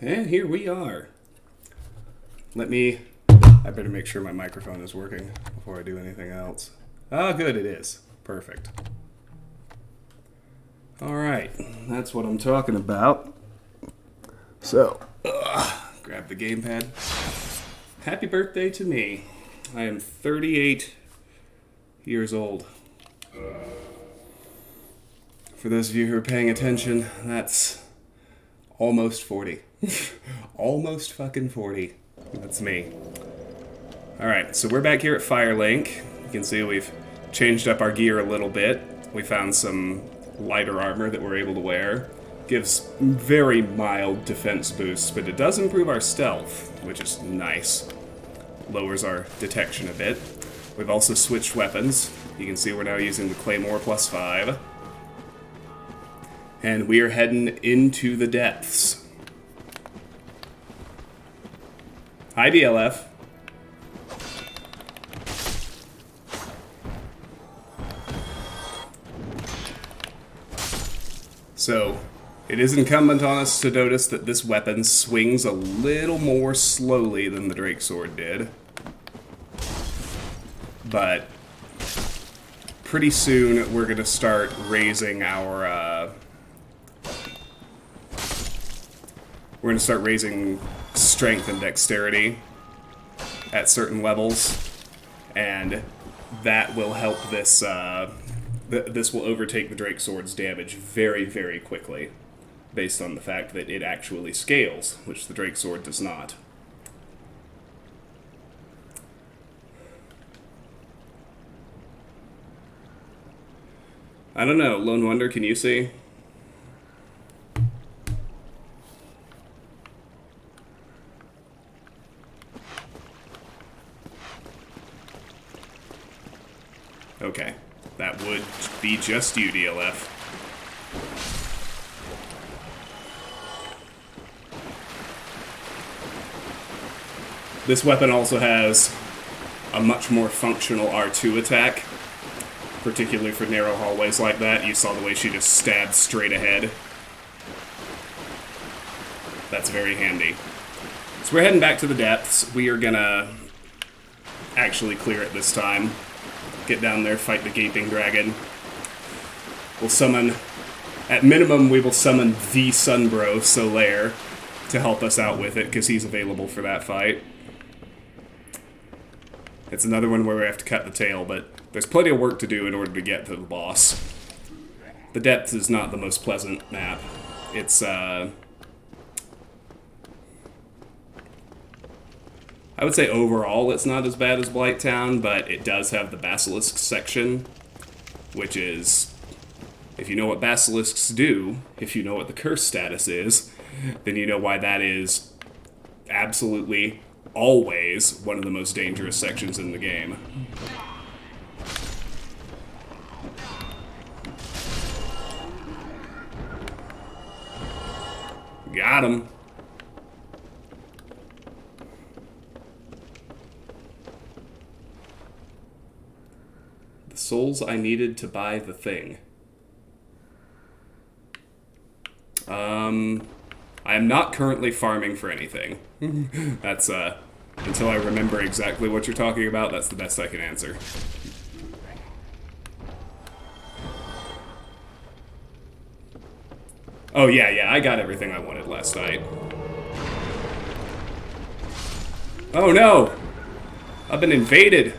And here we are. I better make sure my microphone is working before I do anything else. Ah, good, it is. Perfect. Alright, that's what I'm talking about. So, grab the gamepad. Happy birthday to me. I am 38 years old. For those of you who are paying attention, that's almost 40. Almost fucking 40. That's me. Alright, so we're back here at Firelink. You can see we've changed up our gear a little bit. We found some lighter armor that we're able to wear. Gives very mild defense boosts, but it does improve our stealth, which is nice. Lowers our detection a bit. We've also switched weapons. You can see we're now using the Claymore +5. And we are heading into the depths. Hi, DLF. So, it is incumbent on us to notice that this weapon swings a little more slowly than the Drake Sword did. But pretty soon we're going to start raising our... we're going to start raising strength and dexterity at certain levels. And that will help this... this will overtake the Drake Sword's damage very, very quickly, based on the fact that it actually scales, which the Drake Sword does not. I don't know, Lone Wonder, can you see? Okay. That would be just you, DLF. This weapon also has a much more functional R2 attack, particularly for narrow hallways like that. You saw the way she just stabbed straight ahead. That's very handy. So we're heading back to the depths. We are gonna actually clear it this time. Get down there, fight the Gaping Dragon. We'll summon... At minimum, we will summon the Sunbro, Solaire, to help us out with it, because he's available for that fight. It's another one where we have to cut the tail, but there's plenty of work to do in order to get to the boss. The Depths is not the most pleasant map. It's, I would say overall it's not as bad as Blighttown, but it does have the Basilisk section, which is, if you know what Basilisks do, if you know what the curse status is, then you know why that is absolutely always one of the most dangerous sections in the game. Got him. Souls I needed to buy the thing. I am not currently farming for anything. That's, until I remember exactly what you're talking about, that's the best I can answer. Oh, yeah, I got everything I wanted last night. Oh, no! I've been invaded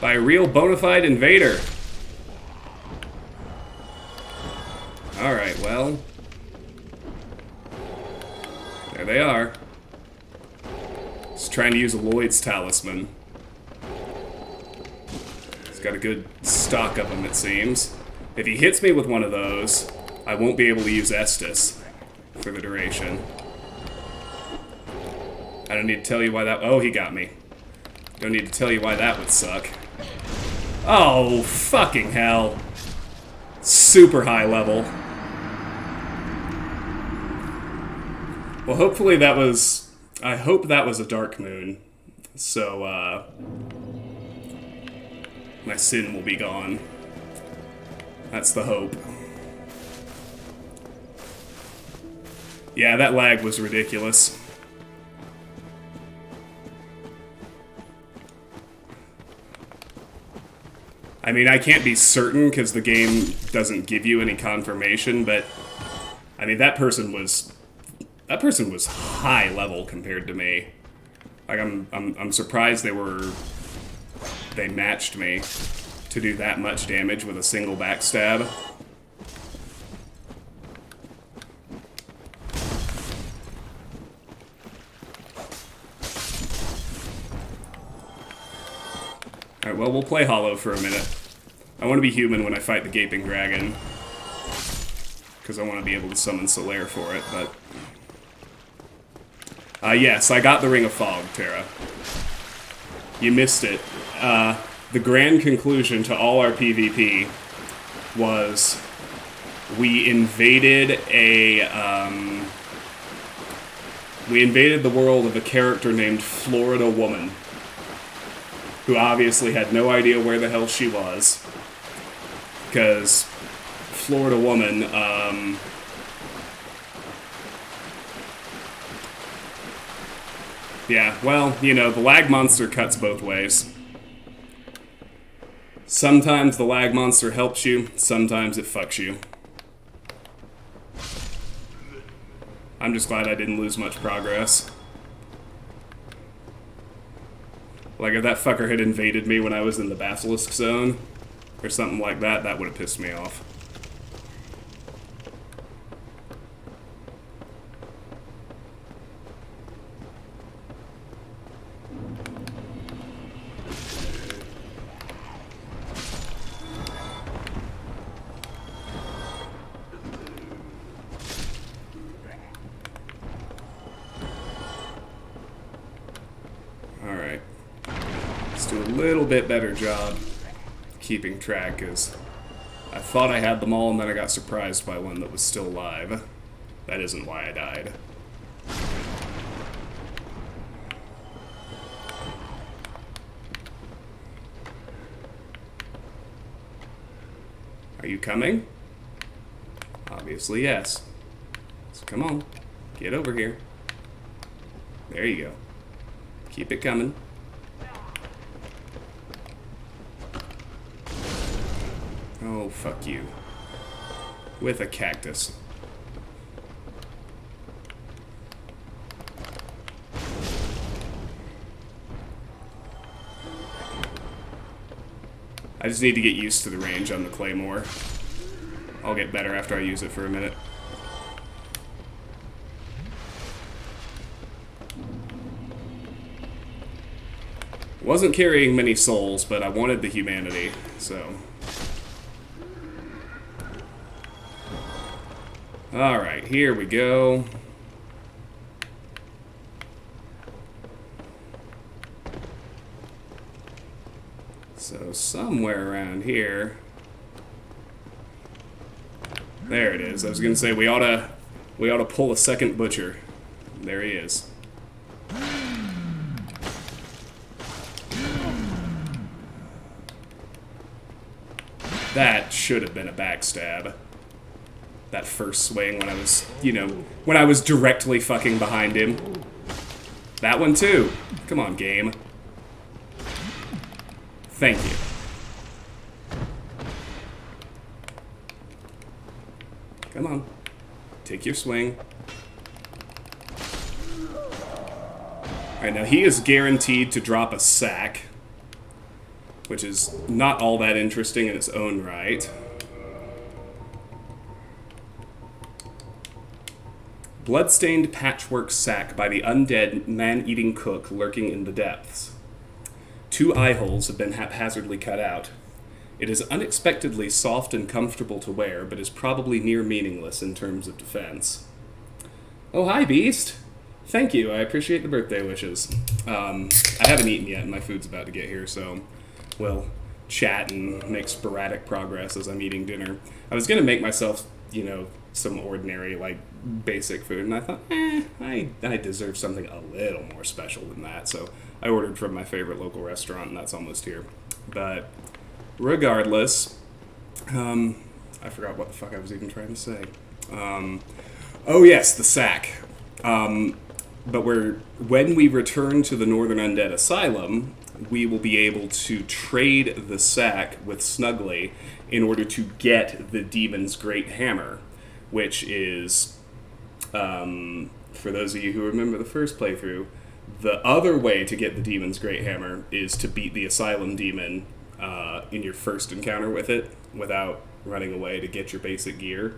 by a real bona fide invader. Alright, well. There they are. Just trying to use a Lloyd's Talisman. He's got a good stock of them, it seems. If he hits me with one of those, I won't be able to use Estus for the duration. I don't need to tell you why that... Oh, he got me. Don't need to tell you why that would suck. Oh, fucking hell. Super high level. Well, hopefully that was... I hope that was a Dark Moon. So, my sin will be gone. That's the hope. Yeah, that lag was ridiculous. I mean, I can't be certain because the game doesn't give you any confirmation, but I mean, that person was high level compared to me. Like, I'm surprised they matched me to do that much damage with a single backstab. Alright, well, we'll play Hollow for a minute. I want to be human when I fight the Gaping Dragon, because I want to be able to summon Solaire for it, but... yes, I got the Ring of Fog, Terra. You missed it. The grand conclusion to all our PvP was we invaded the world of a character named Florida Woman, who obviously had no idea where the hell she was, because Florida Woman, yeah, well, you know, the lag monster cuts both ways. Sometimes the lag monster helps you, sometimes it fucks you. I'm just glad I didn't lose much progress. Like, if that fucker had invaded me when I was in the Basilisk Zone, or something like that, that would have pissed me off. Alright. Let's do a little bit better job keeping track, because I thought I had them all and then I got surprised by one that was still alive. That isn't why I died. Are you coming? Obviously, yes. So come on, get over here. There you go. Keep it coming. Oh, fuck you. With a cactus. I just need to get used to the range on the Claymore. I'll get better after I use it for a minute. Wasn't carrying many souls, but I wanted the humanity, so... Alright, here we go. So, somewhere around here... There it is. I was gonna say, we ought to pull a second butcher. There he is. That should have been a backstab. That first swing when I was, you know, when I was directly fucking behind him. That one too. Come on, game. Thank you. Come on. Take your swing. Alright, now he is guaranteed to drop a sack, which is not all that interesting in its own right. Bloodstained patchwork sack by the undead man-eating cook lurking in the depths. 2 eye holes have been haphazardly cut out. It is unexpectedly soft and comfortable to wear, but is probably near meaningless in terms of defense. Oh, hi, Beast! Thank you, I appreciate the birthday wishes. I haven't eaten yet, and my food's about to get here, so we'll chat and make sporadic progress as I'm eating dinner. I was gonna make myself, you know, some ordinary, like, basic food, and I thought, I deserve something a little more special than that, so I ordered from my favorite local restaurant, and that's almost here. But regardless, I forgot what the fuck I was even trying to say. Oh yes, the sack. But when we return to the Northern Undead Asylum, we will be able to trade the sack with Snuggly in order to get the Demon's Great Hammer, which is, for those of you who remember the first playthrough, the other way to get the Demon's Great Hammer is to beat the Asylum Demon in your first encounter with it without running away to get your basic gear.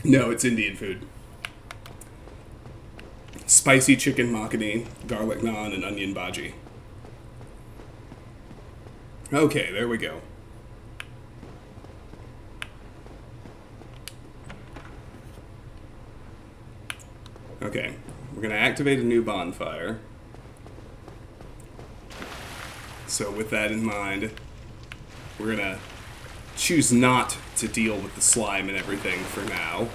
No, it's Indian food. Spicy chicken makhani, garlic naan, and onion bhaji. Okay, there we go. Okay, we're going to activate a new bonfire. So with that in mind, we're going to choose not to deal with the slime and everything for now.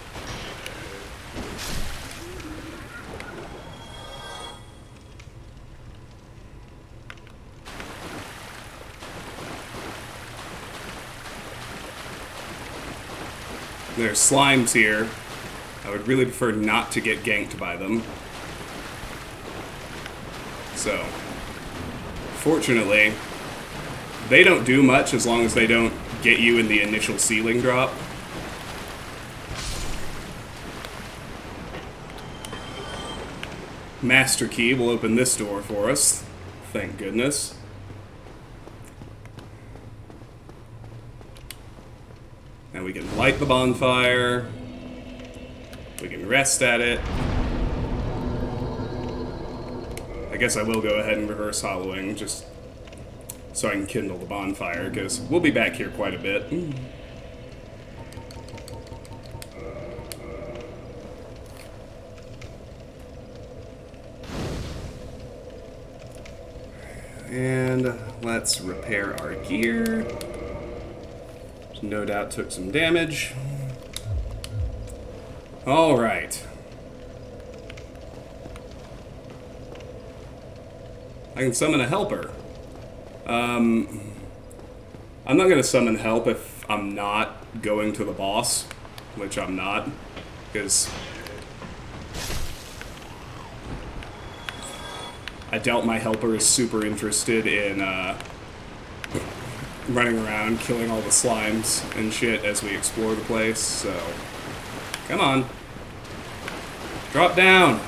There's slimes here. I would really prefer not to get ganked by them. So, fortunately, they don't do much as long as they don't get you in the initial ceiling drop. Master key will open this door for us. Thank goodness. And we can light the bonfire. We can rest at it. I guess I will go ahead and reverse hollowing just so I can kindle the bonfire, because we'll be back here quite a bit. And let's repair our gear. Which no doubt took some damage. All right. I can summon a helper. I'm not going to summon help if I'm not going to the boss, which I'm not, because I doubt my helper is super interested in running around killing all the slimes and shit as we explore the place, so come on. Drop down.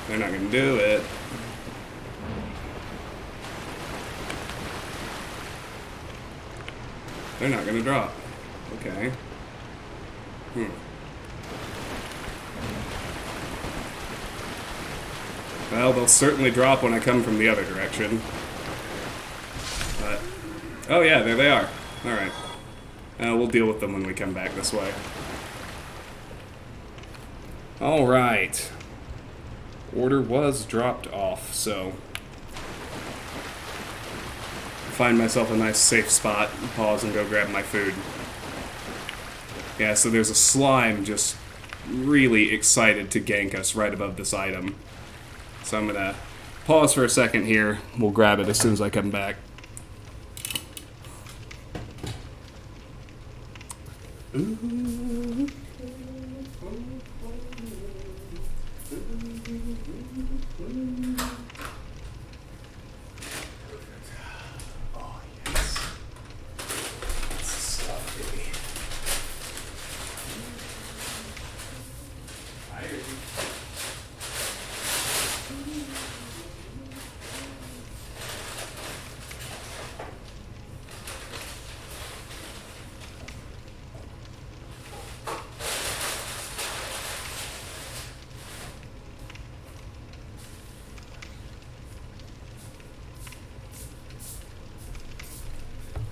They're not going to do it. They're not going to drop. Okay. Well, they'll certainly drop when I come from the other direction. But, oh yeah, there they are. Alright. We'll deal with them when we come back this way. Alright. Order was dropped off, so find myself a nice safe spot, pause and go grab my food. Yeah, so there's a slime just really excited to gank us right above this item. So I'm gonna pause for a second here. We'll grab it as soon as I come back.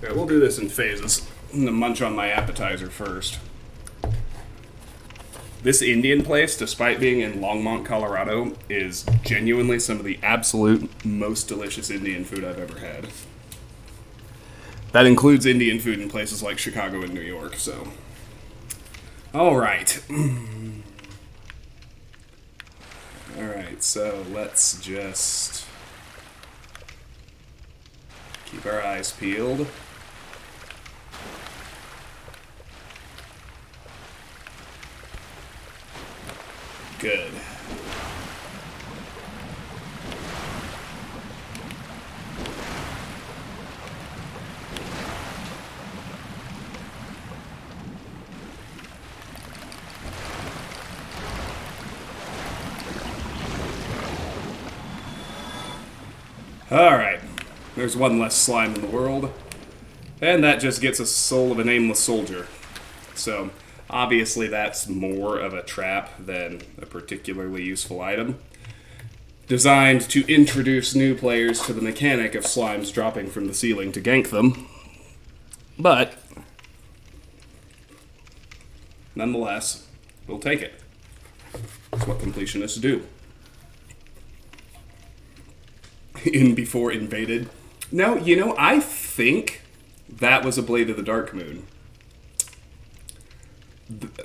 Okay, we'll do this in phases. I'm gonna munch on my appetizer first. This Indian place, despite being in Longmont, Colorado, is genuinely some of the absolute most delicious Indian food I've ever had. That includes Indian food in places like Chicago and New York, so. Alright. Alright, so let's just Keep our eyes peeled. Good. Alright, there's one less slime in the world, and that just gets us Soul of a Nameless Soldier. So, obviously that's more of a trap than a particularly useful item. Designed to introduce new players to the mechanic of slimes dropping from the ceiling to gank them. But, nonetheless, we'll take it. That's what completionists do. In before invaded. No, you know, I think that was a Blade of the Dark Moon.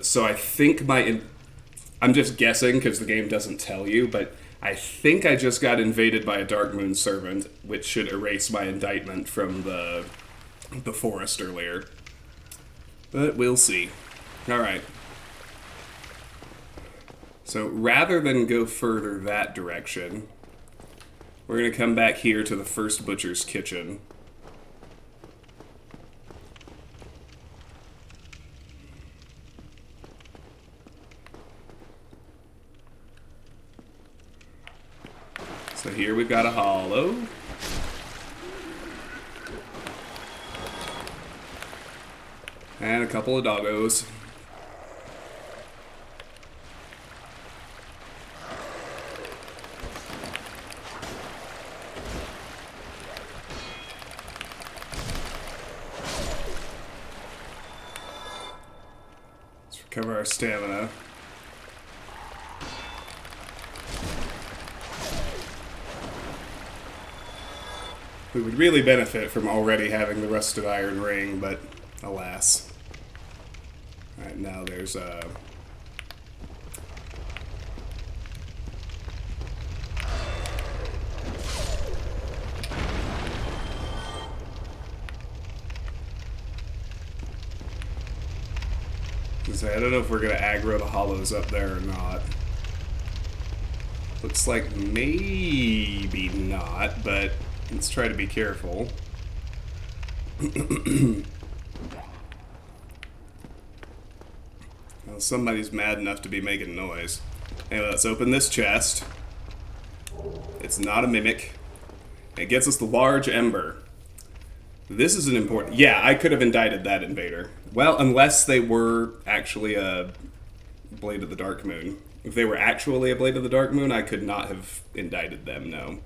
So I think I'm just guessing because the game doesn't tell you, but I think I just got invaded by a Dark Moon servant, which should erase my indictment from the forest earlier. But we'll see. Alright. So rather than go further that direction, we're going to come back here to the first butcher's kitchen. So here we've got a hollow. And a couple of doggos. Recover our stamina. We would really benefit from already having the rusted iron ring, but alas. Alright, now there's a... I don't know if we're going to aggro the hollows up there or not. Looks like maybe not, but let's try to be careful. Well, somebody's mad enough to be making noise. Anyway, let's open this chest. It's not a mimic. It gets us the large ember. This is an important... Yeah, I could have indicted that invader. Well, unless they were actually a Blade of the Dark Moon. If they were actually a Blade of the Dark Moon, I could not have indicted them, no.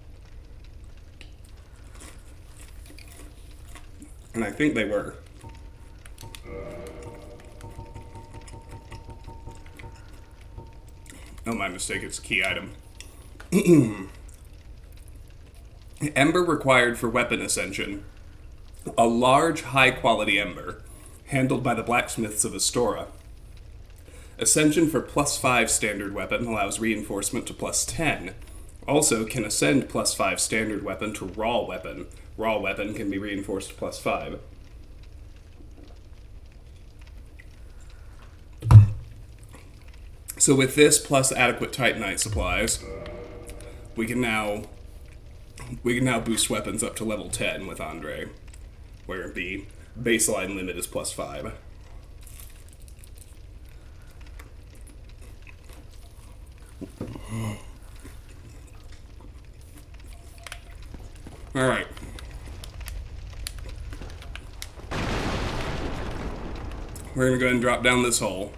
And I think they were. Oh, my mistake, it's a key item. Ember required for weapon ascension. A large, high-quality ember, handled by the blacksmiths of Astora. Ascension for +5 standard weapon allows reinforcement to +10. Also can ascend +5 standard weapon to raw weapon. Raw weapon can be reinforced +5. So with this plus adequate Titanite supplies, we can now boost weapons up to level 10 with Andre, where the baseline limit is +5. Alright. We're going to go ahead and drop down this hole.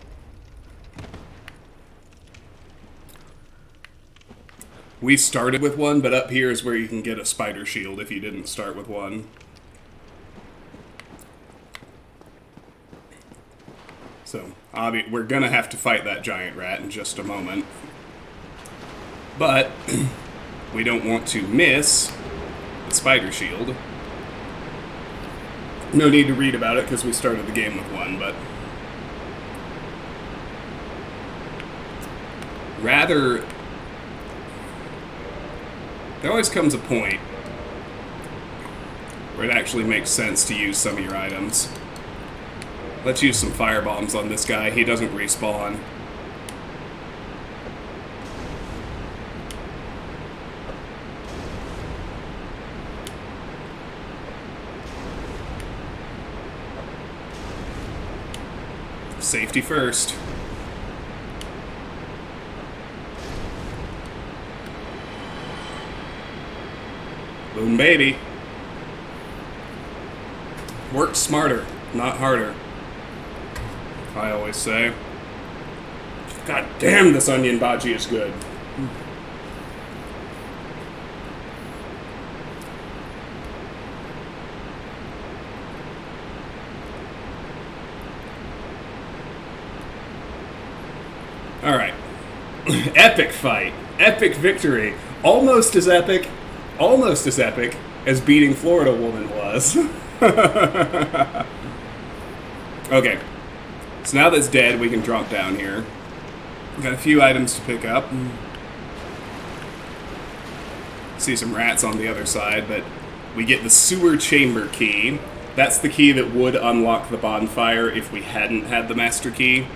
We started with one, but up here is where you can get a spider shield if you didn't start with one. So, we're gonna have to fight that giant rat in just a moment. But, we don't want to miss the spider shield. No need to read about it because we started the game with one, but... Rather... There always comes a point where it actually makes sense to use some of your items. Let's use some fire bombs on this guy. He doesn't respawn. Safety first. Boom, baby. Work smarter, not harder. I always say. God damn, this onion bhaji is good. Alright. Epic fight. Epic victory. Almost as epic as beating Florida Woman was. Okay. So now that's dead, we can drop down here. Got a few items to pick up. See some rats on the other side, but we get the sewer chamber key. That's the key that would unlock the bonfire if we hadn't had the master key.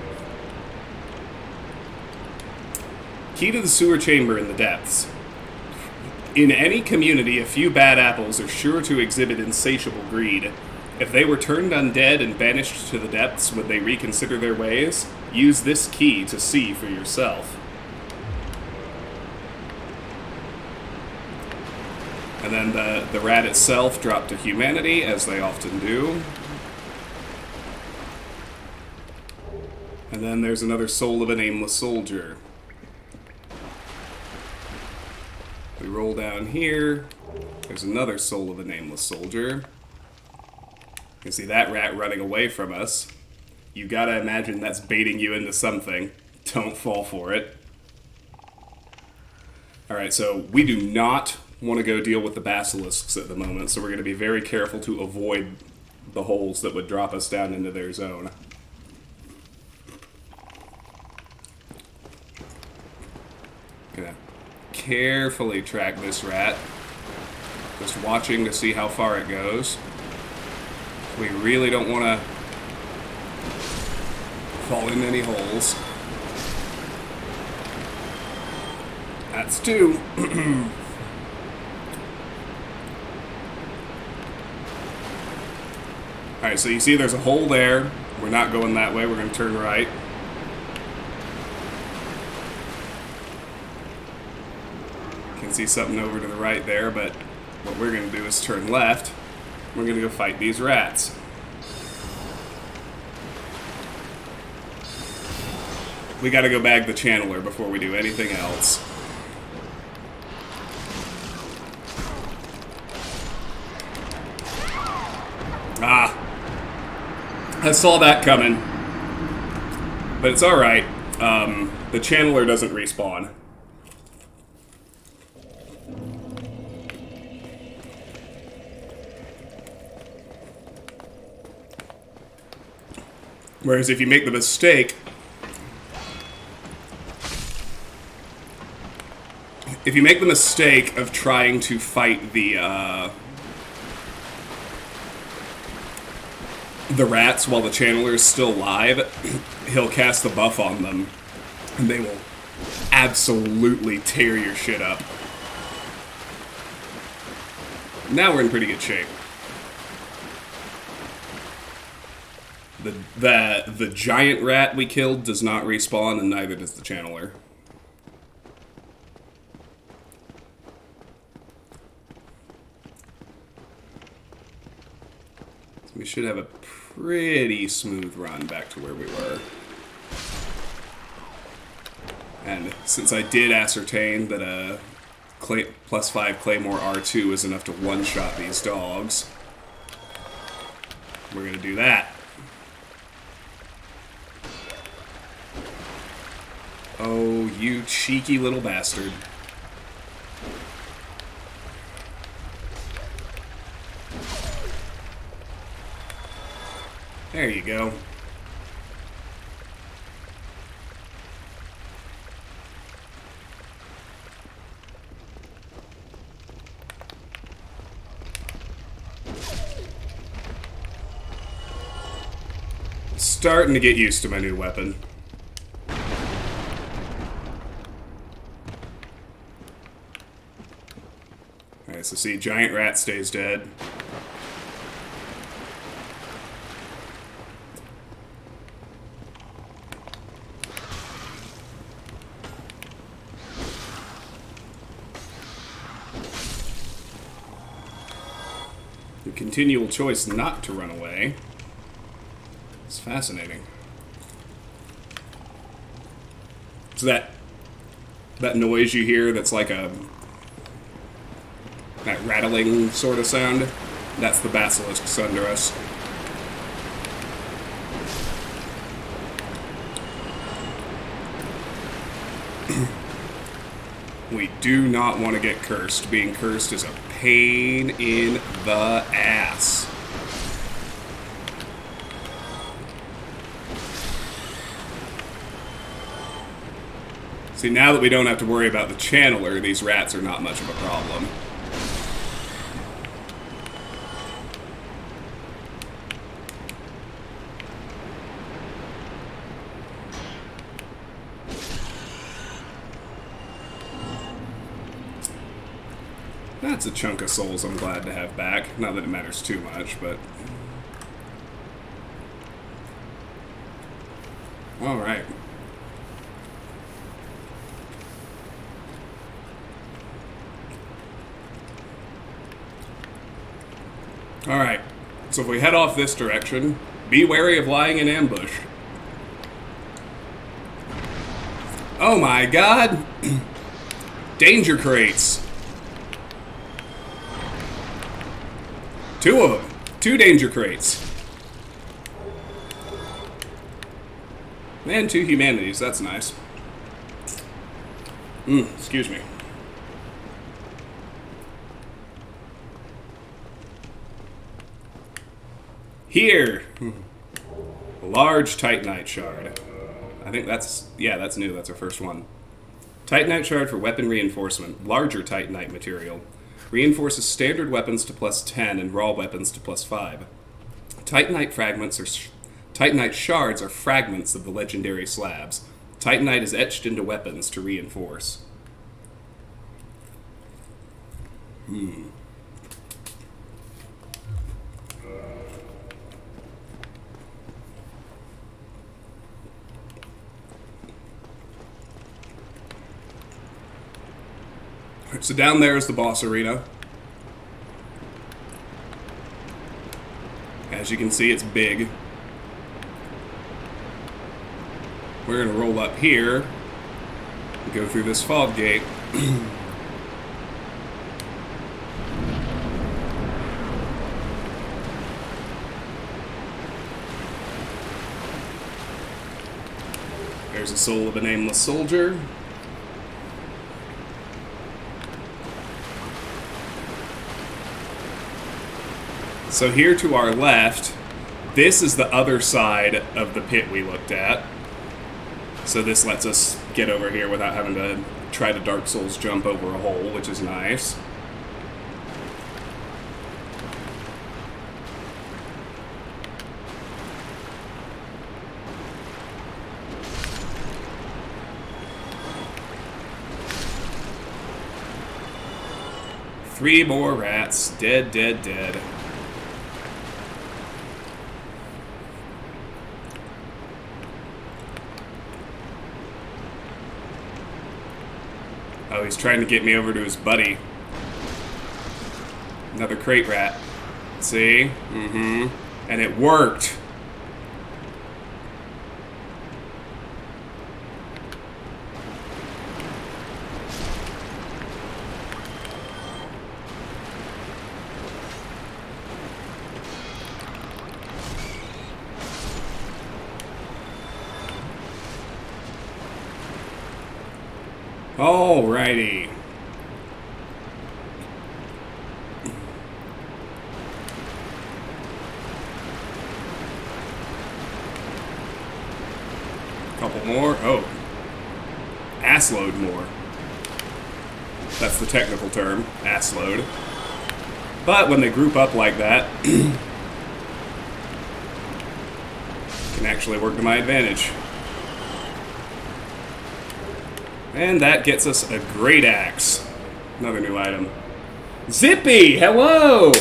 Key to the sewer chamber in the depths. In any community, a few bad apples are sure to exhibit insatiable greed. If they were turned undead and banished to the depths, would they reconsider their ways? Use this key to see for yourself. And then the rat itself dropped to humanity, as they often do. And then there's another soul of a nameless soldier. We roll down here. There's another soul of a nameless soldier. You can see that rat running away from us. You gotta imagine that's baiting you into something. Don't fall for it. Alright, so we do not want to go deal with the basilisks at the moment, so we're going to be very careful to avoid the holes that would drop us down into their zone. Gonna carefully track this rat. Just watching to see how far it goes. We really don't want to fall in any holes. That's two. Alright, so you see there's a hole there. We're not going that way, we're going to turn right. You can see something over to the right there, but what we're going to do is turn left. We're going to go fight these rats. We got to go bag the channeler before we do anything else. Ah. I saw that coming. But it's alright. The channeler doesn't respawn. Whereas if you make the mistake... If you make the mistake of trying to fight the rats while the channeler is still live, he'll cast the buff on them, and they will absolutely tear your shit up. Now we're in pretty good shape. The giant rat we killed does not respawn, and neither does the channeler. We should have a pretty smooth run back to where we were. And since I did ascertain that a +5 Claymore R2 is enough to one-shot these dogs, we're going to do that. Oh, you cheeky little bastard. There you go. Starting to get used to my new weapon. Alright, so see, giant rat stays dead. The continual choice not to run away. It's fascinating. So that noise you hear that's like that rattling sort of sound, that's the basilisks under us. We do not want to get cursed. Being cursed is a pain in the ass. See, now that we don't have to worry about the channeler, these rats are not much of a problem. That's a chunk of souls I'm glad to have back. Not that it matters too much, but... Alright. Alright. So if we head off this direction, be wary of lying in ambush. Oh my god! Danger crates! 2 of them. 2 danger crates. And 2 humanities, that's nice. Excuse me. Here! A large Titanite shard. I think that's, yeah, that's new, that's our first one. Titanite shard for weapon reinforcement. Larger Titanite material. Reinforces standard weapons to +10 and raw weapons to +5. Titanite fragments or Titanite shards are fragments of the legendary slabs. Titanite is etched into weapons to reinforce. So down there is the boss arena. As you can see, it's big. We're going to roll up here and go through this fog gate. There's a soul of a nameless soldier. So here to our left, this is the other side of the pit we looked at. So this lets us get over here without having to try to Dark Souls jump over a hole, which is nice. Three more rats. Dead, dead, dead. Oh, he's trying to get me over to his buddy. Another crate rat. See? And it worked. Alrighty. Couple more. Oh. Ass load more. That's the technical term. Ass load. But when they group up like that... Can actually work to my advantage. And that gets us a great axe. Another new item. Zippy, hello!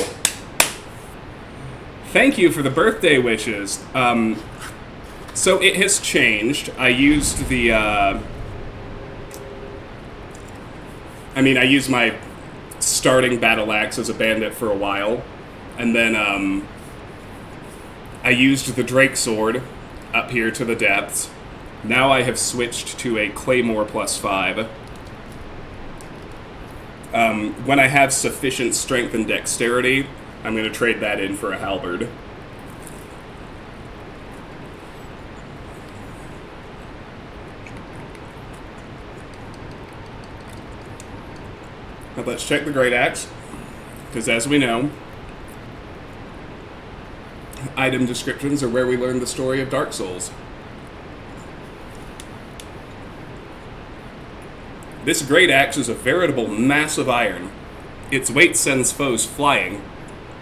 Thank you for the birthday wishes. So it has changed. I used the, I used my starting battle axe as a bandit for a while. And then, I used the Drake sword up here to the depths. Now I have switched to a Claymore +5. When I have sufficient strength and dexterity, I'm going to trade that in for a halberd. But let's check the Great Axe, because as we know, item descriptions are where we learn the story of Dark Souls. This Great Axe is a veritable mass of iron. Its weight sends foes flying,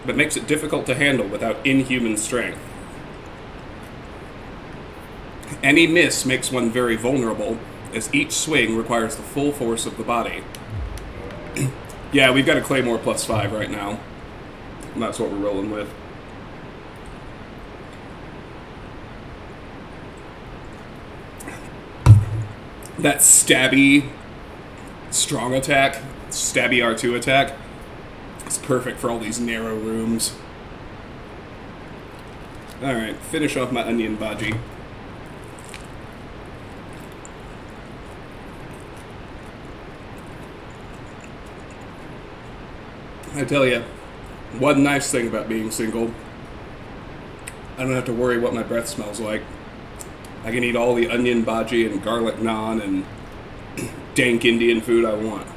but makes it difficult to handle without inhuman strength. Any miss makes one very vulnerable, as each swing requires the full force of the body. Yeah, we've got a Claymore +5 right now. And that's what we're rolling with. That stabby strong attack, stabby R2 attack, it's perfect for all these narrow rooms. Alright, finish off my onion bhaji. I tell you, one nice thing about being single, I don't have to worry what my breath smells like. I can eat all the onion bhaji and garlic naan and dank Indian food I want.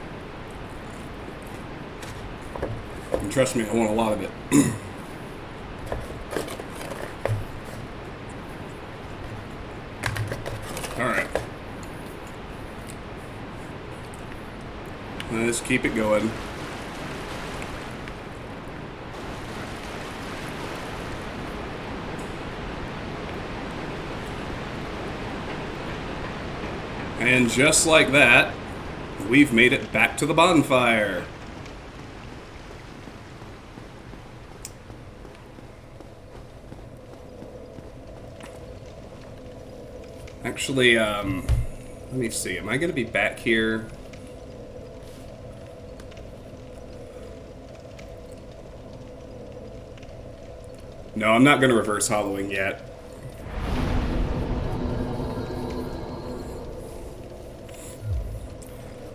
And trust me, I want a lot of it. Alright. Let's keep it going. And just like that, we've made it back to the bonfire. Actually, let me see. Am I going to be back here? No, I'm not going to reverse hollowing yet.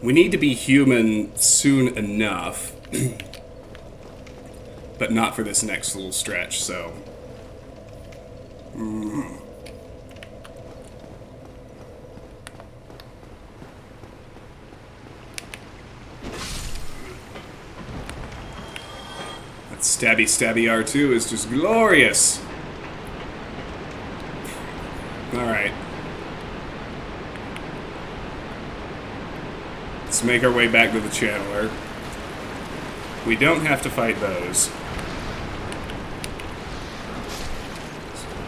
We need to be human soon enough, but not for this next little stretch, so... That stabby R2 is just glorious! Alright. Let's make our way back to the channeler. We don't have to fight those.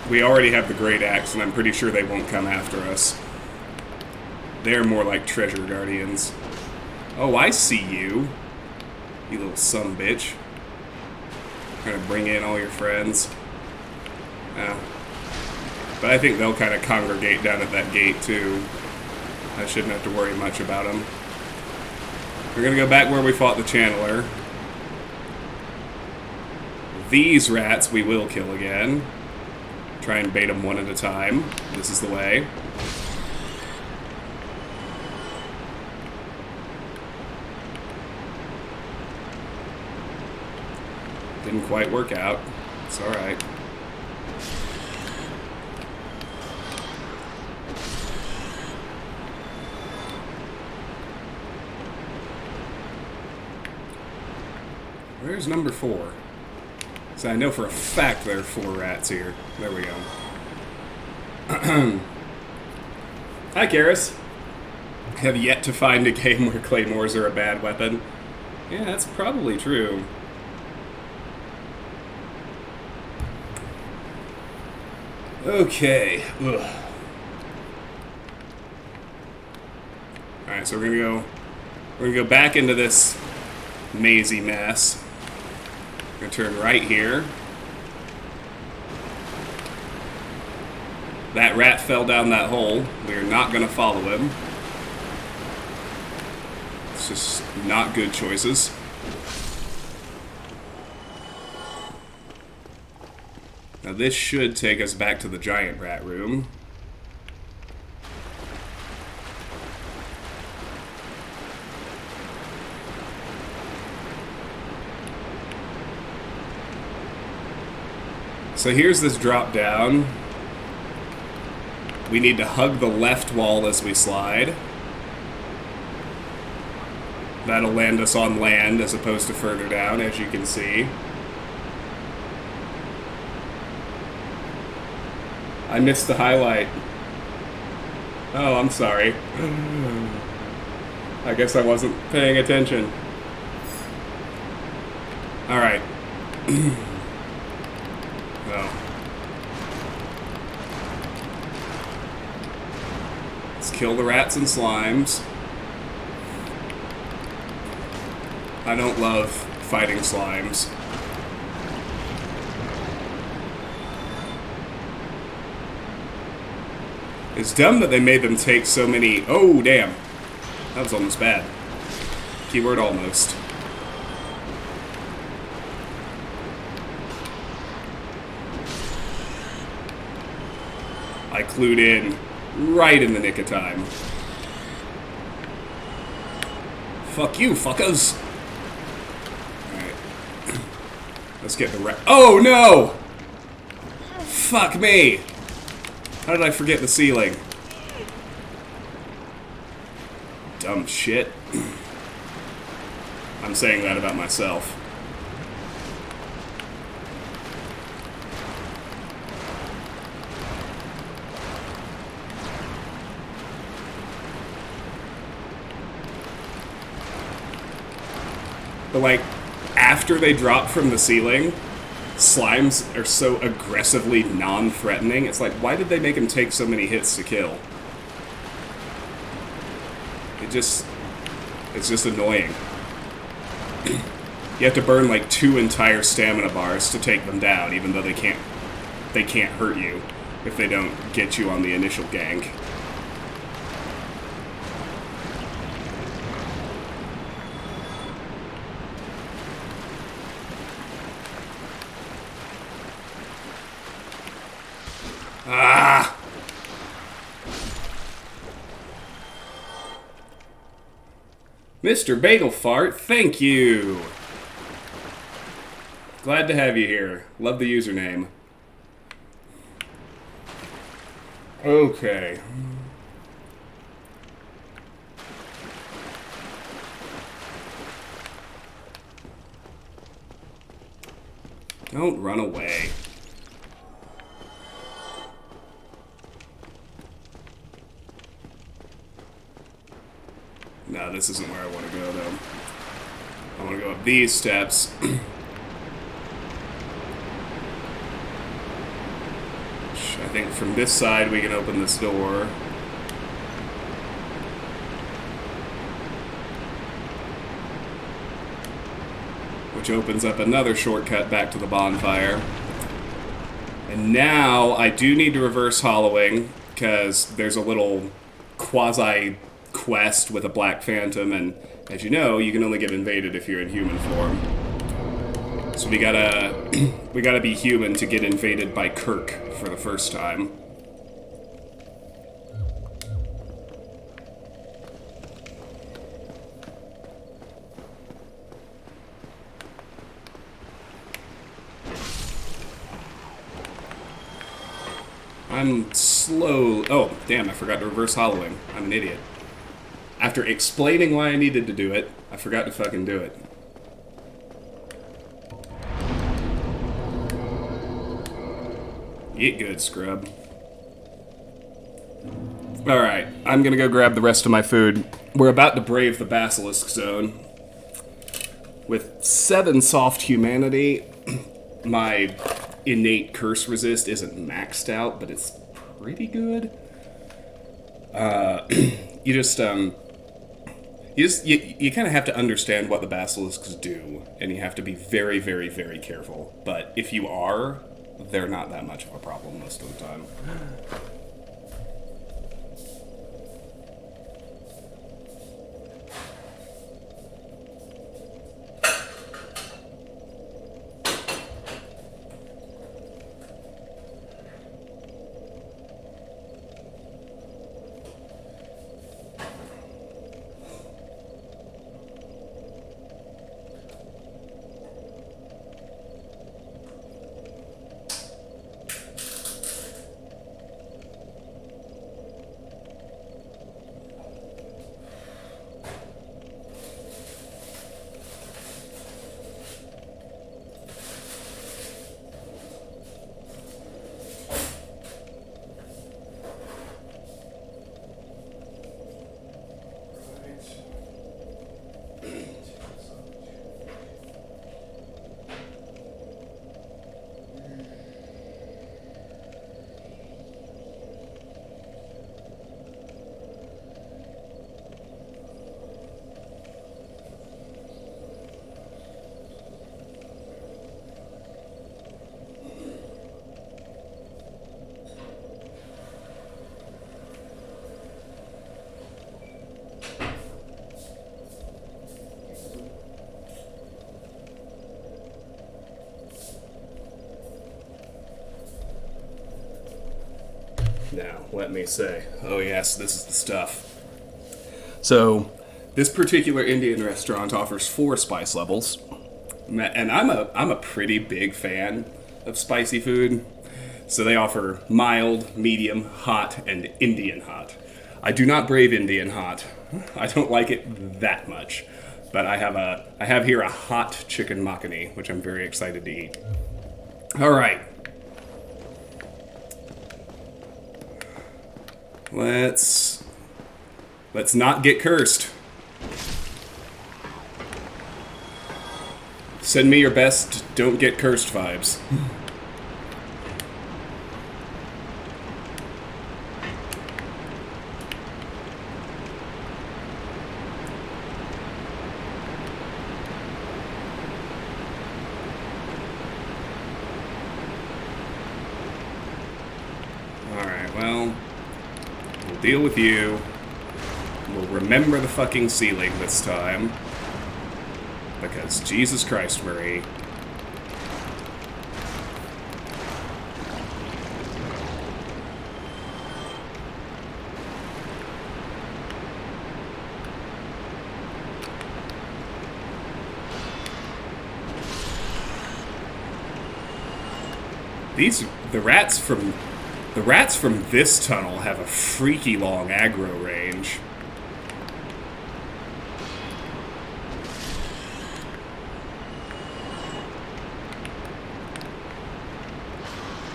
We already have the Great Axe, and I'm pretty sure they won't come after us. They're more like treasure guardians. Oh, I see you. You little sumbitch. Trying to bring in all your friends. Yeah. But I think they'll kind of congregate down at that gate, too. I shouldn't have to worry much about them. We're gonna go back where we fought the channeler. These rats we will kill again. Try and bait them one at a time. This is the way. Didn't quite work out. It's alright. Where's number 4? So I know for a fact there are 4 rats here. There we go. Hi, Karis. Have yet to find a game where claymores are a bad weapon. Yeah, that's probably true. Okay. Ugh. Alright, so we're gonna go back into this mazy mess. We're gonna turn right here. That rat fell down that hole. We're not gonna follow him. It's just not good choices. Now this should take us back to the giant rat room. So here's this drop down. We need to hug the left wall as we slide. That'll land us on land as opposed to further down, as you can see. I missed the highlight. Oh, I'm sorry. I guess I wasn't paying attention. Alright. Oh. Let's kill the rats and slimes. I don't love fighting slimes. It's dumb that they made them take so many... Oh, damn. That was almost bad. Keyword almost. I clued in right in the nick of time. Fuck you, fuckers. Alright. Let's get the rat... Oh, no! Fuck me! How did I forget the ceiling? Dumb shit. I'm saying that about myself. But like, after they drop from the ceiling, slimes are so aggressively non-threatening. It's like, why did they make him take so many hits to kill? It's just annoying. You have to burn like 2 entire stamina bars to take them down, even though they can't hurt you if they don't get you on the initial gank. Ah! Mr. Bagel Fart, thank you! Glad to have you here. Love the username. Okay. Don't run away. No, this isn't where I want to go, though. I want to go up these steps. I think from this side we can open this door. Which opens up another shortcut back to the bonfire. And now I do need to reverse hollowing, because there's a little quasi-quest with a Black Phantom, and as you know, you can only get invaded if you're in human form. So we gotta be human to get invaded by Kirk for the first time. I'm slow. Oh, damn, I forgot to reverse hollowing. I'm an idiot. After explaining why I needed to do it, I forgot to fucking do it. Eat good, scrub. Alright, I'm gonna go grab the rest of my food. We're about to brave the Basilisk Zone. With 7 soft humanity, my innate curse resist isn't maxed out, but it's pretty good. You just you kind of have to understand what the basilisks do, and you have to be very, very, very careful. But if you are, they're not that much of a problem most of the time. Now, let me say, oh yes, this is the stuff. So, this particular Indian restaurant offers 4 spice levels, and I'm a pretty big fan of spicy food. So they offer mild, medium, hot, and Indian hot. I do not brave Indian hot. I don't like it that much, but I have here a hot chicken makhani, which I'm very excited to eat. All right. Let's not get cursed. Send me your best don't get cursed vibes. Alright, well, we'll deal with you. We'll remember the fucking ceiling this time. Because Jesus Christ, Marie. The rats from this tunnel have a freaky long aggro range.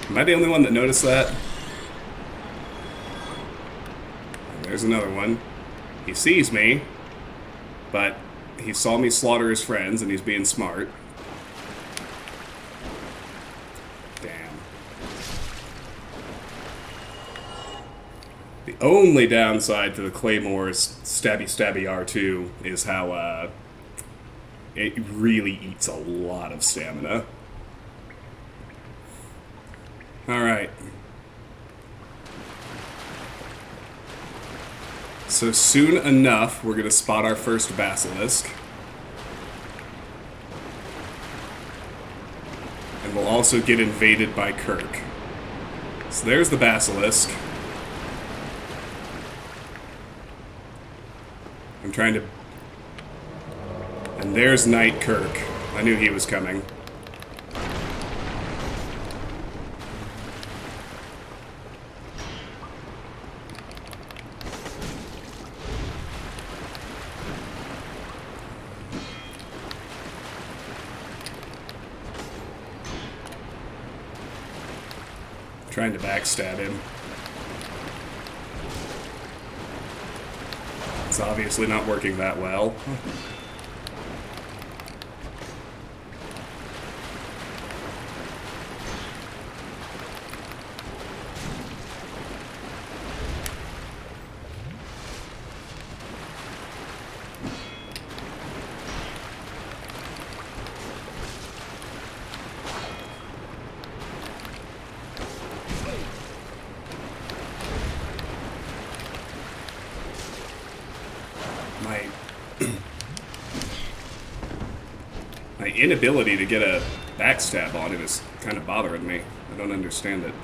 Am I the only one that noticed that? There's another one. He sees me, but he saw me slaughter his friends and he's being smart. Damn. The only downside to the Claymore's stabby R2 is how it really eats a lot of stamina. Alright. So soon enough, we're gonna spot our first basilisk. And we'll also get invaded by Kirk. So there's the basilisk. I'm trying to... And there's Knight Kirk. I knew he was coming. Trying to backstab him. It's obviously not working that well. inability to get a backstab on it is kind of bothering me. I don't understand it.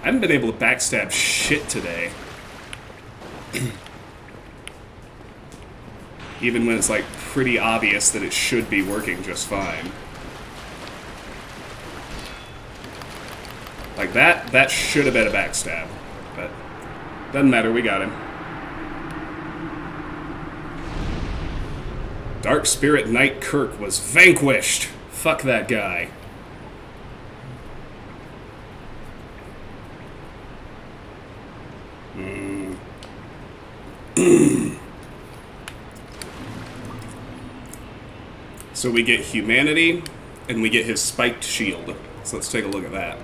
I haven't been able to backstab shit today. Even when it's like pretty obvious that it should be working just fine. Like that should have been a backstab. But doesn't matter, we got him. Dark Spirit Knight Kirk was vanquished. Fuck that guy. So we get humanity, and we get his spiked shield. So let's take a look at that.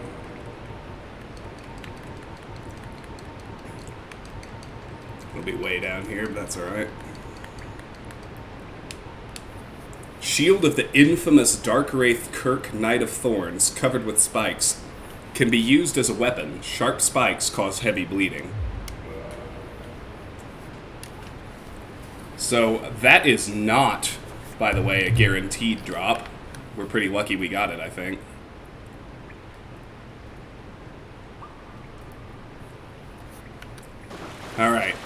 It'll be way down here, but that's alright. Shield of the infamous Dark Wraith Kirk, Knight of Thorns, covered with spikes. Can be used as a weapon. Sharp spikes cause heavy bleeding. So that is not, by the way, a guaranteed drop. We're pretty lucky we got it, I think. Alright.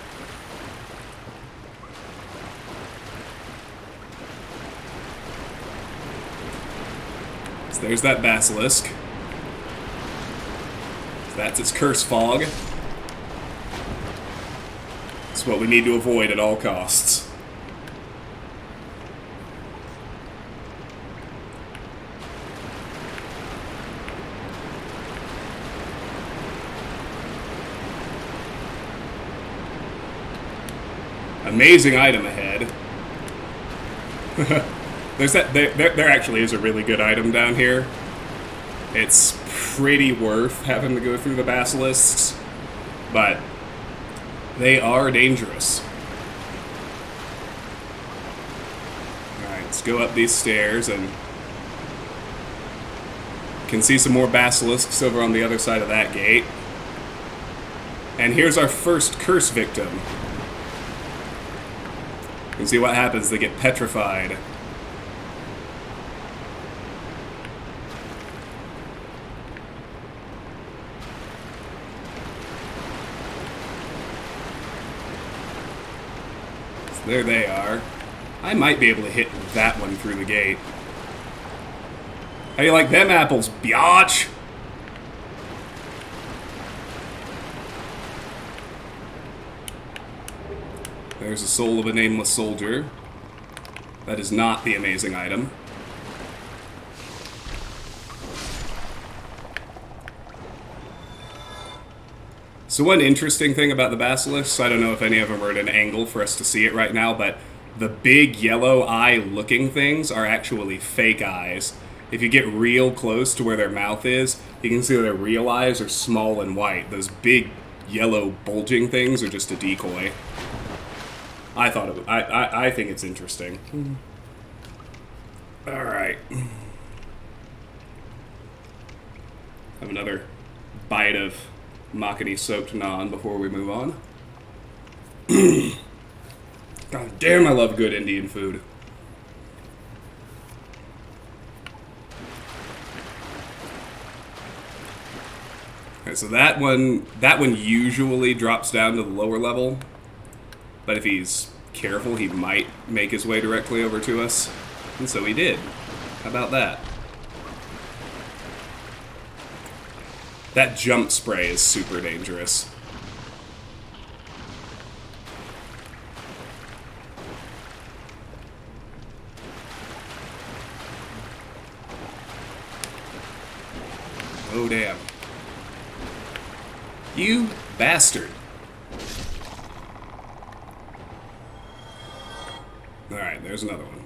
So there's that basilisk. So that's its curse fog. It's what we need to avoid at all costs. Amazing item ahead. There actually is a really good item down here. It's pretty worth having to go through the basilisks, but they are dangerous. Alright, let's go up these stairs and can see some more basilisks over on the other side of that gate. And here's our first curse victim. You can see what happens, they get petrified. So there they are. I might be able to hit that one through the gate. How do you like them apples, biatch? There's the soul of a nameless soldier. That is not the amazing item. So one interesting thing about the basilisks, I don't know if any of them are at an angle for us to see it right now, but the big yellow eye looking things are actually fake eyes. If you get real close to where their mouth is, you can see their real eyes are small and white. Those big yellow bulging things are just a decoy. I thought it. I think it's interesting. All right. Have another bite of Makani soaked naan before we move on. God damn, I love good Indian food. Okay, so that one usually drops down to the lower level. But if he's careful, he might make his way directly over to us. And so he did. How about that? That jump spray is super dangerous. Oh, damn. You bastard. Alright, there's another one.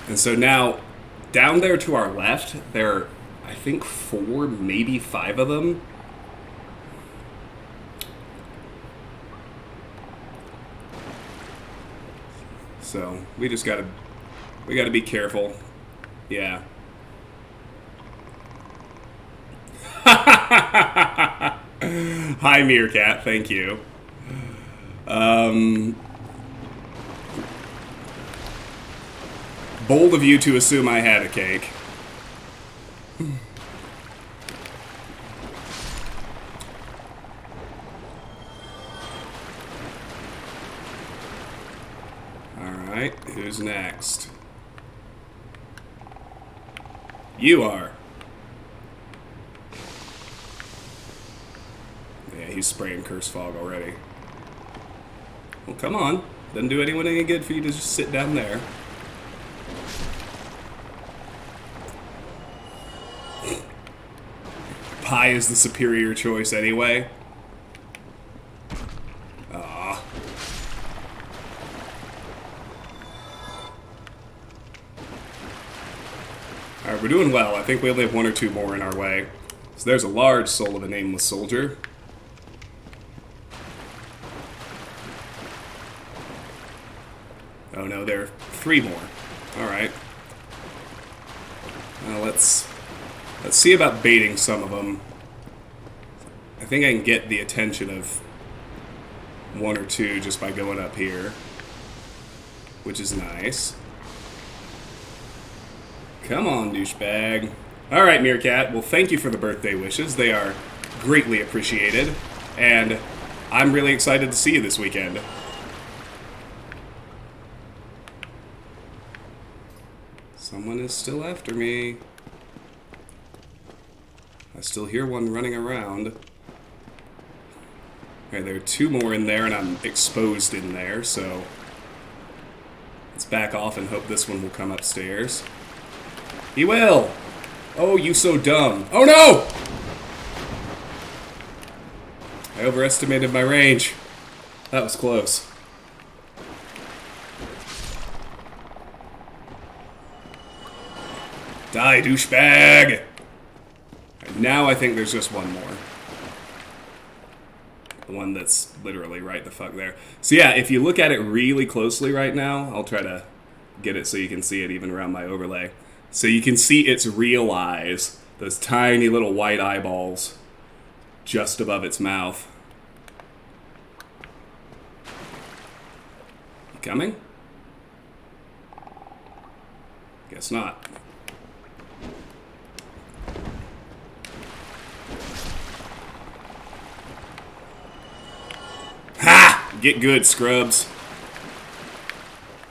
And so now, down there to our left, there are, I think, 4, maybe 5 of them. So, we gotta be careful. Yeah. Hi, Meerkat, thank you. Bold of you to assume I had a cake. Alright, who's next? You are. Yeah, he's spraying curse fog already. Well, come on. Doesn't do anyone any good for you to just sit down there. Pie is the superior choice anyway. Ah. Alright, we're doing well. I think we only have one or two more in our way. So there's a large soul of a nameless soldier. Oh no, there are 3 more. Alright. Let's see about baiting some of them. I think I can get the attention of 1 or 2 just by going up here, which is nice. Come on, douchebag. Alright, Meerkat. Well, thank you for the birthday wishes. They are greatly appreciated. And I'm really excited to see you this weekend. Someone is still after me. I still hear one running around. Okay, there are 2 more in there, and I'm exposed in there, so let's back off and hope this one will come upstairs. He will! Oh, you so dumb. Oh no! I overestimated my range. That was close. Die, douchebag! Now I think there's just one more. The one that's literally right the fuck there. So yeah, if you look at it really closely right now, I'll try to get it so you can see it even around my overlay. So you can see its real eyes, those tiny little white eyeballs just above its mouth. You coming? Guess not. Ha! Get good, scrubs.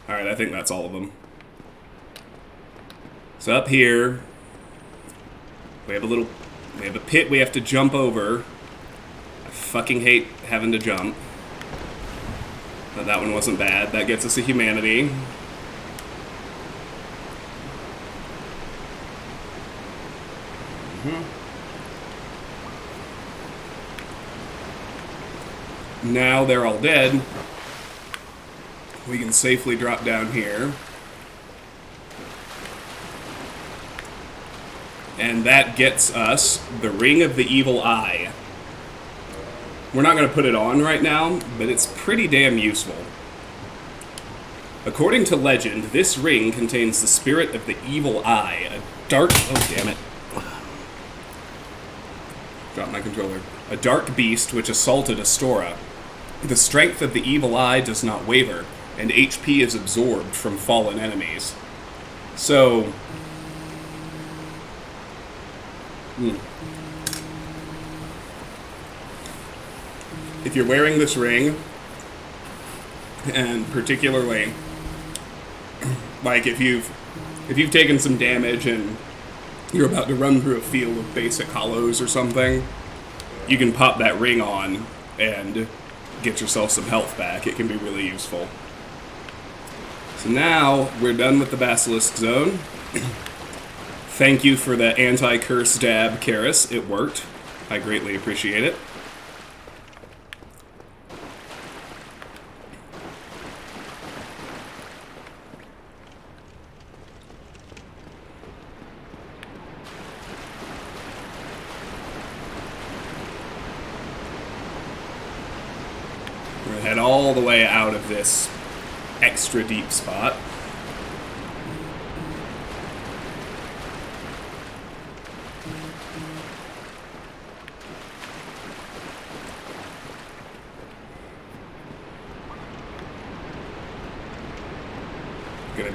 Alright, I think that's all of them. So up here, we have a pit we have to jump over. I fucking hate having to jump. But that one wasn't bad. That gets us a humanity. Now they're all dead. We can safely drop down here. And that gets us the Ring of the Evil Eye. We're not going to put it on right now, but it's pretty damn useful. According to legend, this ring contains the spirit of the Evil Eye, a dark... Oh, damn it. Drop my controller. A dark beast which assaulted Astora. The strength of the Evil Eye does not waver, and HP is absorbed from fallen enemies. So... If you're wearing this ring, and particularly, like if you've taken some damage and you're about to run through a field of basic hollows or something, you can pop that ring on and get yourself some health back. It can be really useful. So now we're done with the Basilisk Zone. Thank you for the anti-curse dab, Karis. It worked. I greatly appreciate it. We're gonna head all the way out of this extra deep spot.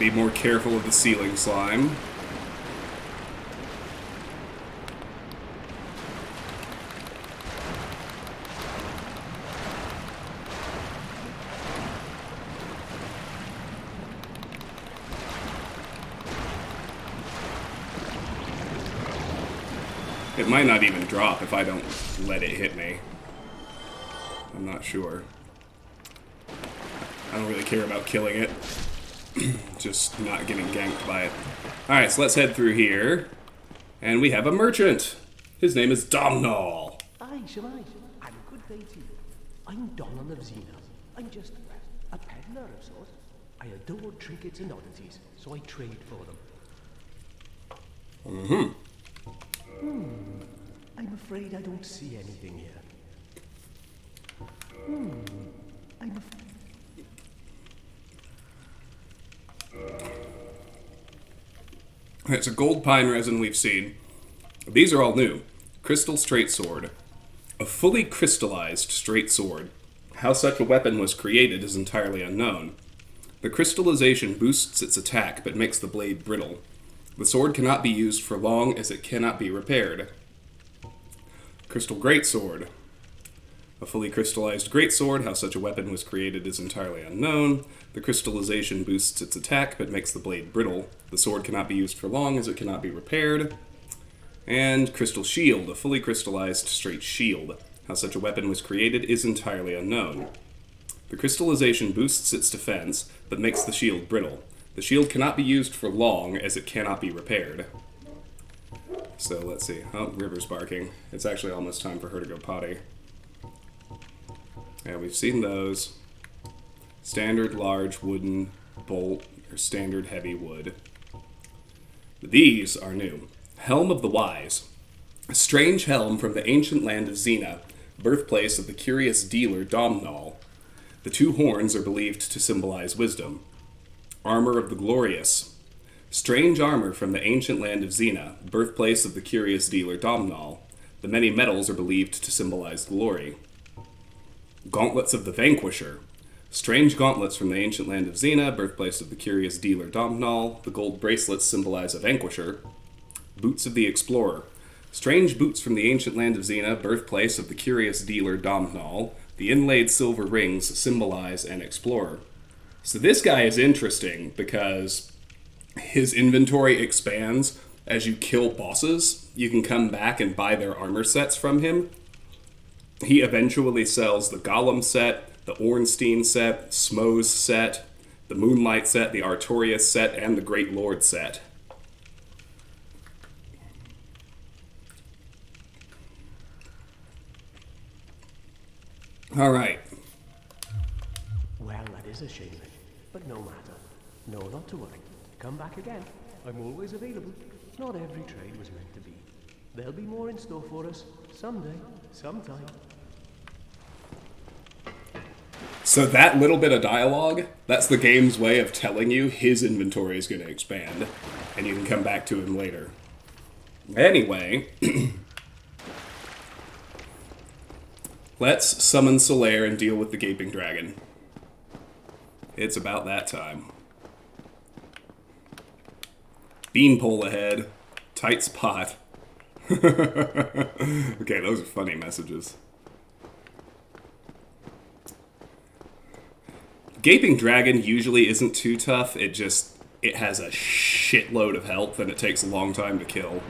be more careful of the ceiling slime. It might not even drop if I don't let it hit me. I'm not sure. I don't really care about killing it. Just not getting ganked by it. Alright, so let's head through here. And we have a merchant. His name is Domhnall. Aye, Shemai. And good day to you. I'm Donald of Xena. I'm just a peddler of sorts. I adore trinkets and oddities, so I trade for them. I'm afraid I don't see anything here. It's a gold pine resin we've seen. These are all new. Crystal straight sword. A fully crystallized straight sword. How such a weapon was created is entirely unknown. The crystallization boosts its attack, but makes the blade brittle. The sword cannot be used for long, as it cannot be repaired. Crystal greatsword. A fully crystallized greatsword. How such a weapon was created is entirely unknown. The crystallization boosts its attack, but makes the blade brittle. The sword cannot be used for long, as it cannot be repaired. And crystal shield. A fully crystallized straight shield. How such a weapon was created is entirely unknown. The crystallization boosts its defense, but makes the shield brittle. The shield cannot be used for long, as it cannot be repaired. So, let's see. Oh, River's barking. It's actually almost time for her to go potty. Yeah, we've seen those. Standard large wooden bolt, or standard heavy wood. These are new. Helm of the Wise. A strange helm from the ancient land of Xena, birthplace of the curious dealer Domhnall. The two horns are believed to symbolize wisdom. Armor of the Glorious. Strange armor from the ancient land of Xena, birthplace of the curious dealer Domhnall. The many metals are believed to symbolize glory. Gauntlets of the Vanquisher. Strange gauntlets from the ancient land of Xena, birthplace of the curious dealer Domhnall. The gold bracelets symbolize a vanquisher. Boots of the Explorer. Strange boots from the ancient land of Xena, birthplace of the curious dealer Domhnall. The inlaid silver rings symbolize an explorer. So this guy is interesting because his inventory expands as you kill bosses. You can come back and buy their armor sets from him. He eventually sells the Golem set, the Ornstein set, Smo's set, the Moonlight set, the Artorias set, and the Great Lord set. Alright. Well, that is a shame, but no matter. No, not to worry. Come back again. I'm always available. Not every trade was meant to be. There'll be more in store for us. Someday. Sometime. So that little bit of dialogue, that's the game's way of telling you his inventory is going to expand, and you can come back to him later. Anyway, let's summon Solaire and deal with the Gaping Dragon. It's about that time. Beanpole ahead. Tight spot. Okay, those are funny messages. Gaping Dragon usually isn't too tough. It has a shitload of health and it takes a long time to kill.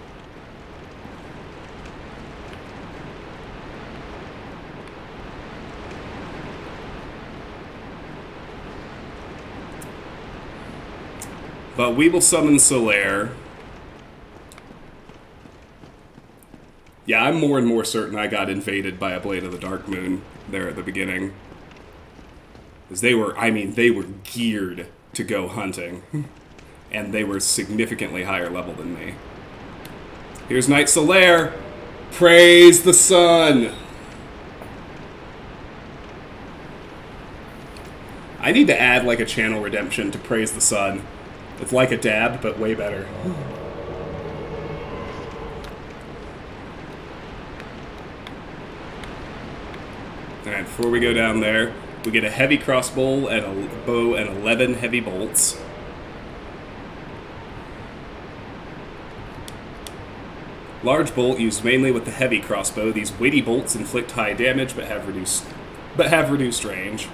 But we will summon Solaire. Yeah, I'm more and more certain I got invaded by a Blade of the Dark Moon there at the beginning. Because they were geared to go hunting. And they were significantly higher level than me. Here's Knight Solaire! Praise the sun! I need to add like a channel redemption to Praise the Sun. It's like a dab, but way better. Alright, before we go down there, we get a heavy crossbow and a bow and 11 heavy bolts. Large bolt used mainly with the heavy crossbow. These weighty bolts inflict high damage but have reduced range.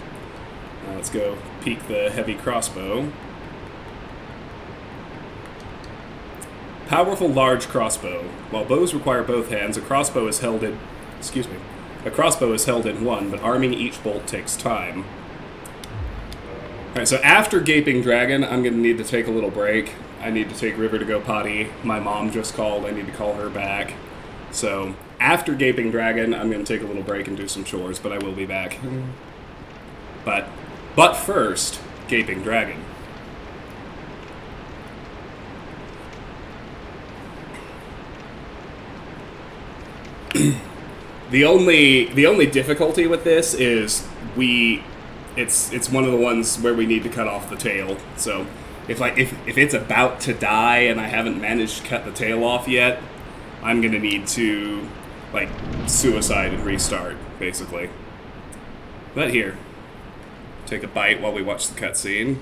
Now let's go peek the heavy crossbow. Powerful large crossbow. While bows require both hands, a crossbow is held in one, but arming each bolt takes time. Alright, so after Gaping Dragon, I'm going to need to take a little break. I need to take River to go potty. My mom just called. I need to call her back. So after Gaping Dragon, I'm going to take a little break and do some chores, but I will be back. But first, Gaping Dragon. The only difficulty with this is it's one of the ones where we need to cut off the tail. So if it's about to die and I haven't managed to cut the tail off yet, I'm gonna need to like suicide and restart basically. But here, take a bite while we watch the cutscene.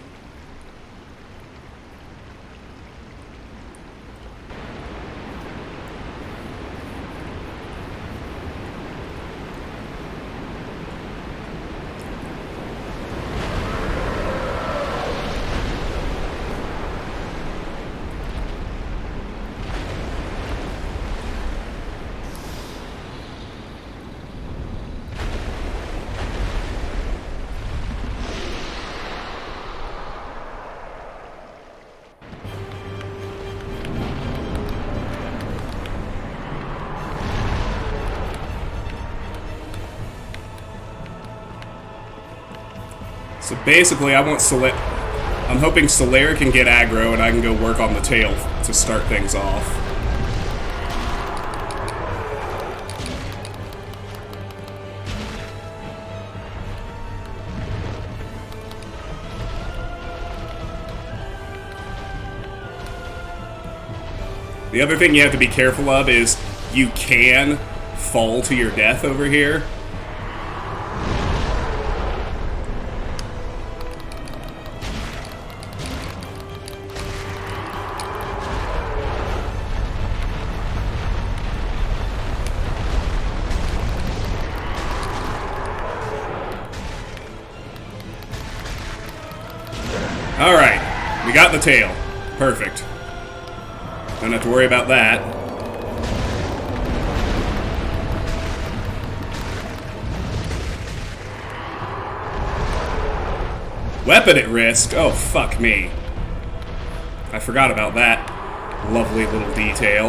So basically, I'm hoping Solaire can get aggro and I can go work on the tail to start things off. The other thing you have to be careful of is you can fall to your death over here. Alright, we got the tail. Perfect. Don't have to worry about that. Weapon at risk? Oh, fuck me. I forgot about that lovely little detail.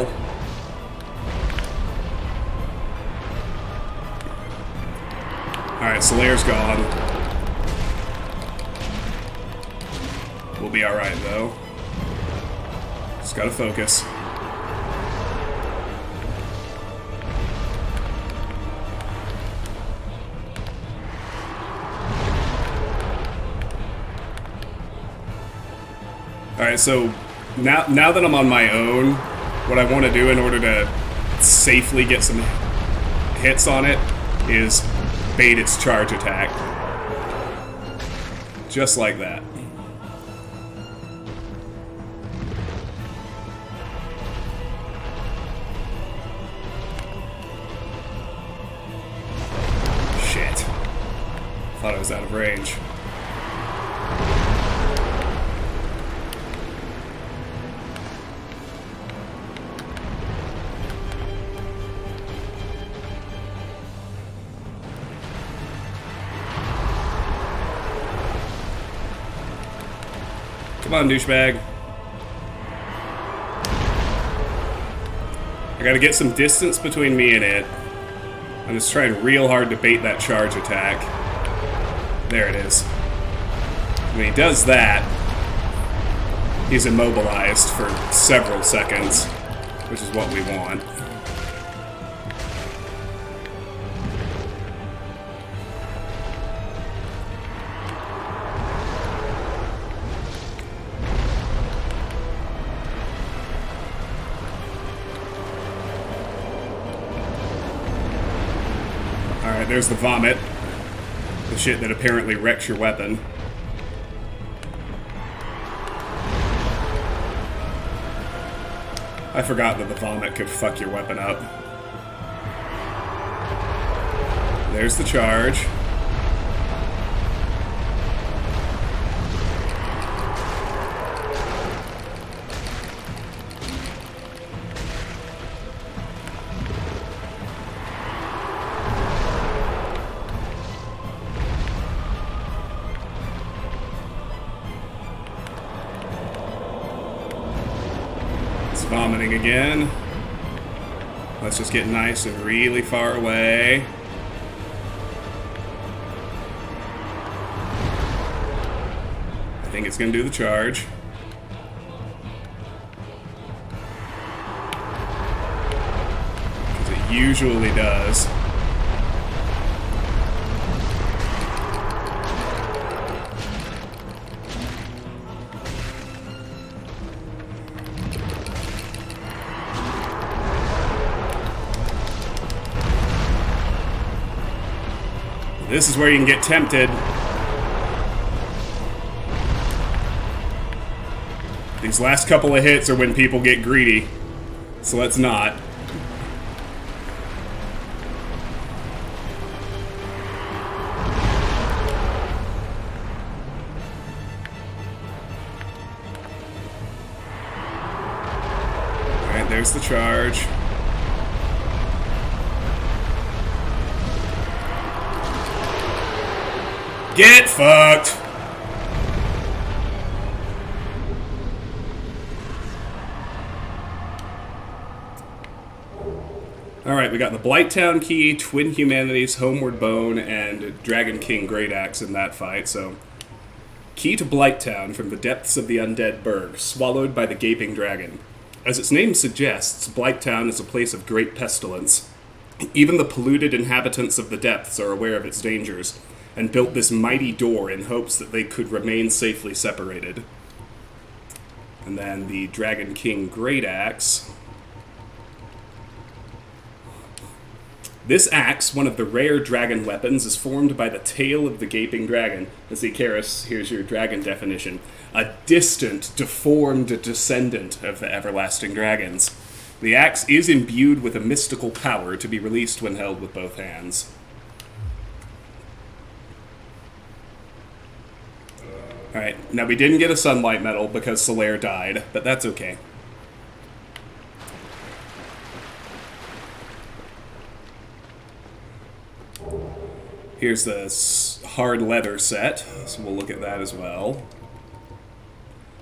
Alright, Solaire's gone. We'll be alright, though. Just gotta focus. Alright, so now that I'm on my own, what I want to do in order to safely get some hits on it is bait its charge attack. Just like that. Thought I was out of range. Come on, douchebag. I gotta get some distance between me and it. I'm just trying real hard to bait that charge attack. There it is. When he does that, he's immobilized for several seconds, which is what we want. Alright, there's the vomit. The shit that apparently wrecks your weapon. I forgot that the vomit could fuck your weapon up. There's the charge. Vomiting again. Let's just get nice and really far away. I think it's going to do the charge. Because it usually does. This is where you can get tempted. These last couple of hits are when people get greedy. So let's not. Alright, there's the charge. Get fucked! Alright, we got the Blighttown Key, Twin Humanities, Homeward Bone, and Dragon King Great Axe in that fight, so... Key to Blighttown from the depths of the undead burg, swallowed by the gaping dragon. As its name suggests, Blighttown is a place of great pestilence. Even the polluted inhabitants of the depths are aware of its dangers, and built this mighty door in hopes that they could remain safely separated. And then the Dragon King Great Axe. This axe, one of the rare dragon weapons, is formed by the tail of the gaping dragon. Let's see, Karis, here's your dragon definition. A distant, deformed descendant of the everlasting dragons. The axe is imbued with a mystical power to be released when held with both hands. Alright, now we didn't get a sunlight medal because Solaire died, but that's okay. Here's the hard leather set, so we'll look at that as well.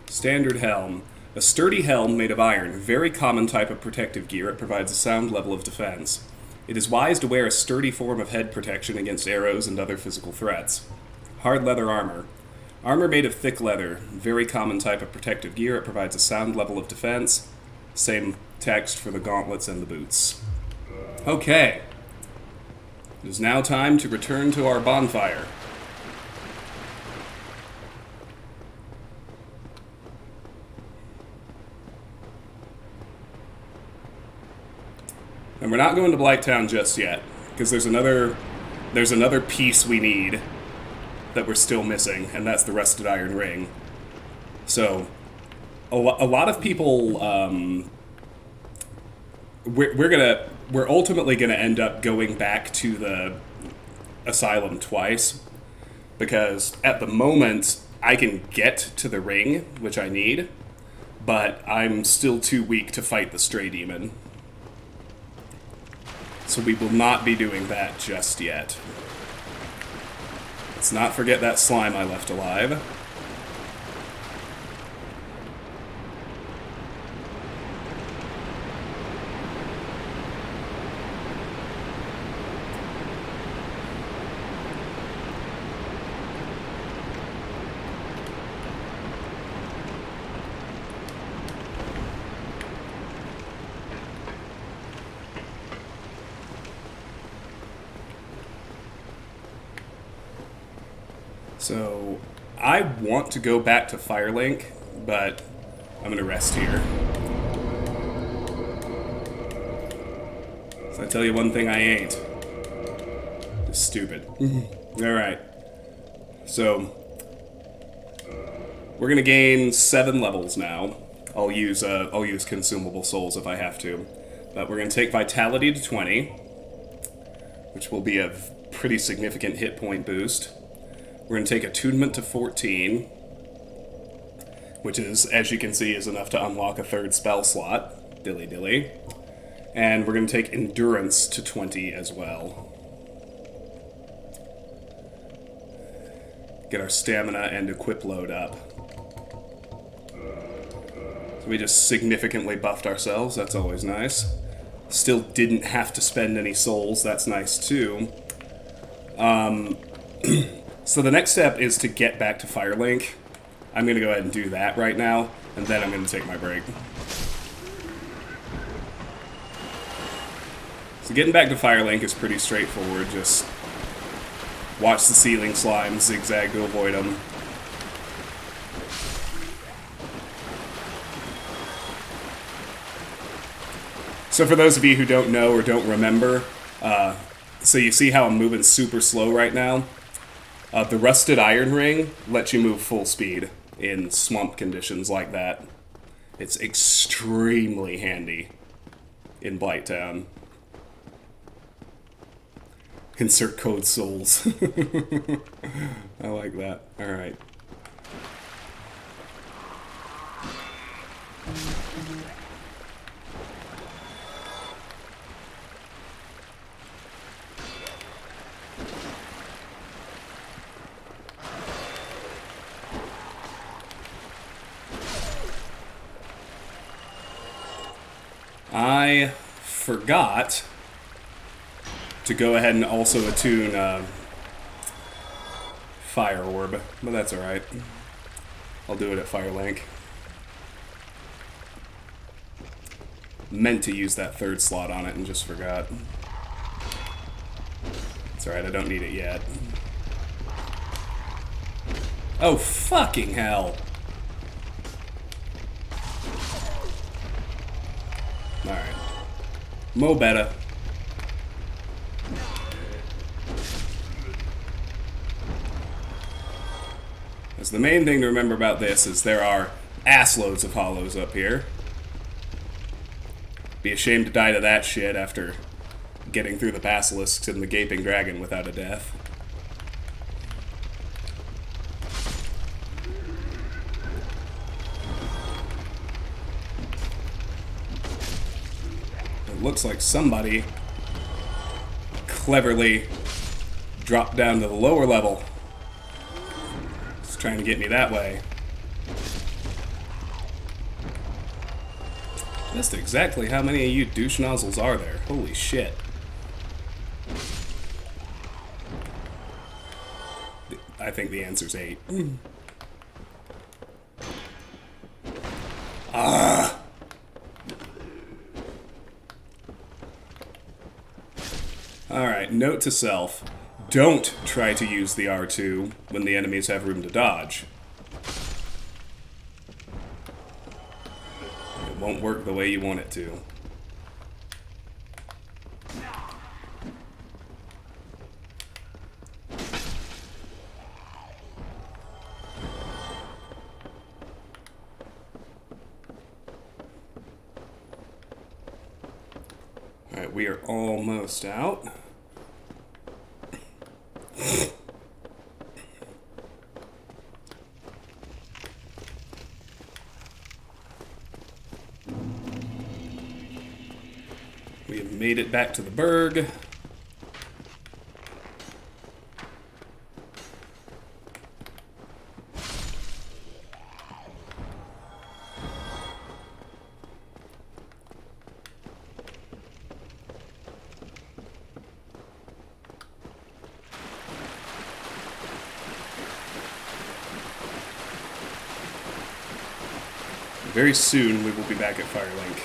Standard helm. A sturdy helm made of iron, very common type of protective gear. It provides a sound level of defense. It is wise to wear a sturdy form of head protection against arrows and other physical threats. Hard leather armor. Armor made of thick leather, very common type of protective gear. It provides a sound level of defense. Same text for the gauntlets and the boots. Okay. It is now time to return to our bonfire. And we're not going to Blighttown just yet, because there's another piece we need that we're still missing, and that's the rusted iron ring. So, a lot of people, we're ultimately gonna end up going back to the asylum twice, because at the moment I can get to the ring, which I need, but I'm still too weak to fight the stray demon. So we will not be doing that just yet. Let's not forget that slime I left alive. So, I want to go back to Firelink, but I'm going to rest here. So I tell you one thing I ain't. Just stupid. Alright. So, we're going to gain 7 levels now. I'll use consumable souls if I have to. But we're going to take vitality to 20, which will be a pretty significant hit point boost. We're going to take attunement to 14, which is, as you can see, is enough to unlock a third spell slot. Dilly dilly. And we're going to take endurance to 20 as well. Get our stamina and equip load up. So we just significantly buffed ourselves, that's always nice. Still didn't have to spend any souls, that's nice too. So the next step is to get back to Firelink. I'm going to go ahead and do that right now, and then I'm going to take my break. So getting back to Firelink is pretty straightforward, just watch the ceiling slimes zigzag to avoid them. So for those of you who don't know or don't remember, so you see how I'm moving super slow right now? The Rusted Iron Ring lets you move full speed in swamp conditions like that. It's extremely handy in Blighttown. Insert code souls. I like that. Alright. I forgot to go ahead and also attune Fire Orb, but that's alright. I'll do it at Firelink. Meant to use that third slot on it and just forgot. It's alright, I don't need it yet. Oh, fucking hell! Alright. Mo better. As the main thing to remember about this is there are assloads of hollows up here. Be ashamed to die to that shit after getting through the basilisks and the gaping dragon without a death. It looks like somebody cleverly dropped down to the lower level. It's trying to get me that way. Just exactly how many of you douche nozzles are there? Holy shit. I think the answer's 8. Ah! Alright, note to self. Don't try to use the R2 when the enemies have room to dodge. It won't work the way you want it to. Alright, we are almost out. We have made it back to the Berg. Very soon we will be back at Firelink.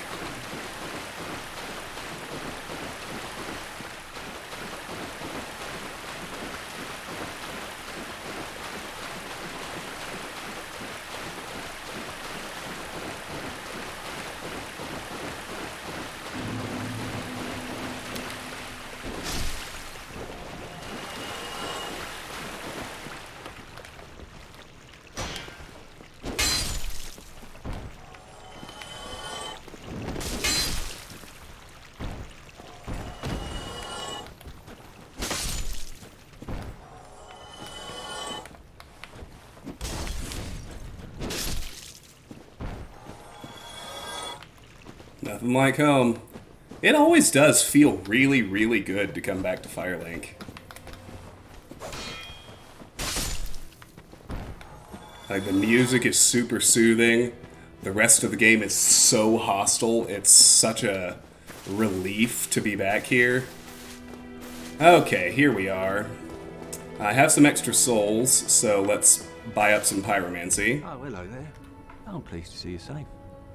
Nothing like home. It always does feel really, really good to come back to Firelink. Like, the music is super soothing. The rest of the game is so hostile. It's such a relief to be back here. Okay, here we are. I have some extra souls, so let's buy up some pyromancy. Oh, hello there. I'm pleased to see you safe.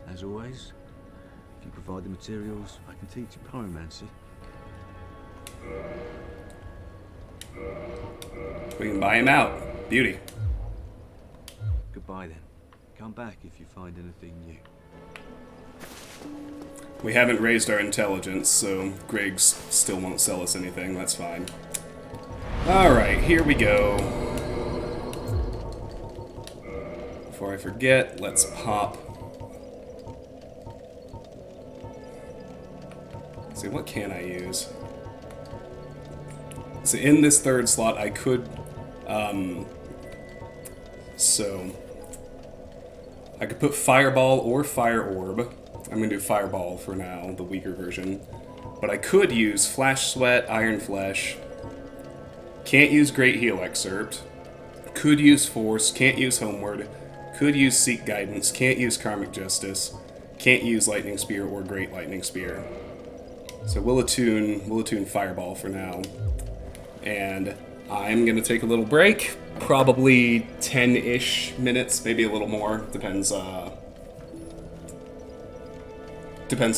As always, if you provide the materials, I can teach you pyromancy. We can buy him out. Beauty. Goodbye then. Come back if you find anything new. We haven't raised our intelligence, so Griggs still won't sell us anything. That's fine. Alright, here we go. Before I forget, let's pop. Let's see, what can I use? So in this third slot, I could, I could put Fireball or Fire Orb. I'm going to do Fireball for now, the weaker version. But I could use Flash Sweat, Iron Flesh. Can't use Great Heal Excerpt. Could use Force, can't use Homeward. Could use Seek Guidance, can't use Karmic Justice. Can't use Lightning Spear or Great Lightning Spear. So we'll attune Fireball for now. And I'm going to take a little break. Probably 10-ish minutes, maybe a little more. Depends how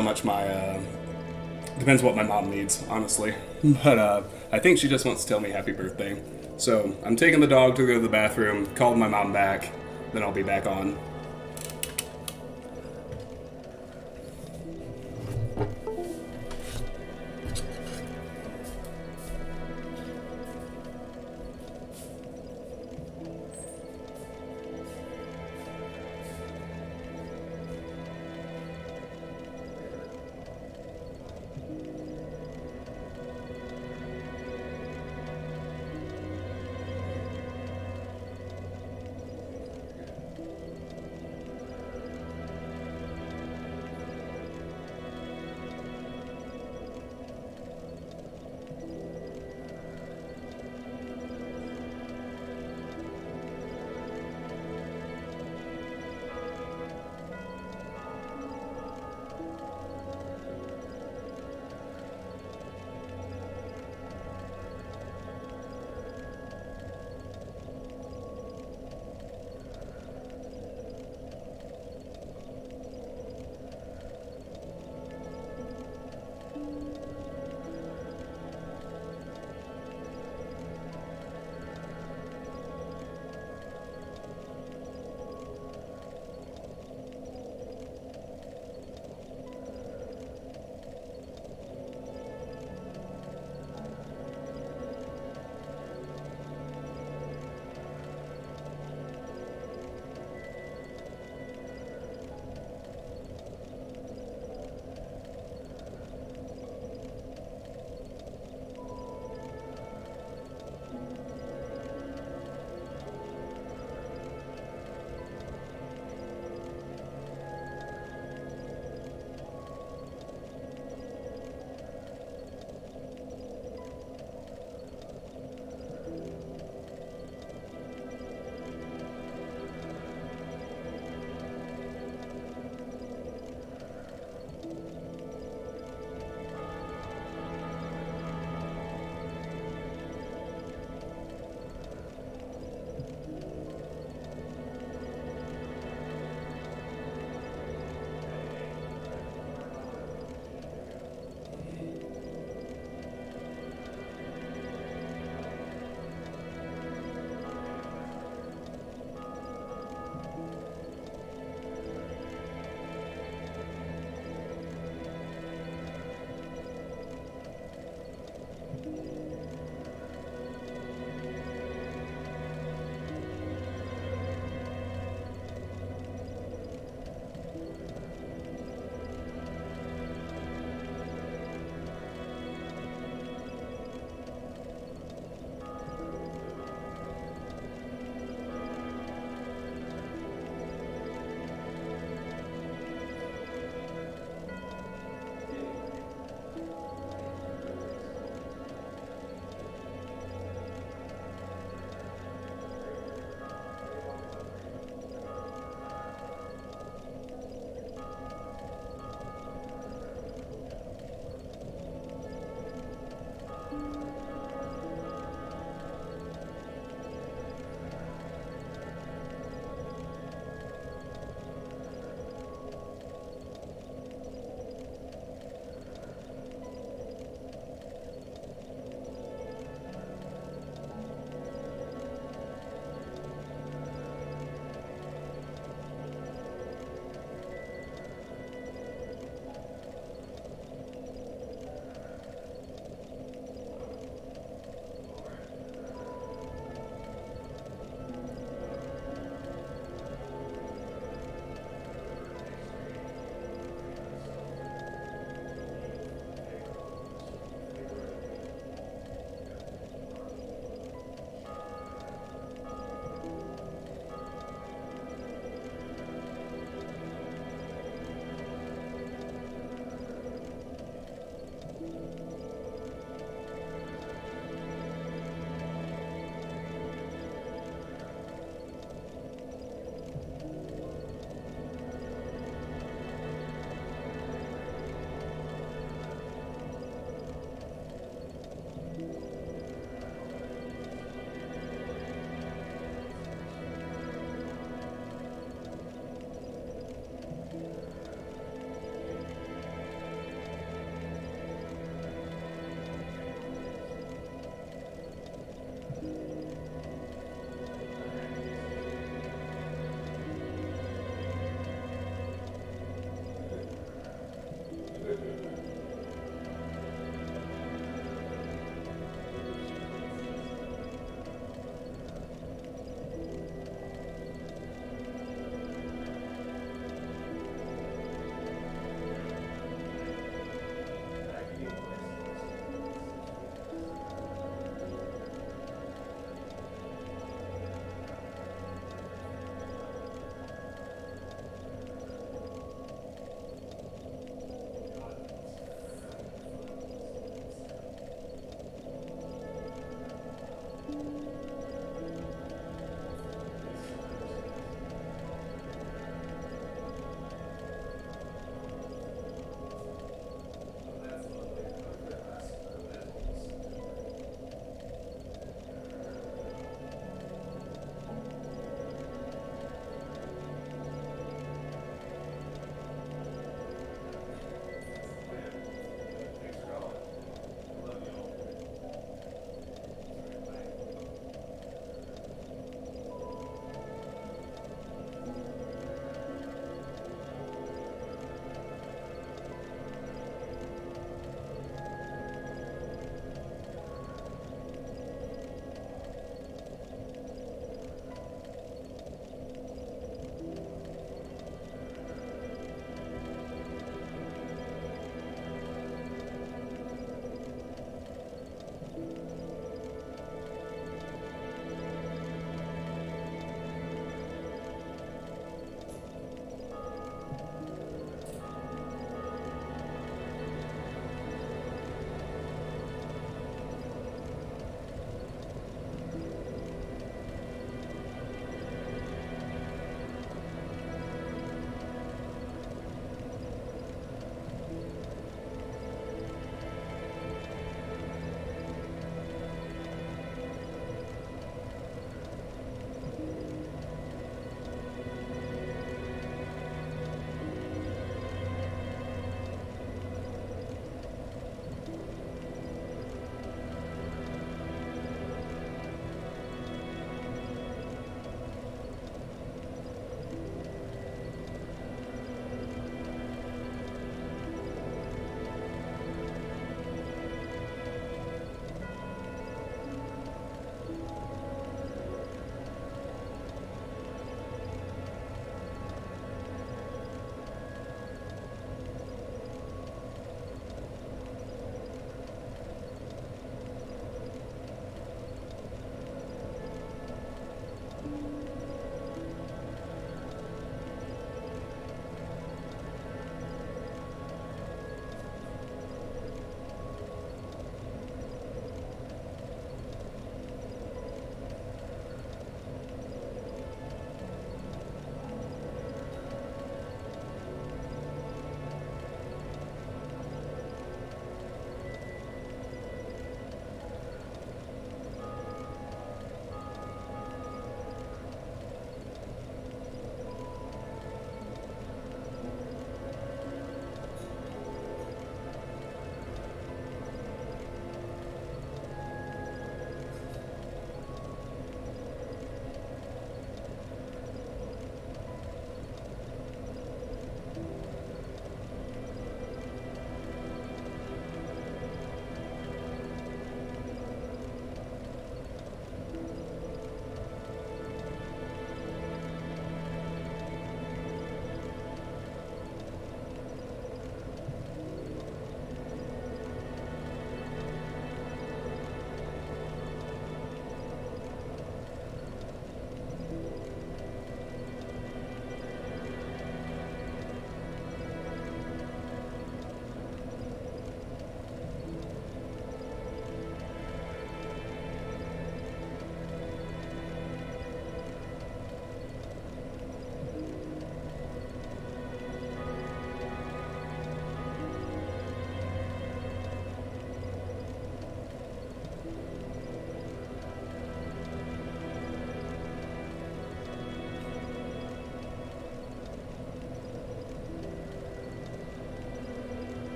much depends what my mom needs, honestly. But I think she just wants to tell me happy birthday. So I'm taking the dog to go to the bathroom, called my mom back, then I'll be back on.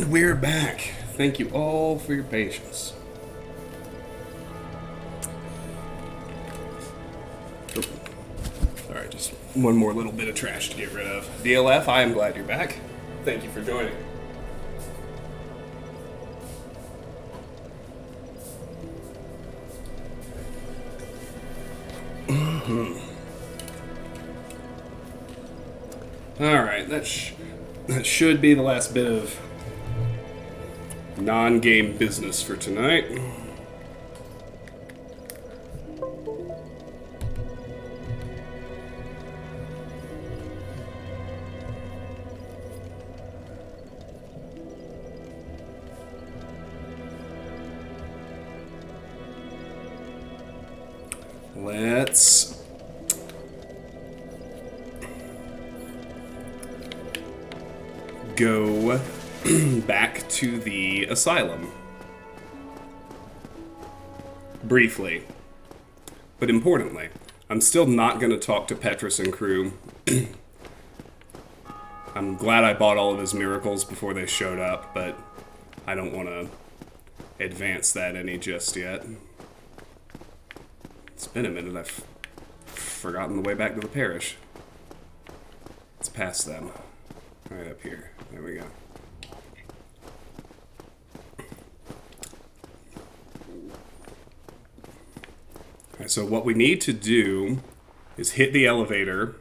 And we're back. Thank you all for your patience. Alright, just one more little bit of trash to get rid of. DLF, I am glad you're back. Thank you for joining. Alright, that should be the last bit of non-game business for tonight. Let's go back to the asylum. Briefly. But importantly, I'm still not going to talk to Petrus and crew. I'm glad I bought all of his miracles before they showed up, but I don't want to advance that any just yet. It's been a minute. I've forgotten the way back to the parish. It's past them. Right up here. There we go. Alright, so what we need to do is hit the elevator,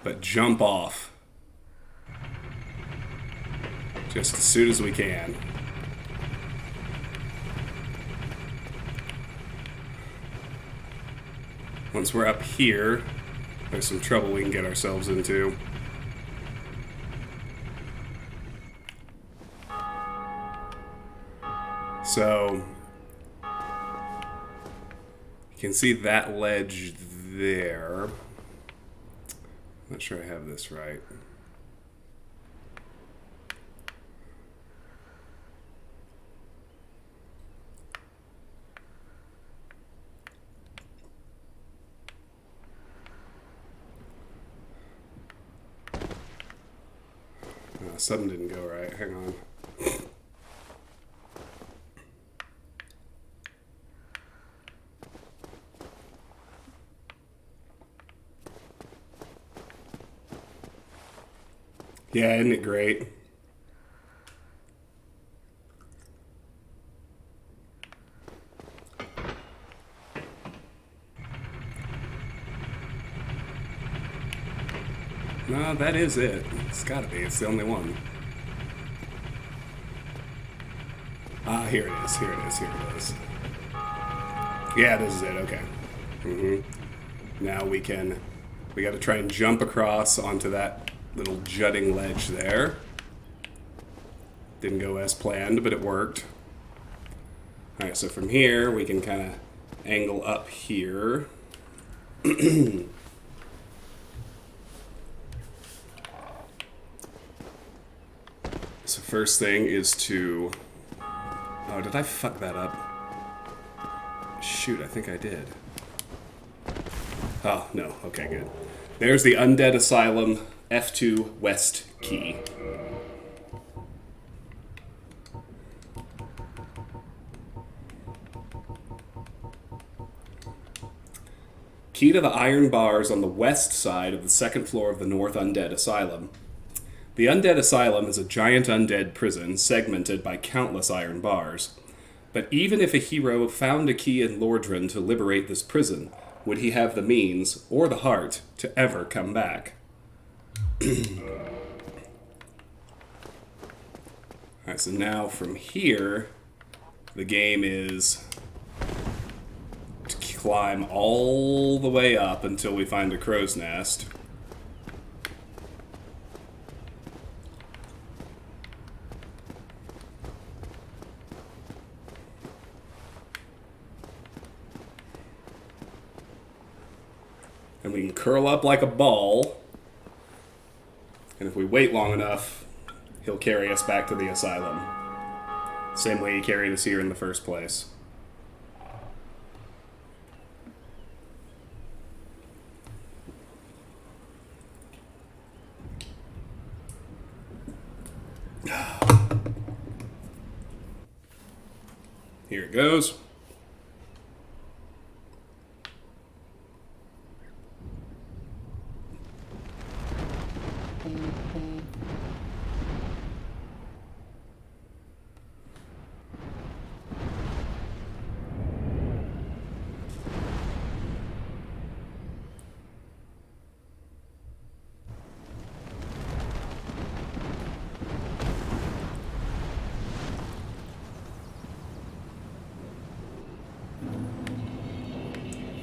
but jump off just as soon as we can. Once we're up here, there's some trouble we can get ourselves into. So, you can see that ledge there. Not sure I have this right. Something didn't go right. Hang on. Yeah, isn't it great? No, that is it. It's gotta be. It's the only one. Ah, here it is. Here it is. Here it is. Yeah, this is it. Okay. Now we gotta try and jump across onto that little jutting ledge there. Didn't go as planned, but it worked. Alright, so from here, we can kind of angle up here. So first thing is to... Oh, did I fuck that up? Shoot, I think I did. Oh, no. Okay, good. There's the Undead Asylum F2 West key. Key to the iron bars on the west side of the second floor of the North Undead Asylum. The Undead Asylum is a giant undead prison segmented by countless iron bars. But even if a hero found a key in Lordran to liberate this prison, would he have the means, or the heart, to ever come back? Alright, so now from here, the game is to climb all the way up until we find a crow's nest. And we can curl up like a ball. And if we wait long enough, he'll carry us back to the asylum. Same way he carried us here in the first place. Here it goes.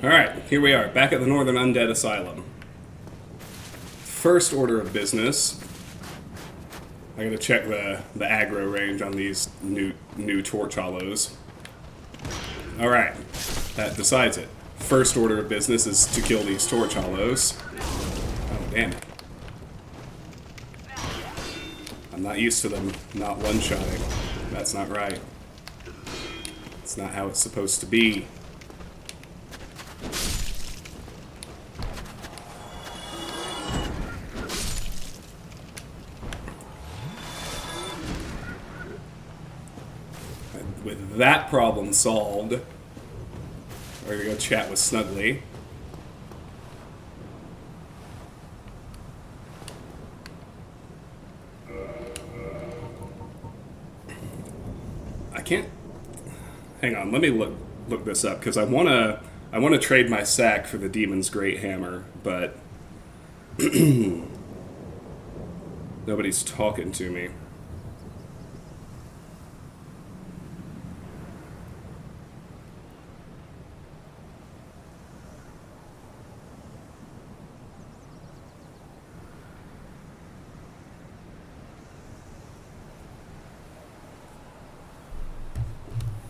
Alright, here we are, back at the Northern Undead Asylum. First order of business. I gotta check the aggro range on these new torch hollows. Alright, that decides it. First order of business is to kill these torch hollows. Oh, damn it. I'm not used to them not one-shotting. That's not right. It's not how it's supposed to be. With that problem solved, we're gonna go chat with Snuggly. I can't. Hang on, let me look this up because I wanna trade my sack for the Demon's Great Hammer, but nobody's talking to me.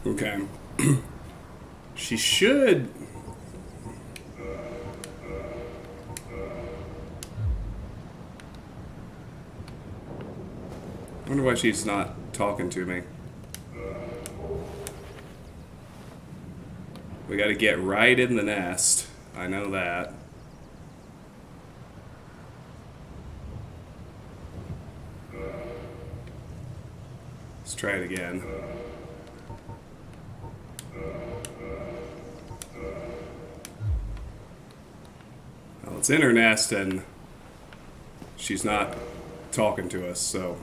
Okay. She should... I wonder why she's not talking to me. We gotta get right in the nest. I know that. Let's try it again. Well, it's in her nest and she's not talking to us, so...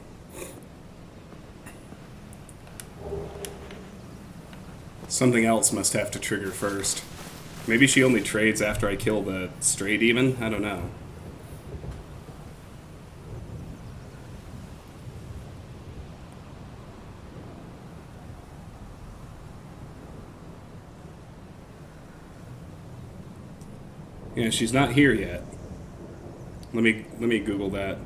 Something else must have to trigger first. Maybe she only trades after I kill the stray demon? I don't know. Yeah, she's not here yet. Let me Google that.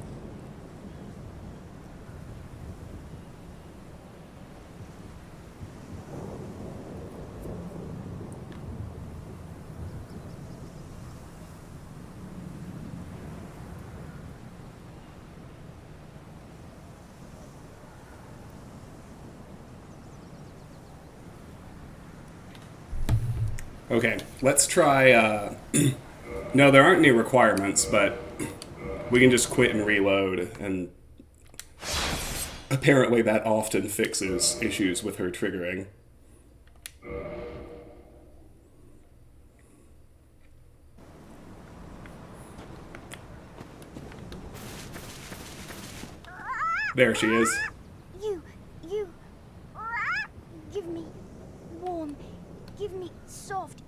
Okay, let's try, no, there aren't any requirements, but we can just quit and reload, and apparently that often fixes issues with her triggering. There she is. You, give me warm, give me soft.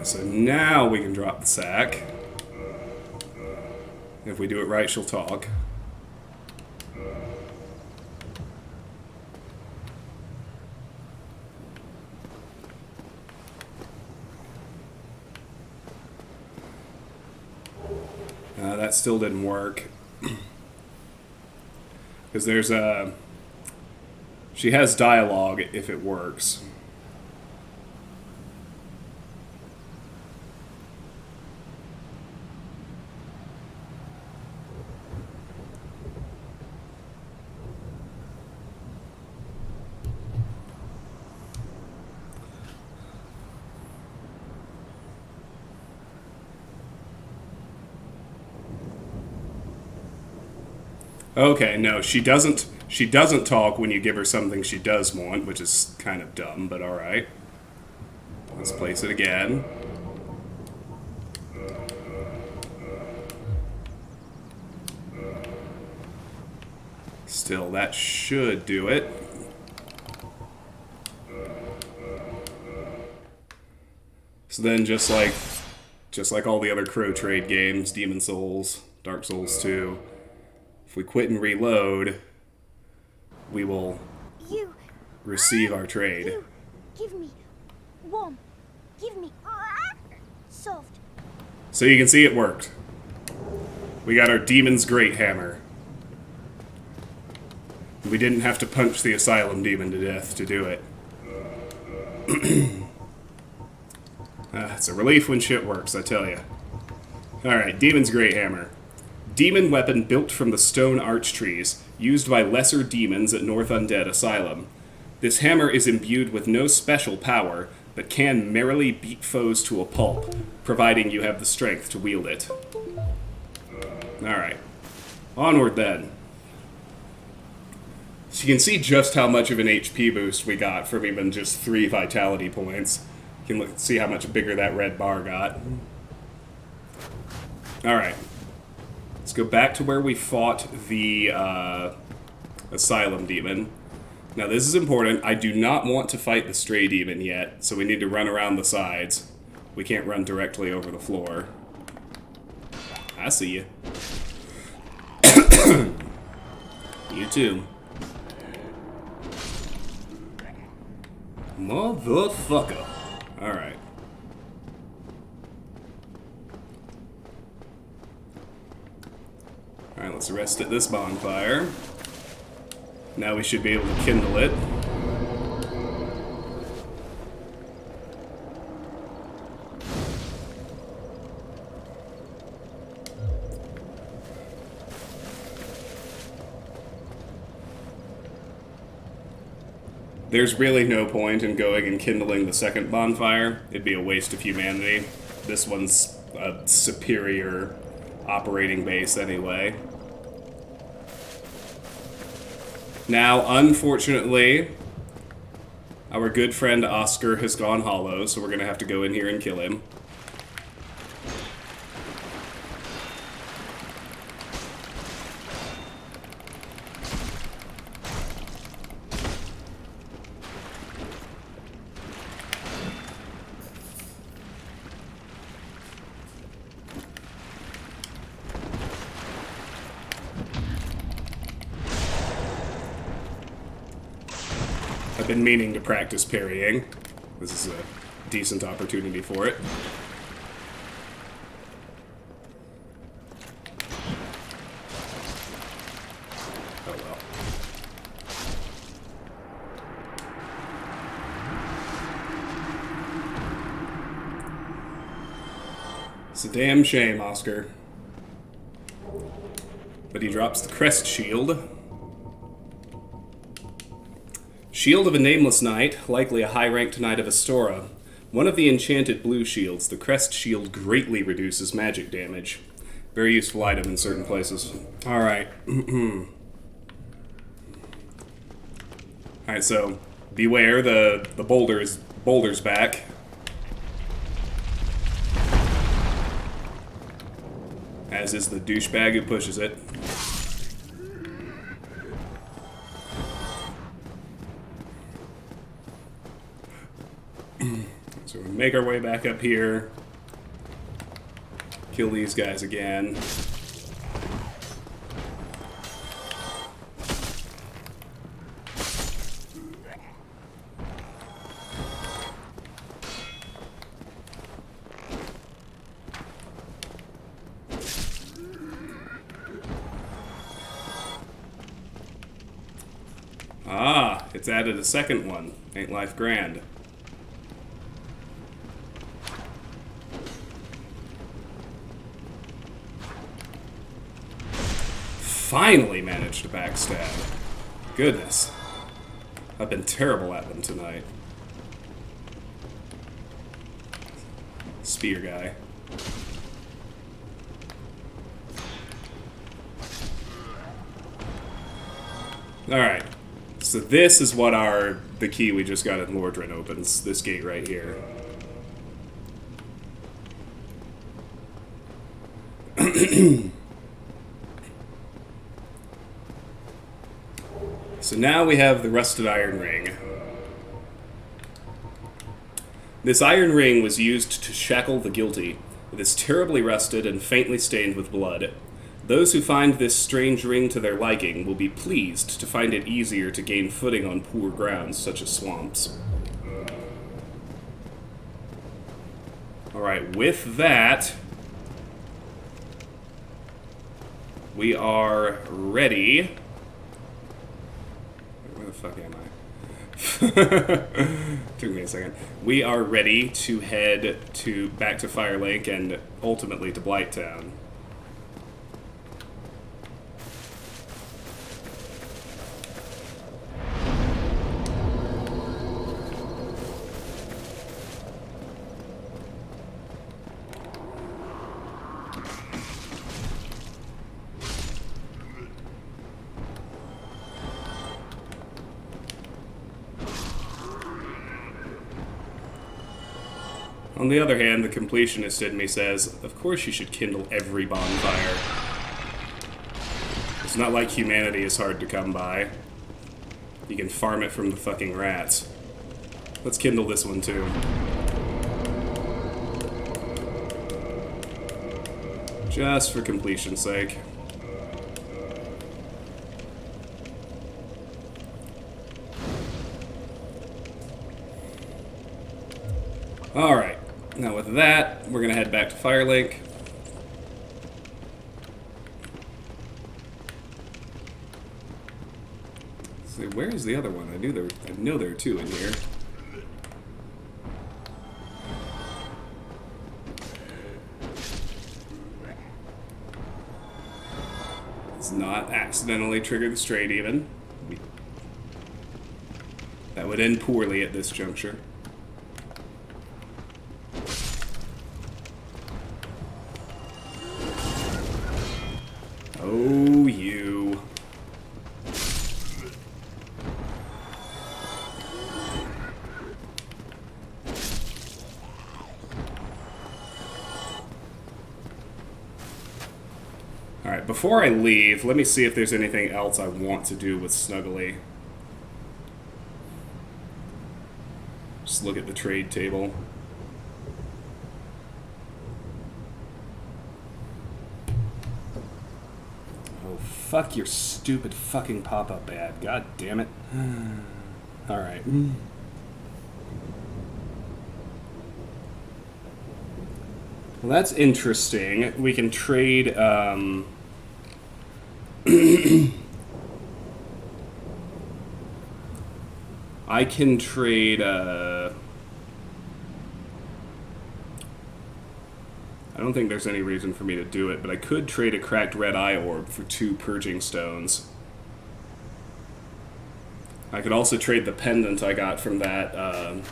So now we can drop the sack. If we do it right, she'll talk. That still didn't work. Because there's a... She has dialogue if it works. Okay, no, she doesn't She doesn't talk when you give her something she does want, which is kind of dumb, but alright. Let's place it again. Still, that should do it. So then, just like all the other Crow Trade games, Demon Souls, Dark Souls 2, if we quit and reload, we will receive our trade. You, give me warm. Give me soft. So you can see it worked. We got our Demon's Great Hammer. We didn't have to punch the Asylum Demon to death to do it. It's a relief when shit works, I tell you. Alright, Demon's Great Hammer. Demon weapon built from the stone arch trees, used by lesser demons at North Undead Asylum. This hammer is imbued with no special power, but can merrily beat foes to a pulp, providing you have the strength to wield it. Alright. Onward then. So you can see just how much of an HP boost we got from even just 3 vitality points. You can see how much bigger that red bar got. Alright. Let's go back to where we fought the Asylum Demon. Now this is important. I do not want to fight the Stray Demon yet, so we need to run around the sides. We can't run directly over the floor. I see you. You too. Motherfucker. Alright. Alright, let's rest at this bonfire. Now we should be able to kindle it. There's really no point in going and kindling the second bonfire. It'd be a waste of humanity. This one's a superior operating base anyway. Now, unfortunately, our good friend Oscar has gone hollow, so we're going to have to go in here and kill him. I've been meaning to practice parrying. This is a decent opportunity for it. Oh well. It's a damn shame, Oscar. But he drops the crest shield. Shield of a Nameless Knight, likely a high-ranked knight of Astora. One of the enchanted blue shields, the crest shield greatly reduces magic damage. Very useful item in certain places. Alright. Alright, so beware, the boulder's back. As is the douchebag who pushes it. So we make our way back up here. Kill these guys again. Ah, it's added a second one. Ain't life grand. Finally managed to backstab. Goodness. I've been terrible at them tonight. Spear guy. Alright. So this is what the key we just got in Lordran opens. This gate right here. So now we have the rusted iron ring. This iron ring was used to shackle the guilty. It is terribly rusted and faintly stained with blood. Those who find this strange ring to their liking will be pleased to find it easier to gain footing on poor grounds such as swamps. Alright, with that, we are ready. Where the fuck am I? Took me a second. We are ready to head back to Firelink and ultimately to Blighttown. On the other hand, the completionist in me says, of course you should kindle every bonfire. It's not like humanity is hard to come by. You can farm it from the fucking rats. Let's kindle this one too. Just for completion's sake. Alright. Now with that, we're going to head back to Firelink. So where is the other one? I know there are two in here. Let's not accidentally trigger the Stray Demon. That would end poorly at this juncture. Oh, you. Alright, before I leave, let me see if there's anything else I want to do with Snuggly. Just look at the trade table. Fuck your stupid fucking pop-up ad. God damn it. Alright. Well, that's interesting. We can trade, I can trade, I don't think there's any reason for me to do it, but I could trade a cracked red eye orb for 2 purging stones. I could also trade the pendant I got from that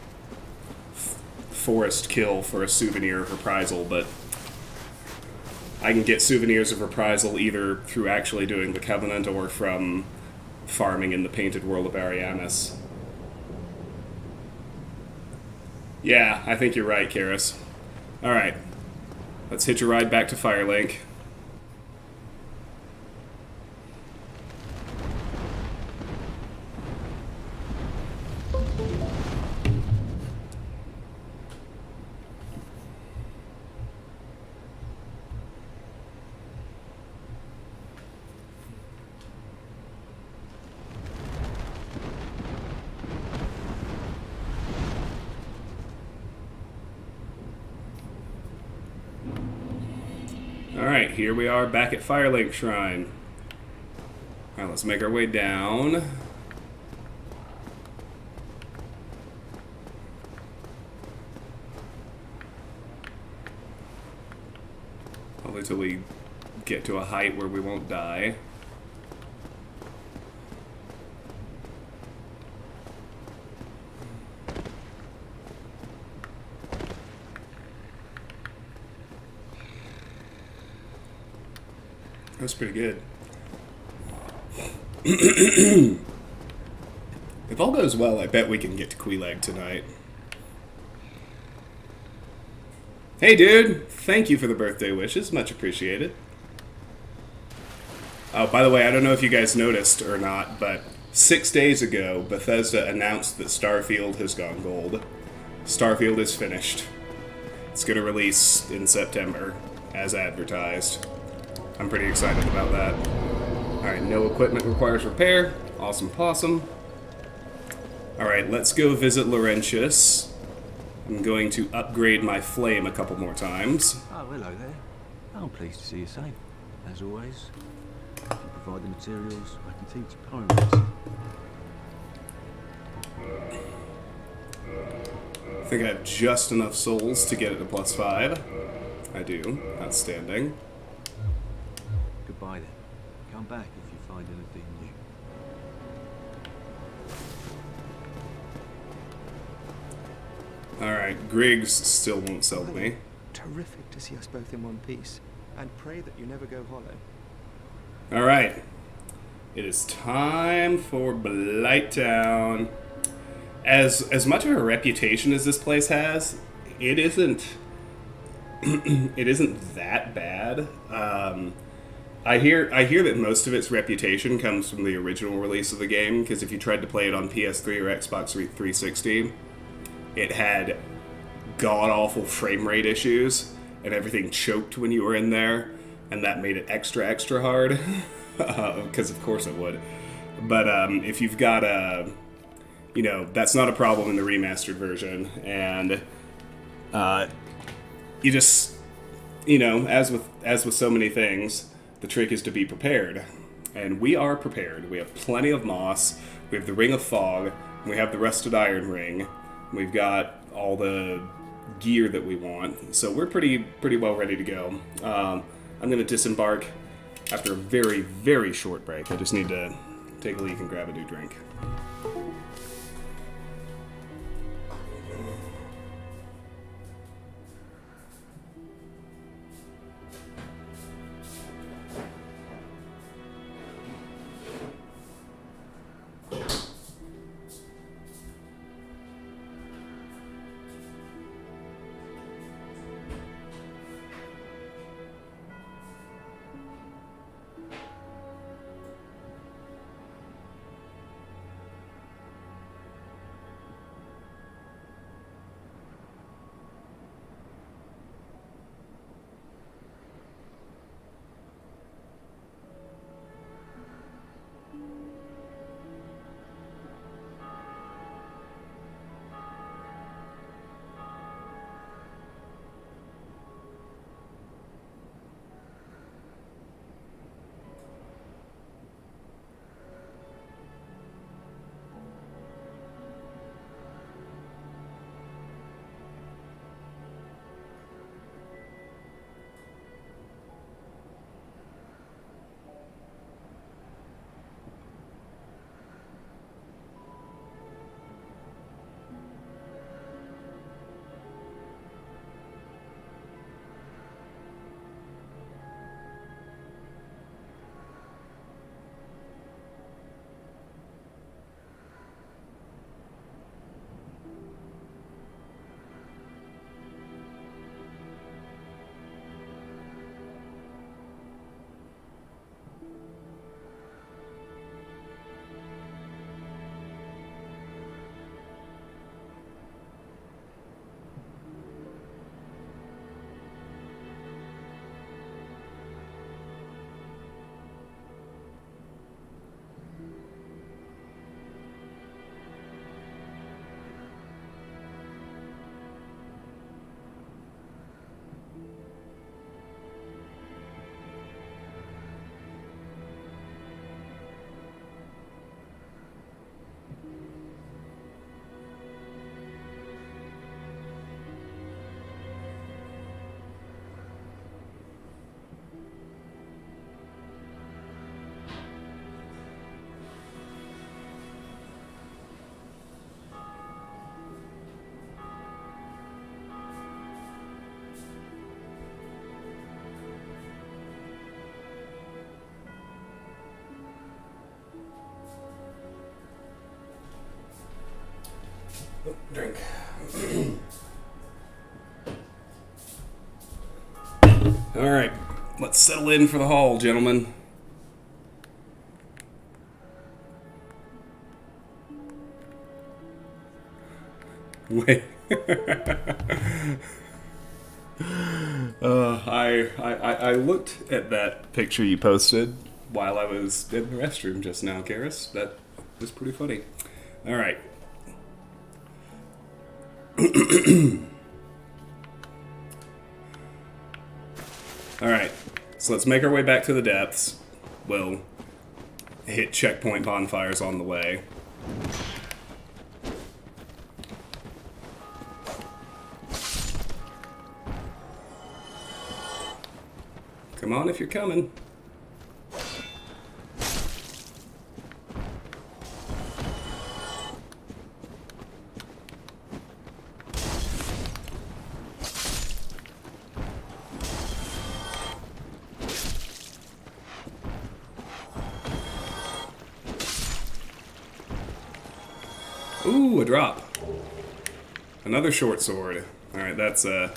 forest kill for a souvenir of reprisal, but I can get souvenirs of reprisal either through actually doing the Covenant or from farming in the Painted World of Ariamis. Yeah, I think you're right, Karis. Alright. Let's hitch a ride back to Firelink. Alright, here we are back at Firelink Shrine. Alright, let's make our way down. Probably till we get to a height where we won't die. That's pretty good. If all goes well, I bet we can get to Queeleg tonight. Hey, dude! Thank you for the birthday wishes. Much appreciated. Oh, by the way, I don't know if you guys noticed or not, but 6 days ago, Bethesda announced that Starfield has gone gold. Starfield is finished. It's going to release in September, as advertised. I'm pretty excited about that. Alright, no equipment requires repair. Awesome possum. Alright, let's go visit Laurentius. I'm going to upgrade my flame a couple more times. Oh, hello there. I'm pleased to see you safe. As always, if you provide the materials, I can teach pyromancy. I think I have just enough souls to get it to +5. I do. Outstanding. Goodbye then. Come back if you find anything new. Alright, Griggs still won't sell to me. Terrific to see us both in one piece, and pray that you never go hollow. Alright. It is time for Blighttown. As much of a reputation as this place has, it isn't it isn't that bad. I hear that most of its reputation comes from the original release of the game, because if you tried to play it on PS3 or Xbox 360, it had god-awful frame rate issues, and everything choked when you were in there, and that made it extra hard, because of course it would. But if you've got a... You know, that's not a problem in the remastered version, and you just, you know, as with so many things, the trick is to be prepared. And we are prepared. We have plenty of moss, we have the Ring of Fog, we have the Rusted Iron Ring, we've got all the gear that we want, so we're pretty well ready to go. I'm going to disembark after a very short break. I just need to take a leak and grab a new drink. Drink. Alright, let's settle in for the haul, gentlemen. Wait. I looked at that picture you posted while I was in the restroom just now, Karis. That was pretty funny. Alright. Alright, so let's make our way back to the depths. We'll hit checkpoint bonfires on the way. Come on if you're coming. Ooh, a drop. Another short sword. Alright, that's a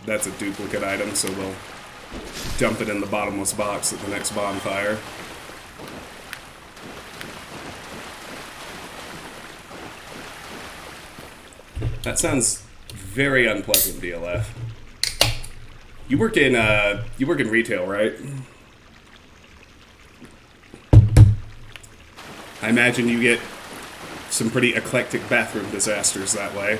duplicate item, so we'll dump it in the bottomless box at the next bonfire. That sounds very unpleasant, DLF. You work in retail, right? I imagine you get some pretty eclectic bathroom disasters that way.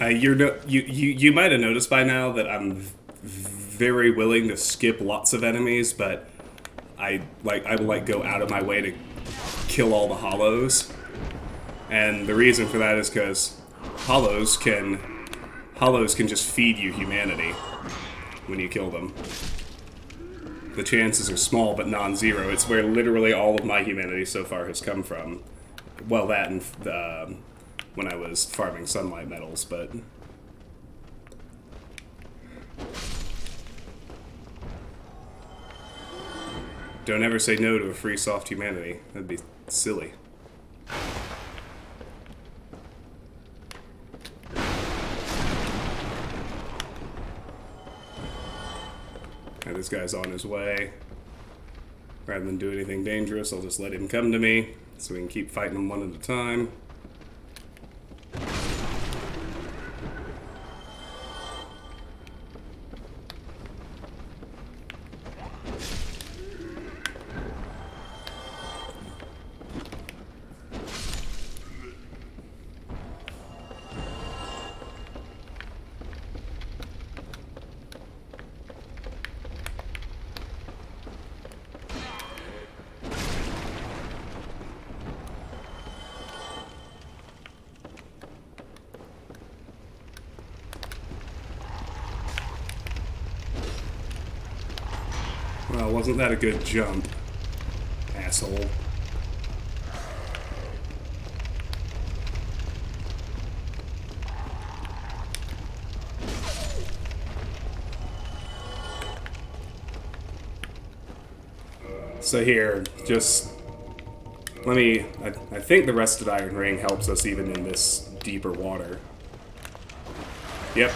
You might have noticed by now that I'm very willing to skip lots of enemies, but I will go out of my way to kill all the hollows. And the reason for that is because hollows can just feed you humanity when you kill them. The chances are small but non-zero. It's where literally all of my humanity so far has come from. Well, that and when I was farming sunlight metals, but don't ever say no to a free soft humanity. That'd be silly. Right, this guy's on his way. Rather than do anything dangerous, I'll just let him come to me so we can keep fighting him one at a time. Well, wasn't that a good jump, asshole? So here, just let me... I think the Rusted Iron Ring helps us even in this deeper water. Yep.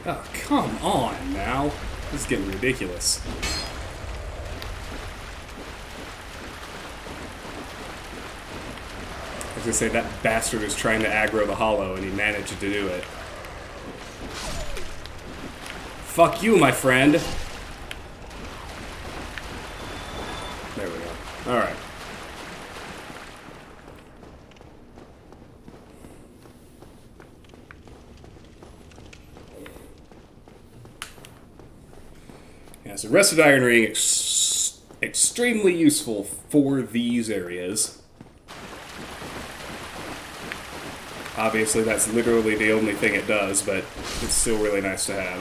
Oh, come on now. This is getting ridiculous. was gonna say, that bastard was trying to aggro the hollow, and he managed to do it. Fuck you, my friend! There we go. Alright. Yeah, so Rusted Iron Ring, extremely useful for these areas. Obviously, that's literally the only thing it does, but it's still really nice to have.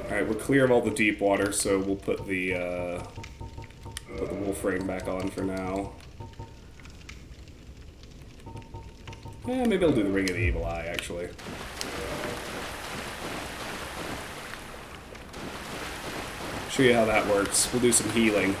Alright, we're clear of all the deep water, so we'll put the wolf ring back on for now. Yeah, maybe I'll do the Ring of the Evil Eye, actually. Show you how that works. We'll do some healing.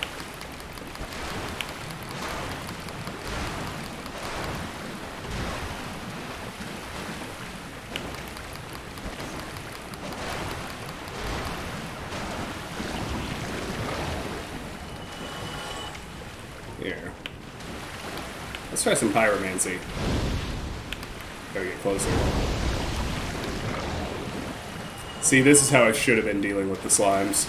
Here. Let's try some pyromancy. Gotta get closer. See, this is how I should have been dealing with the slimes.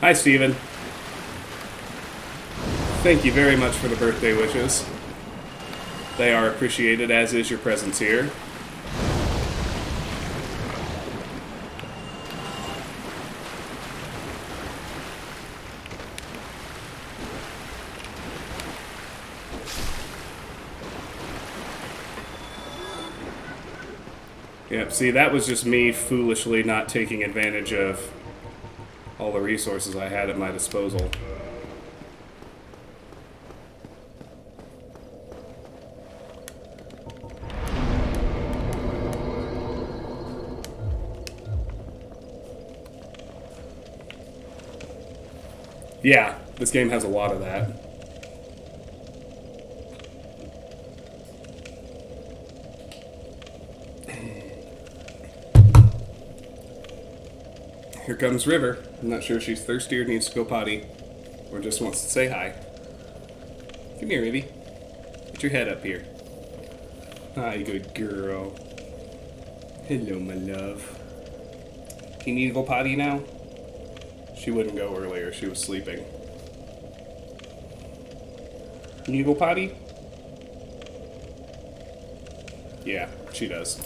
Hi, Steven. Thank you very much for the birthday wishes. They are appreciated, as is your presence here. Yep, see, that was just me foolishly not taking advantage of all the resources I had at my disposal. Yeah, this game has a lot of that. Here comes River. I'm not sure if she's thirsty or needs to go potty, or just wants to say hi. Come here, Rivy. Get your head up here. Hi, good girl. Hello, my love. You need to go potty now? She wouldn't go earlier. She was sleeping. You need to go potty? Yeah, she does.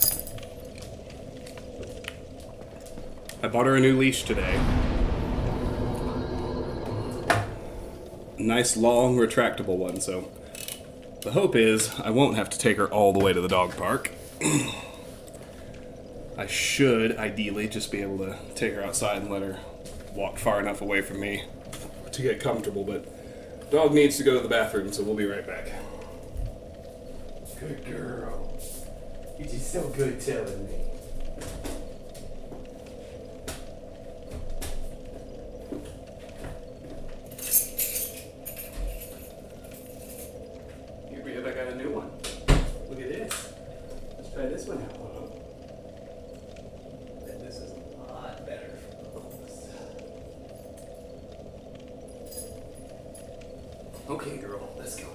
I bought her a new leash today. Nice, long, retractable one, so the hope is I won't have to take her all the way to the dog park. I should, ideally, just be able to take her outside and let her walk far enough away from me to get comfortable, but dog needs to go to the bathroom, so we'll be right back. Good girl. You did so good telling me. I got a new one. Look at this. Let's try this one out. Bet this is a lot better for those. Okay, girl, let's go.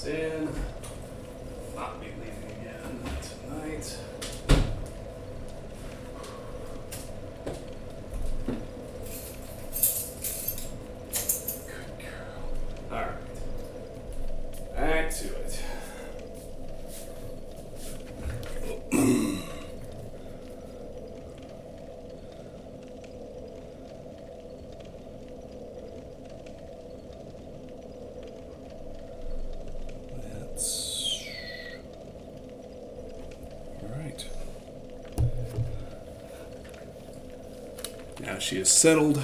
this in. Not be leaving again tonight. Good girl. Alright. Back to it. That's right. Now she is settled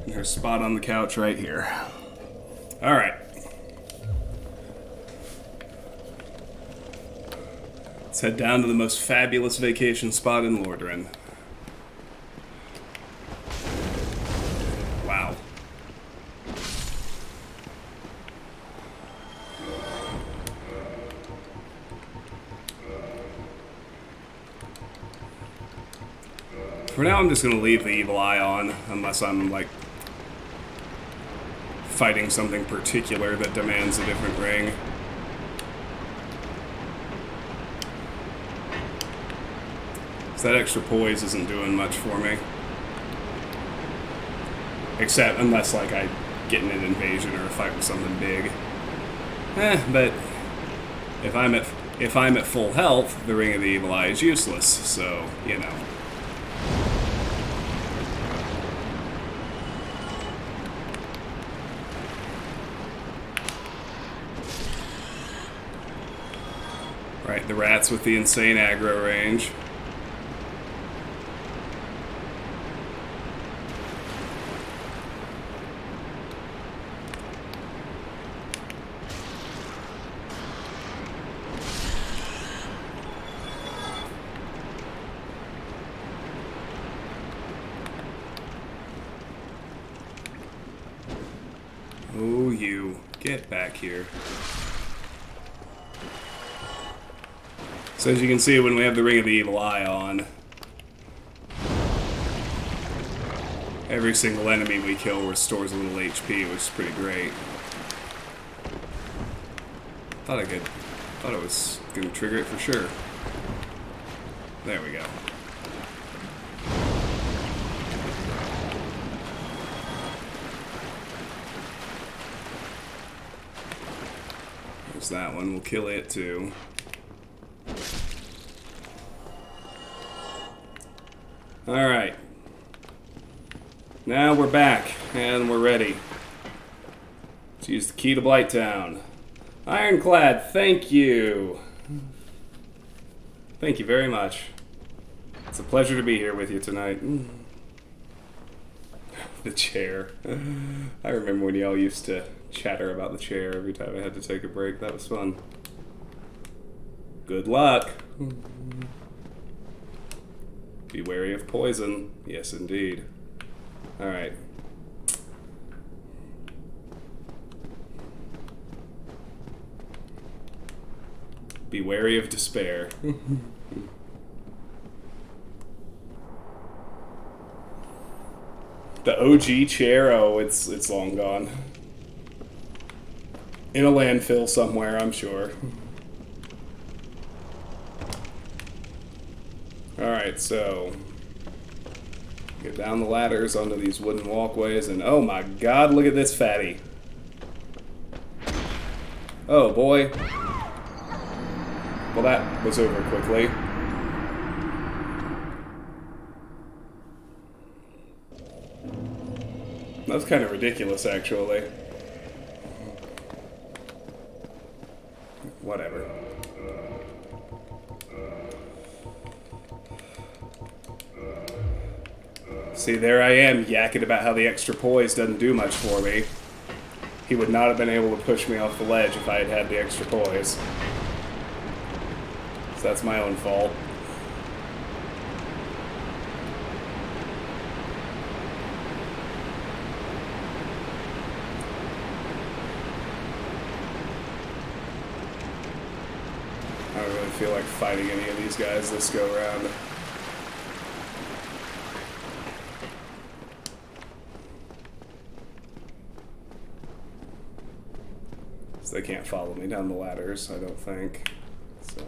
in her spot on the couch right here. All right. Let's head down to the most fabulous vacation spot in Lordran. Wow. For now, I'm just going to leave the evil eye on, unless I'm, like, fighting something particular that demands a different ring. So that extra poise isn't doing much for me. Except, unless, like, I get in an invasion or a fight with something big. But if I'm at full health, the Ring of the Evil Eye is useless, so, you know. Right, the rats with the insane aggro range. Oh, you. Get back here. So as you can see, when we have the Ring of the Evil Eye on, every single enemy we kill restores a little HP, which is pretty great. Thought it was gonna trigger it for sure. There we go. There's that one, we'll kill it too. Alright. Now we're back, and we're ready. Let's use the key to Blighttown. Ironclad, thank you. Thank you very much. It's a pleasure to be here with you tonight. The chair. I remember when y'all used to chatter about the chair every time I had to take a break. That was fun. Good luck. Be wary of poison. Yes, indeed. Alright. Be wary of despair. The OG chair? Oh, it's long gone. In a landfill somewhere, I'm sure. Alright, so get down the ladders onto these wooden walkways, and oh my god, look at this fatty. Oh boy. Well, that was over quickly. That's kind of ridiculous, actually. Whatever. See, there I am, yakking about how the extra poise doesn't do much for me. He would not have been able to push me off the ledge if I had had the extra poise. So that's my own fault. I don't really feel like fighting any of these guys this go around. So they can't follow me down the ladders, I don't think. So...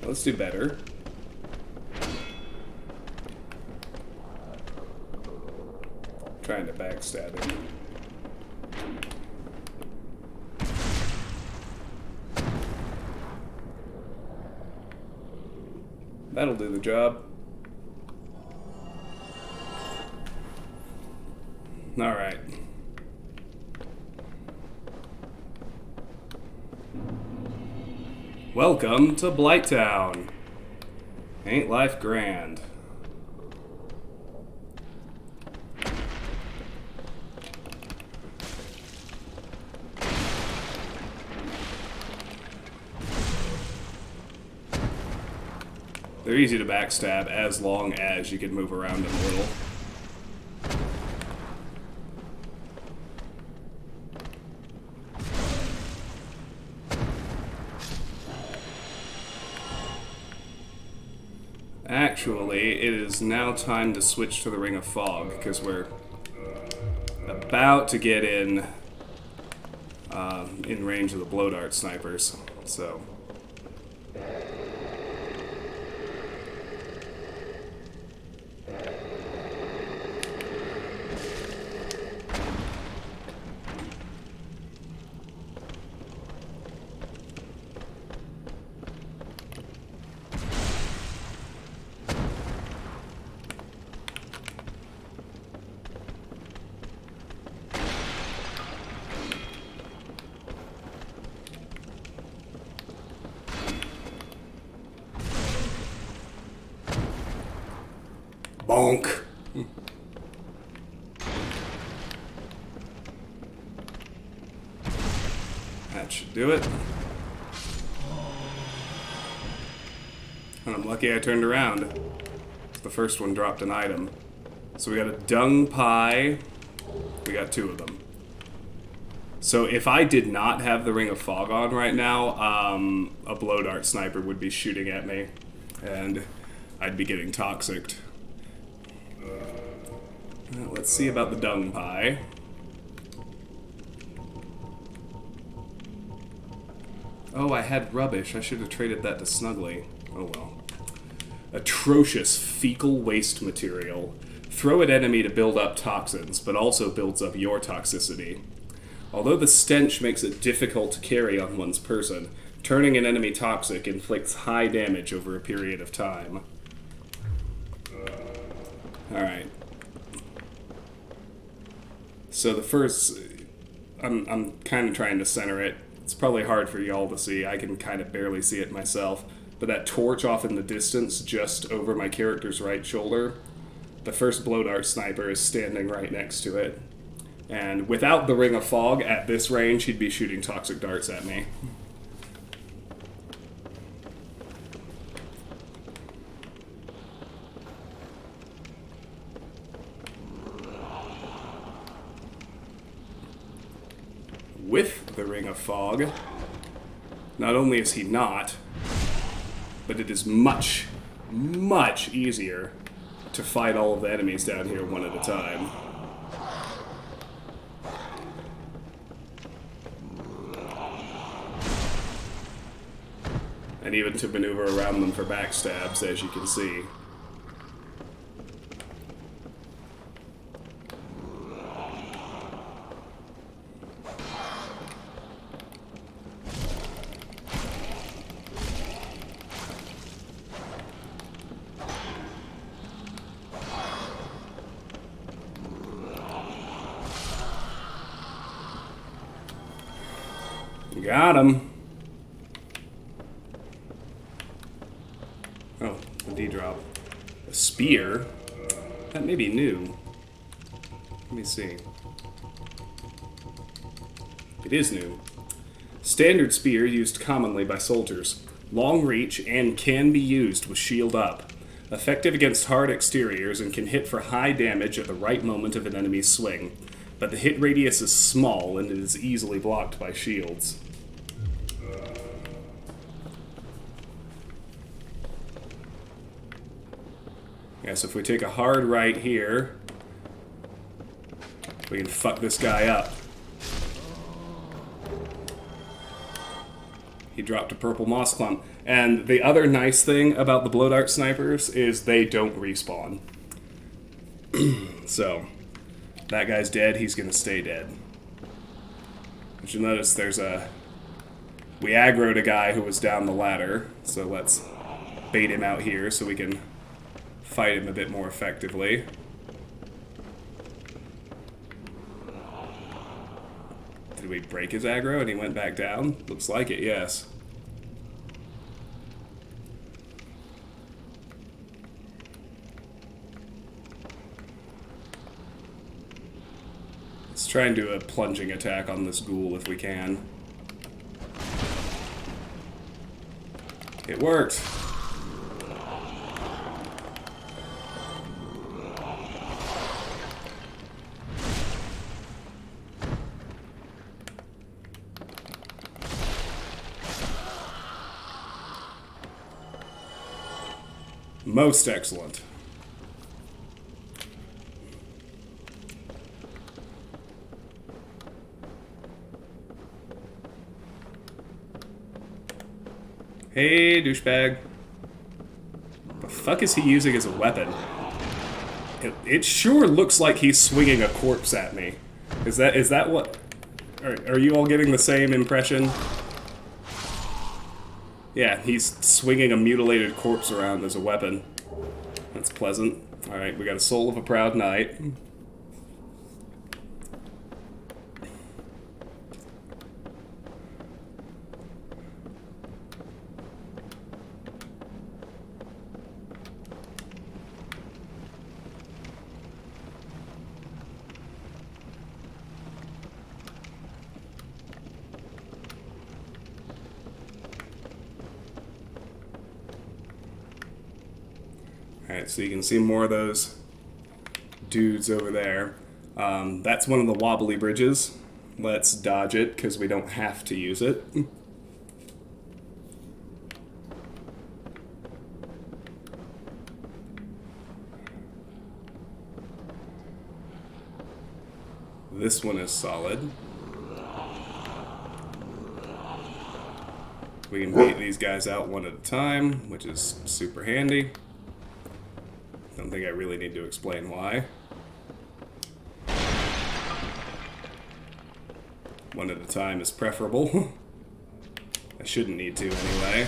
Let's do better. Trying to backstab him. That'll do the job. All right. Welcome to Blighttown. Ain't life grand? They're easy to backstab as long as you can move around them a little. Actually, it is now time to switch to the Ring of Fog, because we're about to get in range of the blow dart snipers, so... Bonk. That should do it. And I'm lucky I turned around. The first one dropped an item. So we got a dung pie. We got 2 of them. So if I did not have the Ring of Fog on right now, a blow dart sniper would be shooting at me. And I'd be getting toxicked. Well, let's see about the dung pie. Oh, I had rubbish. I should have traded that to Snuggly. Oh well. Atrocious fecal waste material. Throw at enemy to build up toxins, but also builds up your toxicity. Although the stench makes it difficult to carry on one's person, turning an enemy toxic inflicts high damage over a period of time. Alright. So the first... I'm kind of trying to center it. It's probably hard for y'all to see. I can kind of barely see it myself. But that torch off in the distance, just over my character's right shoulder, the first blow dart sniper is standing right next to it. And without the Ring of Fog, at this range, he'd be shooting toxic darts at me. With the Ring of Fog, not only is he not, but it is much, much easier to fight all of the enemies down here one at a time. And even to maneuver around them for backstabs, as you can see. Got him. Oh, a D-drop. A spear? That may be new. Let me see. It is new. Standard spear used commonly by soldiers. Long reach and can be used with shield up. Effective against hard exteriors and can hit for high damage at the right moment of an enemy's swing, but the hit radius is small and it is easily blocked by shields. Yeah, so if we take a hard right here, we can fuck this guy up. He dropped a purple moss clump. And the other nice thing about the blow dart snipers is they don't respawn. So, that guy's dead, he's gonna stay dead. But you'll notice there's a... We aggroed a guy who was down the ladder, so let's bait him out here so we can fight him a bit more effectively. Did we break his aggro and he went back down? Looks like it, yes. Let's try and do a plunging attack on this ghoul if we can. It worked! Most excellent. Hey, douchebag. The fuck is he using as a weapon? It sure looks like he's swinging a corpse at me. Is that what... Are you all getting the same impression? Yeah, he's swinging a mutilated corpse around as a weapon. That's pleasant. Alright, we got a Soul of a Proud Knight. Alright, so you can see more of those dudes over there. That's one of the wobbly bridges. Let's dodge it, because we don't have to use it. This one is solid. We can beat these guys out one at a time, which is super handy. Don't think I really need to explain why. One at a time is preferable. I shouldn't need to anyway.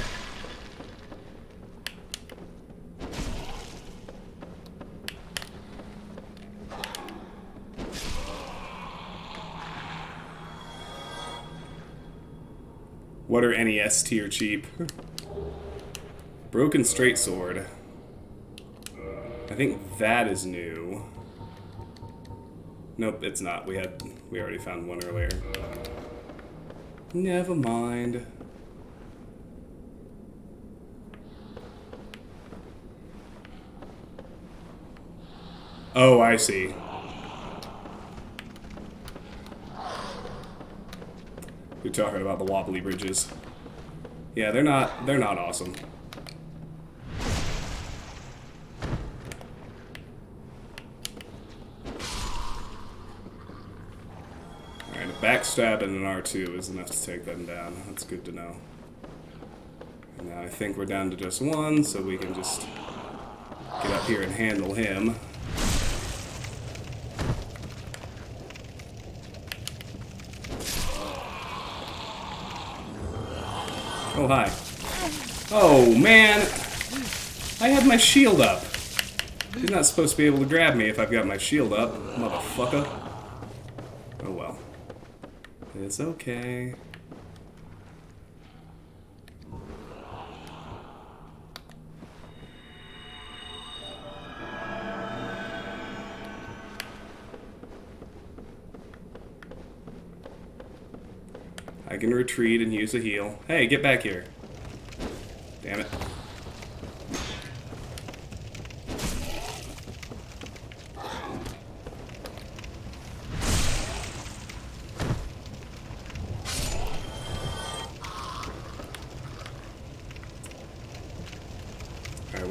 What are NES tier cheap? Broken straight sword. I think that is new. Nope, it's not. We already found one earlier. Never mind. Oh, I see. You're talking about the wobbly bridges. Yeah, they're not awesome. Backstab and an R2 is enough to take them down. That's good to know. And now I think we're down to just one, so we can just get up here and handle him. Oh, hi. Oh, man! I had my shield up. You're not supposed to be able to grab me if I've got my shield up, motherfucker. Oh well. It's okay. I can retreat and use a heal. Hey, get back here. Damn it.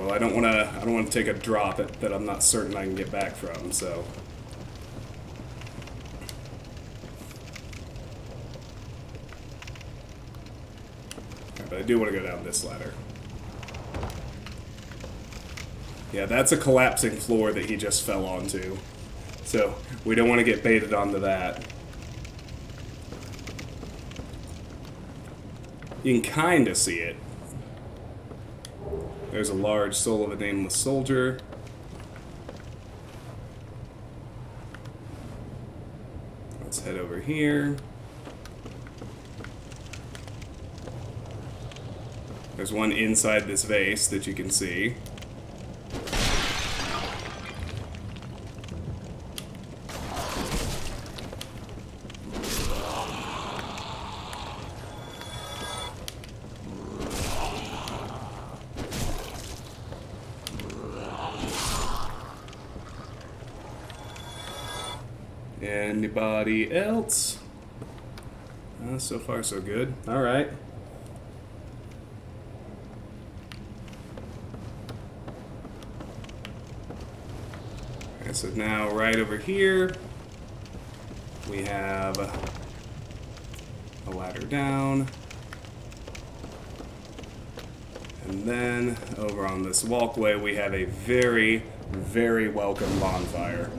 Well, I don't want to take a drop that I'm not certain I can get back from, so. But I do want to go down this ladder. Yeah, that's a collapsing floor that he just fell onto. So, we don't want to get baited onto that. You can kind of see it. There's a large soul of a nameless soldier. Let's head over here. There's one inside this vase that you can see. Anybody else? So far, so good. All right. Okay, so now right over here, we have a ladder down. And then over on this walkway, we have a very, very welcome bonfire.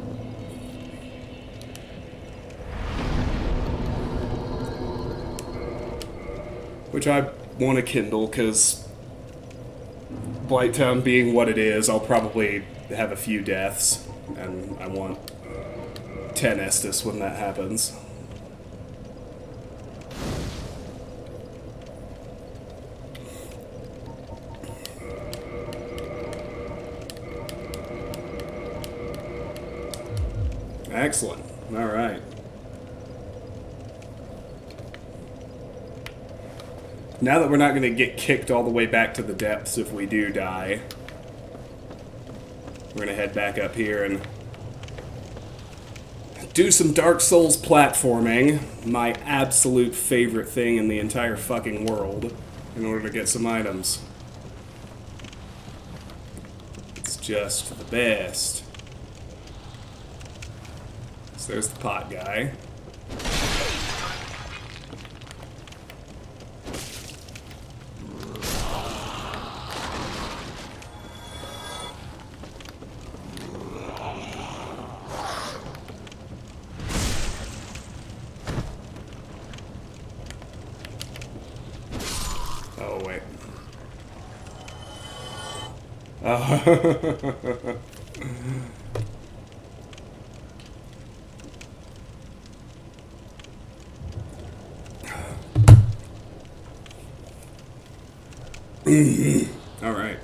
Which I want to kindle, because Blighttown being what it is, I'll probably have a few deaths, and I want 10 Estus when that happens. Excellent. All right. Now that we're not going to get kicked all the way back to the depths if we do die, we're going to head back up here and do some Dark Souls platforming, my absolute favorite thing in the entire fucking world, in order to get some items. It's just the best. So there's the pot guy. Oh, wait. Oh. All right.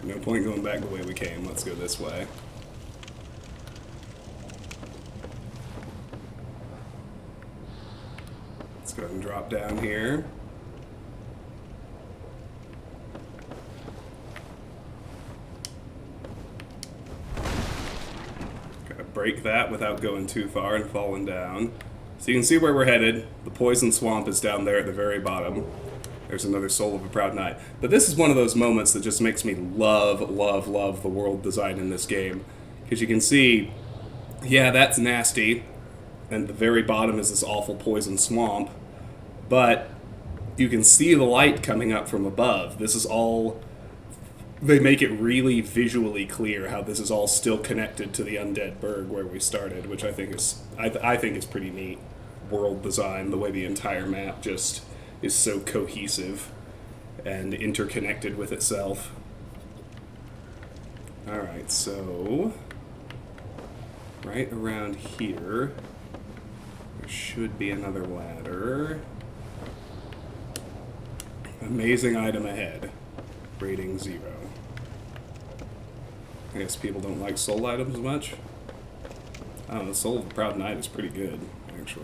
No point going back the way we came. Let's go this way. Let's go ahead and drop down here. Gotta break that without going too far and falling down. So you can see where we're headed. The poison swamp is down there at the very bottom. There's another Soul of a Proud Knight. But this is one of those moments that just makes me love, love, love the world design in this game. Because you can see, yeah, that's nasty. And the very bottom is this awful poison swamp. But you can see the light coming up from above. This is all... They make it really visually clear how this is all still connected to the Undead Burg where we started, which I think is I think is pretty neat world design, the way the entire map just is so cohesive and interconnected with itself. Alright, so right around here there should be another ladder. Amazing item ahead. Rating 0. I guess people don't like soul items much. I don't know, the Soul of the Proud Knight is pretty good, actually.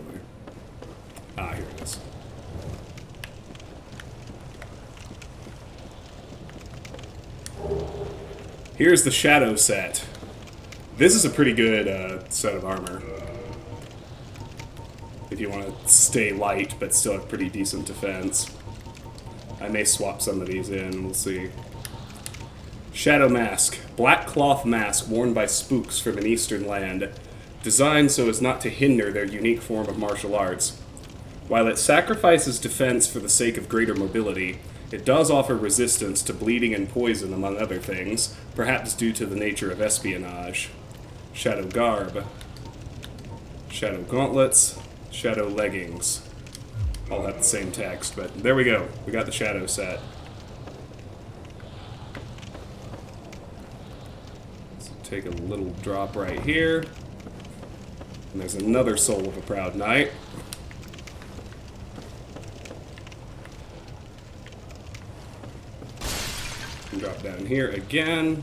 Ah, here it is. Here's the Shadow set. This is a pretty good set of armor. if you want to stay light but still have pretty decent defense. I may swap some of these in, we'll see. Shadow Mask. Black cloth mask worn by spooks from an eastern land, designed so as not to hinder their unique form of martial arts. While it sacrifices defense for the sake of greater mobility, it does offer resistance to bleeding and poison, among other things, perhaps due to the nature of espionage. Shadow Garb. Shadow Gauntlets. Shadow Leggings. All have the same text, but there we go. We got the Shadow set. So take a little drop right here. And there's another Soul of a Proud Knight. Drop down here again.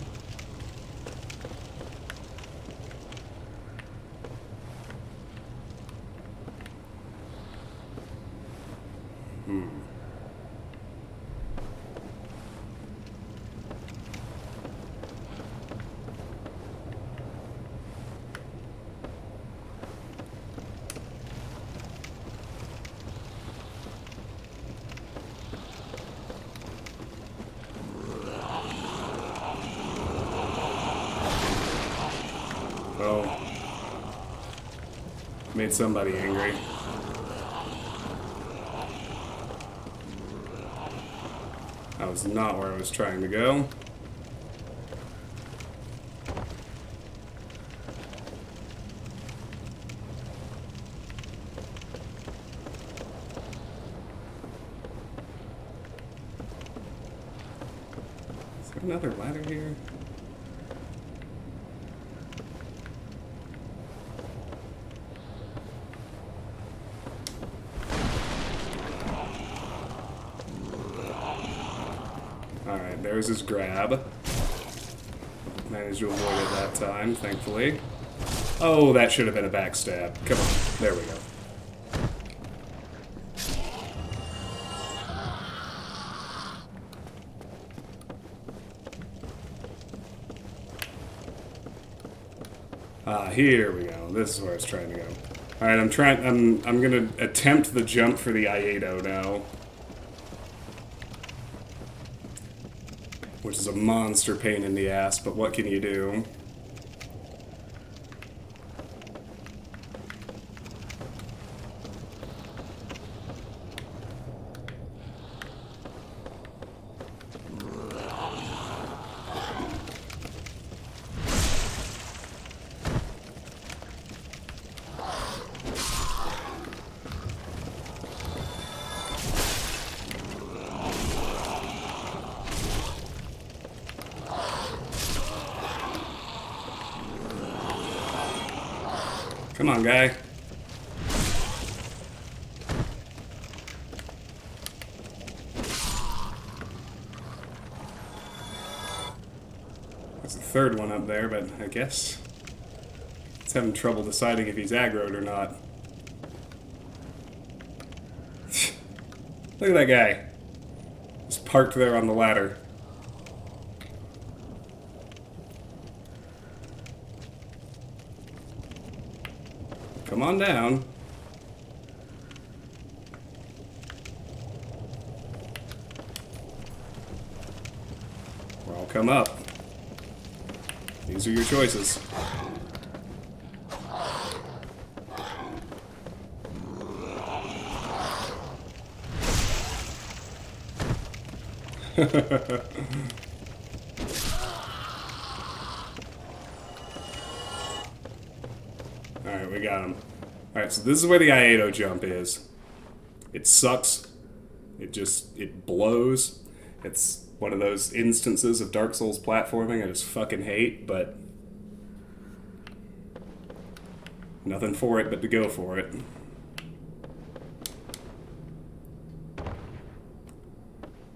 Oh. Made somebody angry. That was not where I was trying to go. Is there another ladder here? Alright, there's his grab. Managed to avoid it that time, thankfully. Oh, that should have been a backstab. Come on, there we go. Ah, here we go. This is where I was trying to go. Alright, I'm gonna attempt the jump for the Iato now. Which is a monster pain in the ass, but what can you do? Come on, guy. There's a third one up there, but I guess it's having trouble deciding if he's aggroed or not. Look at that guy. Just parked there on the ladder. Come on down. Or I'll come up. These are your choices. Alright, we got him. Alright, so this is where the Iato jump is. It sucks. It blows. It's one of those instances of Dark Souls platforming I just fucking hate, but nothing for it but to go for it.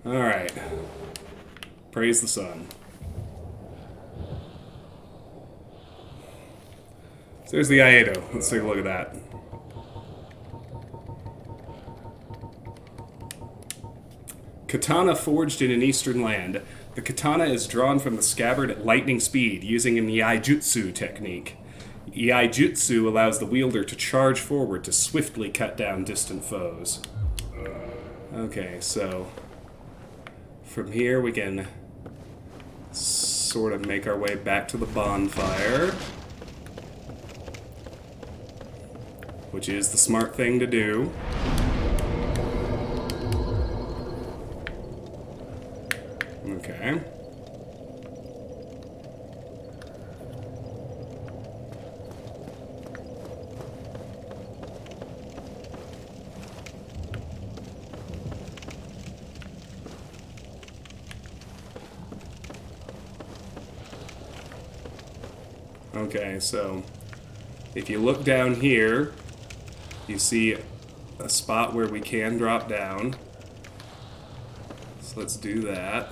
Alright. Praise the sun. So there's the Iato. Let's take a look at that. Katana forged in an eastern land. The katana is drawn from the scabbard at lightning speed using an yaijutsu technique. Iai Jutsu allows the wielder to charge forward to swiftly cut down distant foes. Okay, so from here we can sort of make our way back to the bonfire, which is the smart thing to do. Okay. Okay, so if you look down here, you see a spot where we can drop down. So let's do that.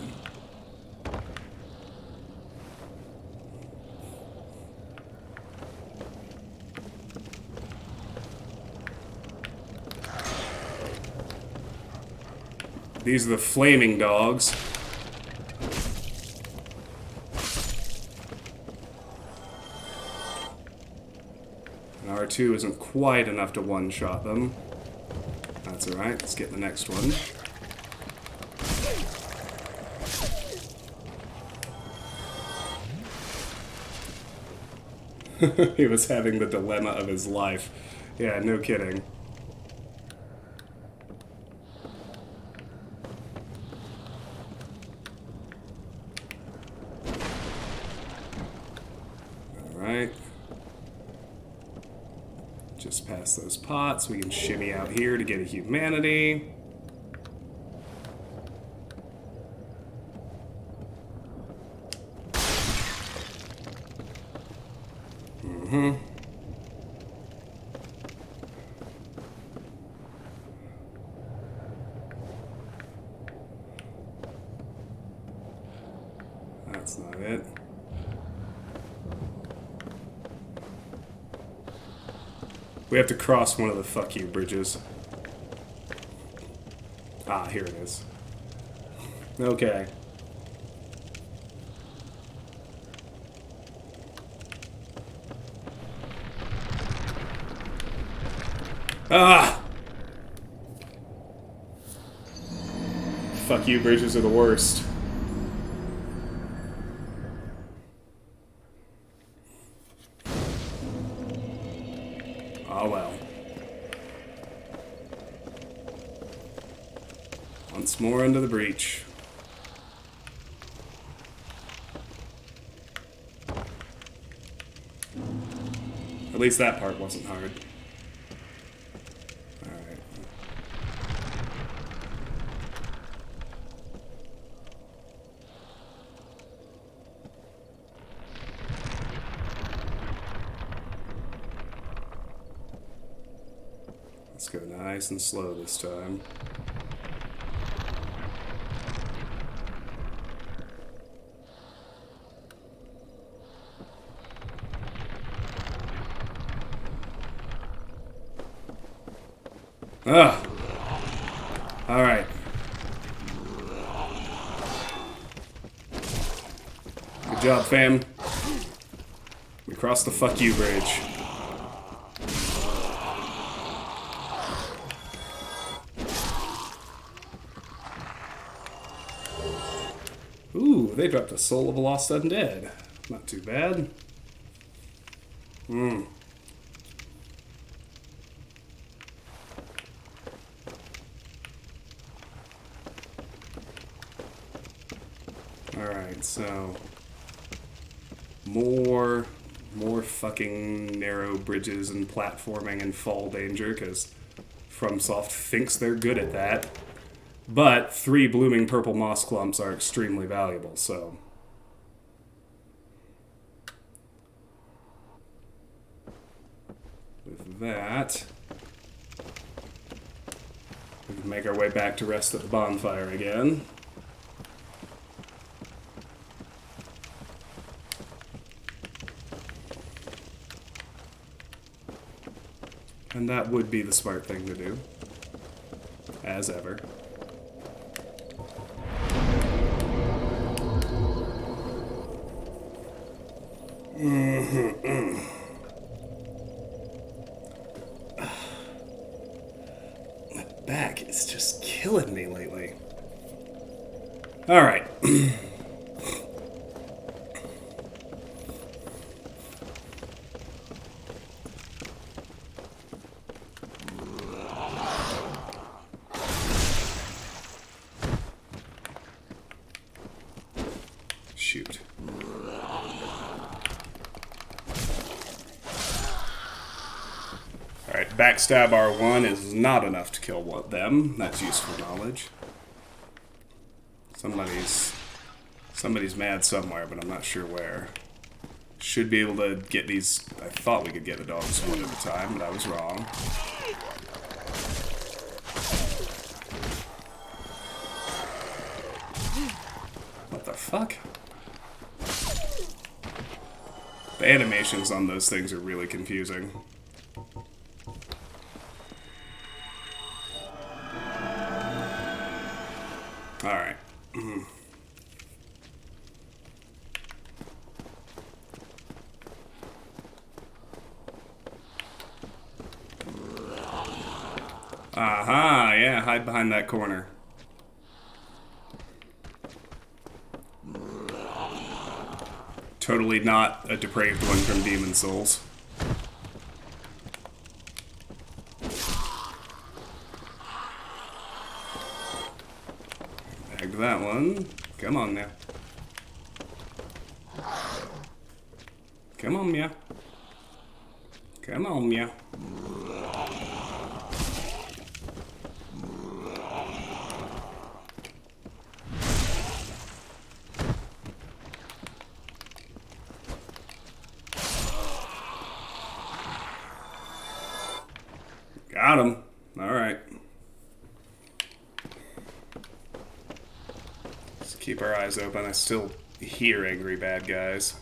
These are the flaming dogs. And R2 isn't quite enough to one-shot them. That's alright, let's get the next one. He was having the dilemma of his life. Yeah, no kidding. Alright. Just past those pots, we can shimmy out here to get a humanity. That's not it. We have to cross one of the fuck you bridges. Ah, here it is. Okay. Ah! Fuck you bridges are the worst. Oh well. Once more under the breach. At least that part wasn't hard. Alright. Let's go nice and slow this time. Ah! Alright. Good job, fam. We crossed the fuck you bridge. Ooh, they dropped a Soul of a Lost Undead. Not too bad. Alright, so more fucking narrow bridges and platforming and fall danger, because FromSoft thinks they're good at that. But 3 blooming purple moss clumps are extremely valuable, so... with that, we can make our way back to rest at the bonfire again. And that would be the smart thing to do, as ever. Alright. Shoot. Alright, backstab R1 is not enough to kill them. That's useful knowledge. Somebody's mad somewhere, but I'm not sure where. Should be able to get these. I thought we could get a dog's one at a time, but I was wrong. What the fuck? The animations on those things are really confusing. Alright. Aha, yeah, hide behind that corner. Totally not a depraved one from Demon Souls. Back to that one. Come on now. Come on, meow. Come on, meow. Got him. Alright. Let's keep our eyes open. I still hear angry bad guys.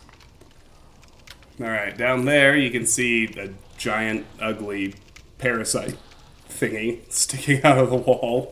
Alright, down there you can see a giant, ugly parasite thingy sticking out of the wall.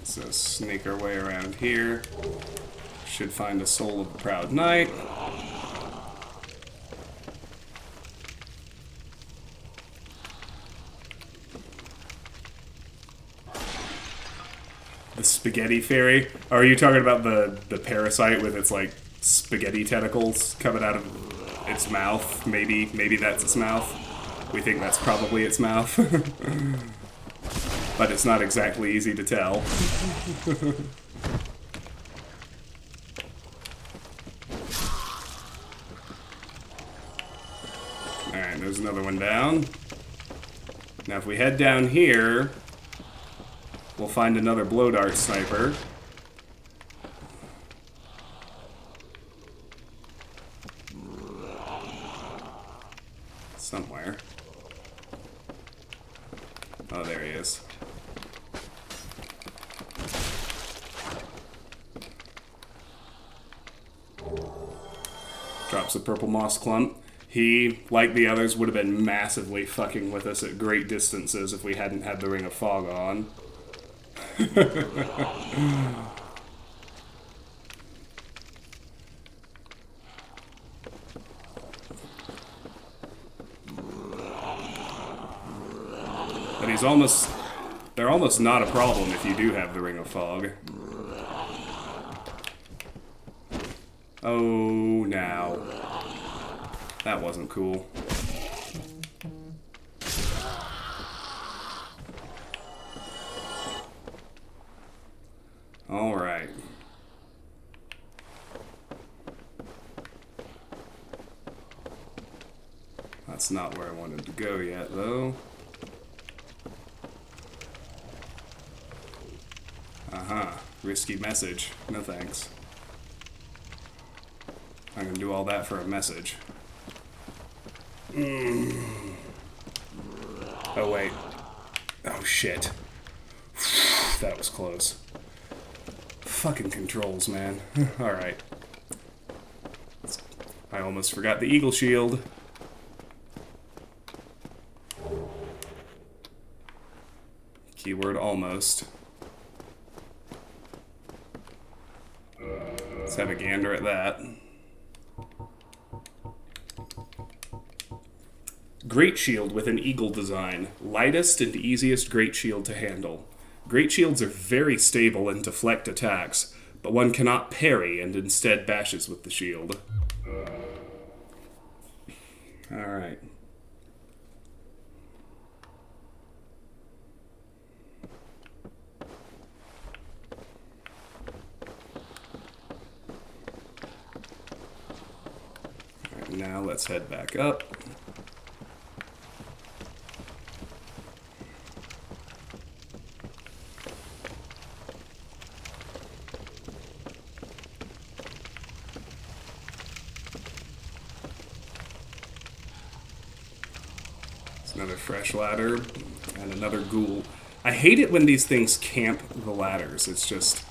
So sneak our way around here. Should find a Soul of the Proud Knight. The spaghetti fairy? Oh, are you talking about the parasite with its like spaghetti tentacles coming out of its mouth? Maybe that's its mouth. We think that's probably its mouth. But it's not exactly easy to tell. Alright, there's another one down. Now if we head down here, we'll find another blow dart sniper. Somewhere. Oh, there he is. Drops a purple moss clump. He, like the others, would have been massively fucking with us at great distances if we hadn't had the Ring of Fog on. But he's almost... They're almost not a problem if you do have the Ring of Fog. Oh, now. That wasn't cool. Alright. That's not where I wanted to go yet, though. Uh-huh. Risky message. No thanks. I'm gonna do all that for a message. Oh, wait. Oh, shit. That was close. Fucking controls, man. Alright. I almost forgot the eagle shield. Keyword almost. Let's have a gander at that. Great shield with an eagle design. Lightest and easiest great shield to handle. Great shields are very stable and deflect attacks, but one cannot parry and instead bashes with the shield. Alright. Now let's head back up. It's another fresh ladder and another ghoul. I hate it when these things camp the ladders. It's just...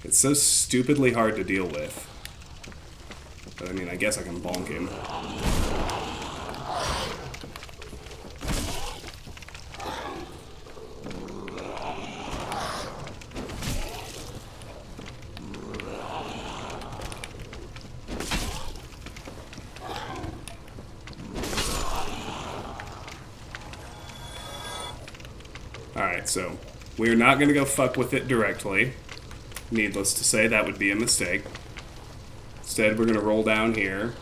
it's so stupidly hard to deal with. But I mean, I guess I can bonk him. Alright, so we're not going to go fuck with it directly. Needless to say, that would be a mistake. Instead, we're going to roll down here.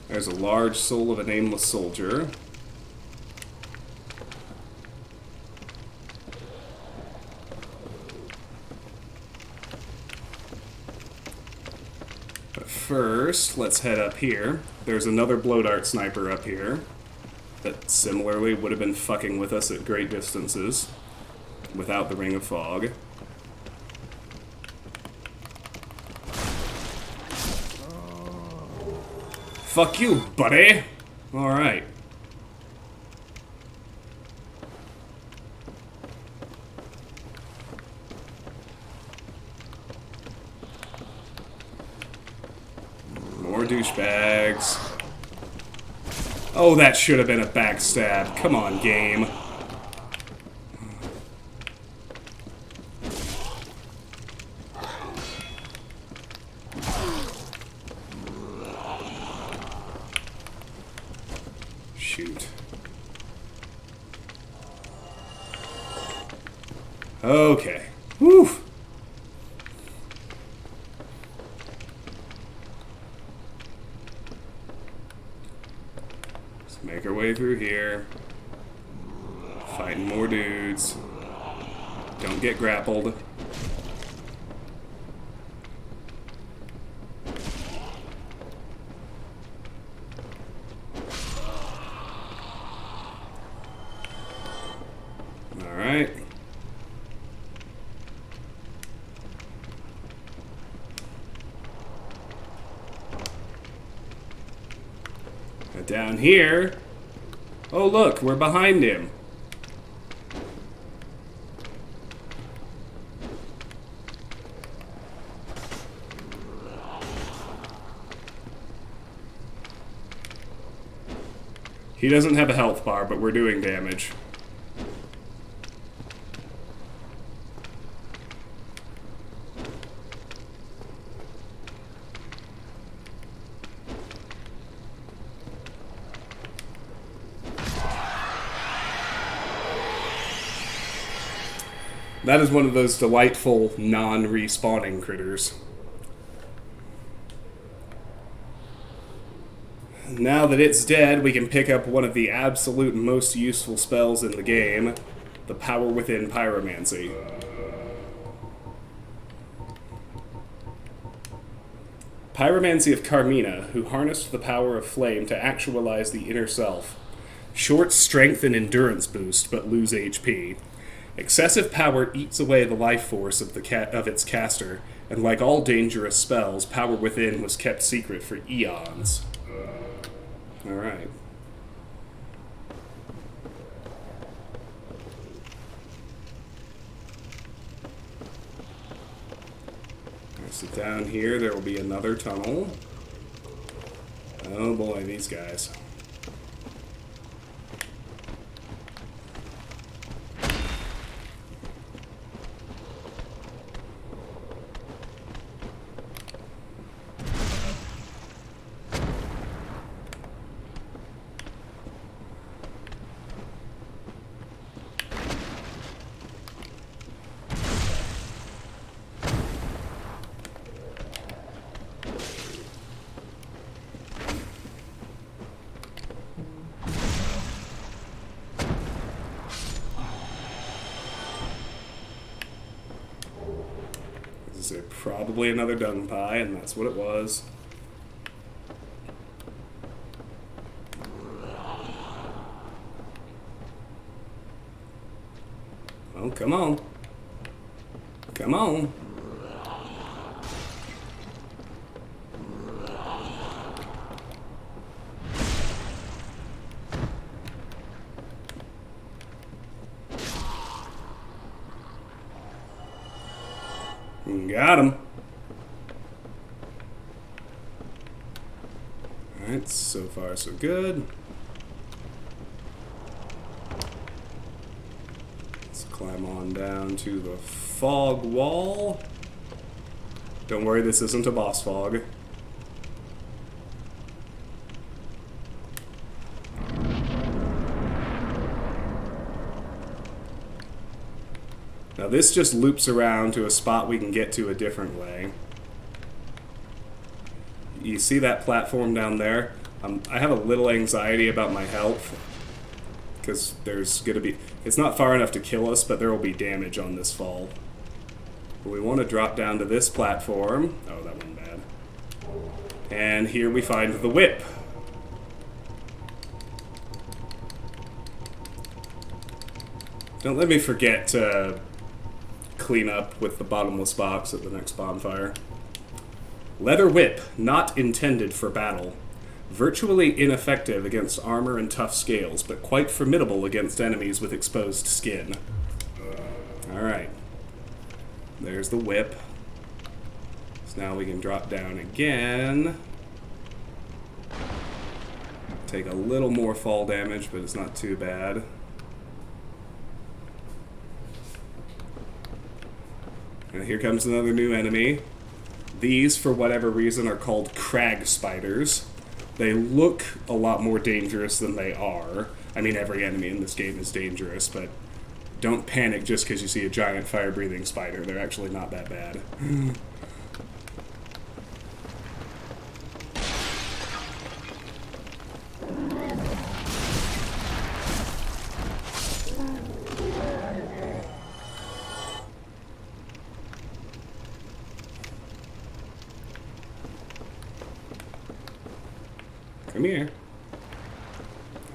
There's a large soul of a nameless soldier. But first, let's head up here. There's another blow dart sniper up here that similarly would have been fucking with us at great distances without the ring of fog. Fuck you, buddy! Alright. More douchebags. Oh, that should have been a backstab. Come on, game. Shoot. Okay. Whew. Let's make our way through here. Fighting more dudes. Don't get grappled. Alright. And down here... oh look, we're behind him. He doesn't have a health bar, but we're doing damage. That is one of those delightful, non-respawning critters. Now that it's dead, we can pick up one of the absolute most useful spells in the game, the Power Within Pyromancy. Pyromancy of Carmina, who harnessed the power of flame to actualize the inner self. Short strength and endurance boost, but lose HP. Excessive power eats away the life force of its caster, and like all dangerous spells, Power Within was kept secret for eons. Alright. So down here there will be another tunnel. Oh boy, these guys. This is probably another dung pie, and that's what it was. Oh, come on. Come on. Got him. Alright, so far so good. Let's climb on down to the fog wall. Don't worry, this isn't a boss fog. Now this just loops around to a spot we can get to a different way. You see that platform down there? I have a little anxiety about my health, because there's going to be... It's not far enough to kill us, but there will be damage on this fall. We want to drop down to this platform. Oh, that wasn't bad. And here we find the whip. Don't let me forget to clean up with the bottomless box at the next bonfire. Leather whip, not intended for battle. Virtually ineffective against armor and tough scales, but quite formidable against enemies with exposed skin. Alright. There's the whip. So now we can drop down again. Take a little more fall damage, but it's not too bad. And here comes another new enemy. These, for whatever reason, are called crag spiders. They look a lot more dangerous than they are. I mean, every enemy in this game is dangerous, but don't panic just because you see a giant fire-breathing spider. They're actually not that bad. Come here.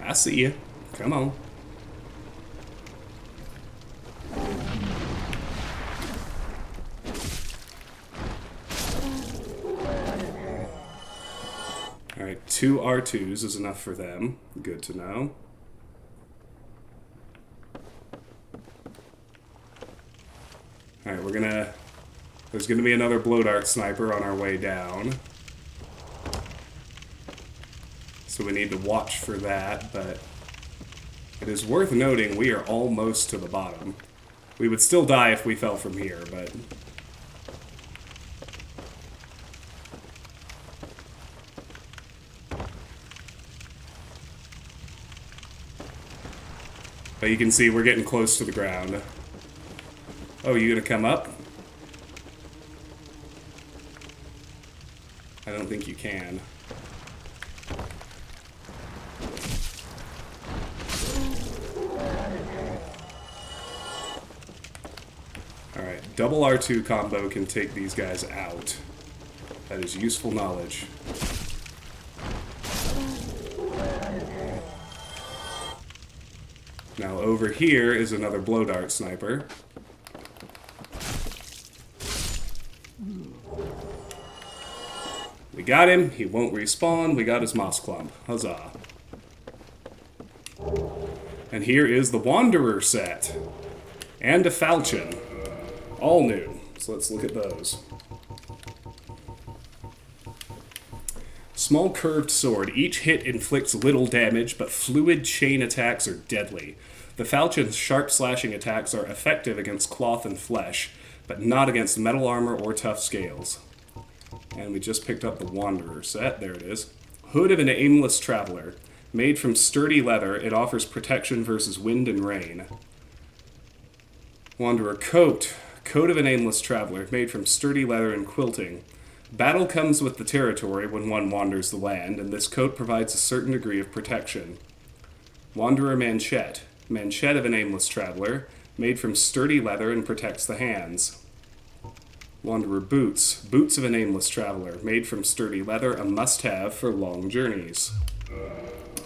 I see you. Come on. Alright, 2 R2s is enough for them. Good to know. Alright, we're gonna... There's gonna be another blow dart sniper on our way down. So we need to watch for that, but it is worth noting we are almost to the bottom. We would still die if we fell from here, but... But you can see we're getting close to the ground. Oh, you gonna come up? I don't think you can. Alright, double R2 combo can take these guys out. That is useful knowledge. Now over here is another blow dart sniper. We got him, he won't respawn, we got his moss clump. Huzzah. And here is the Wanderer set. And a falchion. All new. So let's look at those. Small curved sword. Each hit inflicts little damage, but fluid chain attacks are deadly. The falchion's sharp slashing attacks are effective against cloth and flesh, but not against metal armor or tough scales. And we just picked up the Wanderer set. There it is. Hood of an Aimless Traveler. Made from sturdy leather, it offers protection versus wind and rain. Wanderer Coat. Coat of an Aimless Traveler. Made from sturdy leather and quilting. Battle comes with the territory when one wanders the land, and this coat provides a certain degree of protection. Wanderer Manchette. Manchette of an Aimless Traveler. Made from sturdy leather and protects the hands. Wanderer Boots. Boots of an Aimless Traveler. Made from sturdy leather, a must-have for long journeys.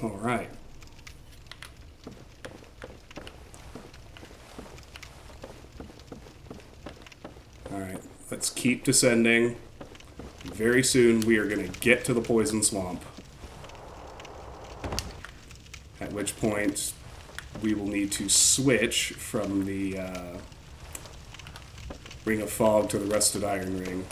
Alright. Alright, let's keep descending. Very soon we are going to get to the Poison Swamp. At which point we will need to switch from the Ring of Fog to the Rusted Iron Ring.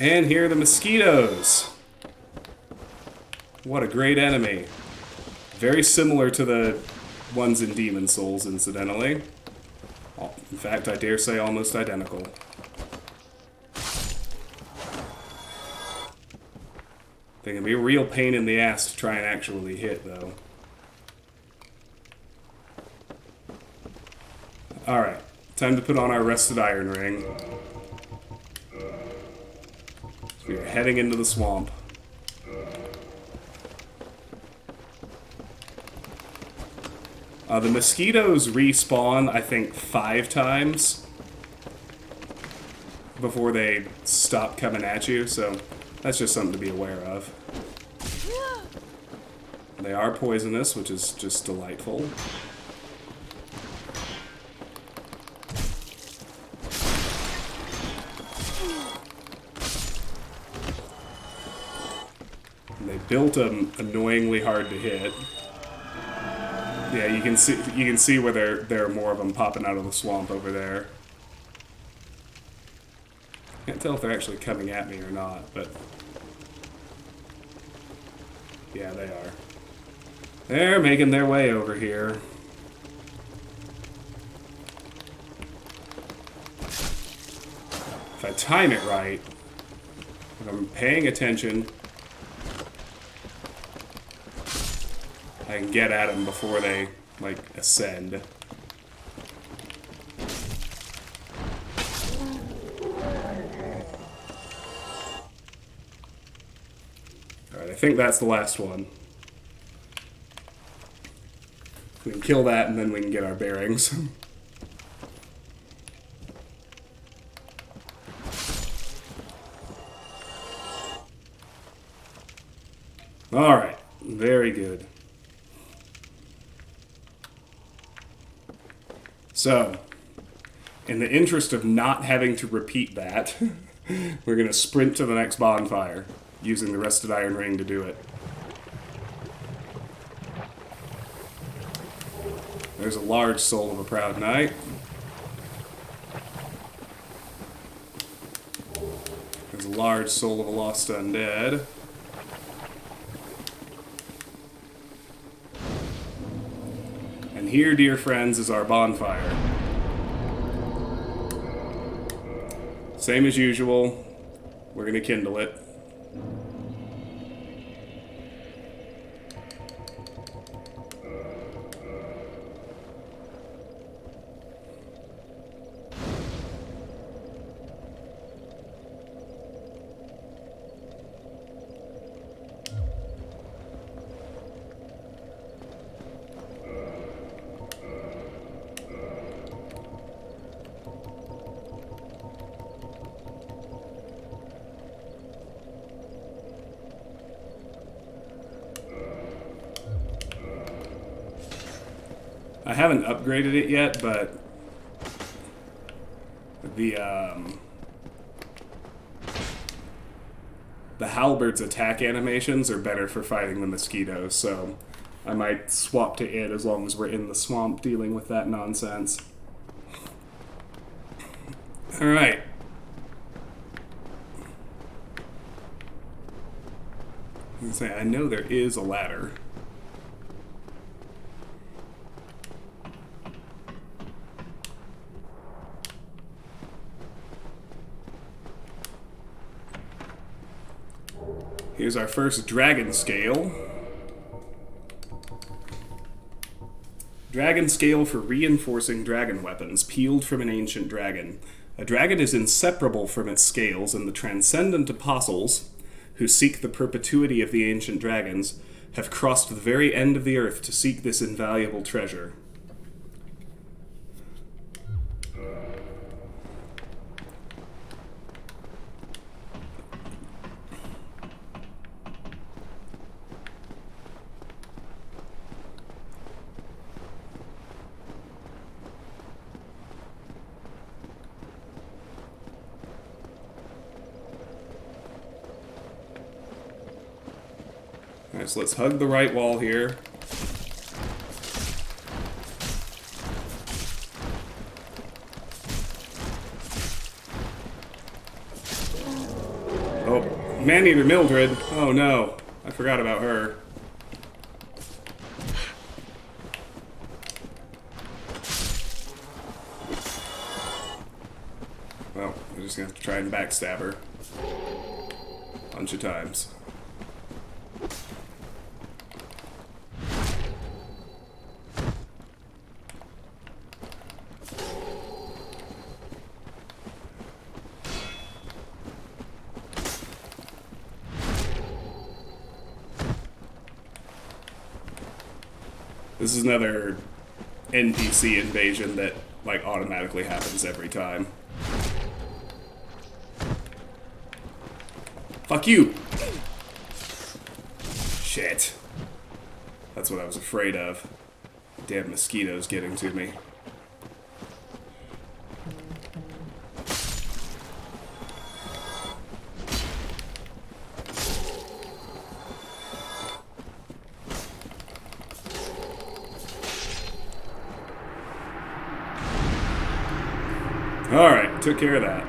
And here are the mosquitoes. What a great enemy. Very similar to the ones in Demon Souls, incidentally. In fact, I dare say almost identical. They can be a real pain in the ass to try and actually hit, though. Alright, time to put on our Rusted Iron Ring. We are heading into the swamp. The mosquitoes respawn, I think, 5 times before they stop coming at you, so that's just something to be aware of. They are poisonous, which is just delightful. Built them annoyingly hard to hit. Yeah, you can see where there are more of them popping out of the swamp over there. Can't tell if they're actually coming at me or not, but yeah, they are. They're making their way over here. If I time it right, if I'm paying attention, I can get at them before they, like, ascend. Alright, I think that's the last one. We can kill that and then we can get our bearings. Alright, very good. So, in the interest of not having to repeat that, we're going to sprint to the next bonfire, using the Rusted Iron Ring to do it. There's a large soul of a proud knight. There's a large soul of a lost undead. And here, dear friends, is our bonfire. Same as usual, we're going to kindle it. I haven't upgraded it yet, but the halberd's attack animations are better for fighting the mosquitoes, so I might swap to it as long as we're in the swamp dealing with that nonsense. Alright. I know there is a ladder. Here's our first dragon scale. Dragon scale for reinforcing dragon weapons, peeled from an ancient dragon. A dragon is inseparable from its scales, and the transcendent apostles, who seek the perpetuity of the ancient dragons, have crossed the very end of the earth to seek this invaluable treasure. Alright, so let's hug the right wall here. Oh, Man-Eater Mildred. Oh no, I forgot about her. Well, we're just gonna have to try and backstab her. A bunch of times. This is another NPC invasion that, like, automatically happens every time. Fuck you! Shit. That's what I was afraid of. Damn mosquitoes getting to me. Alright, took care of that.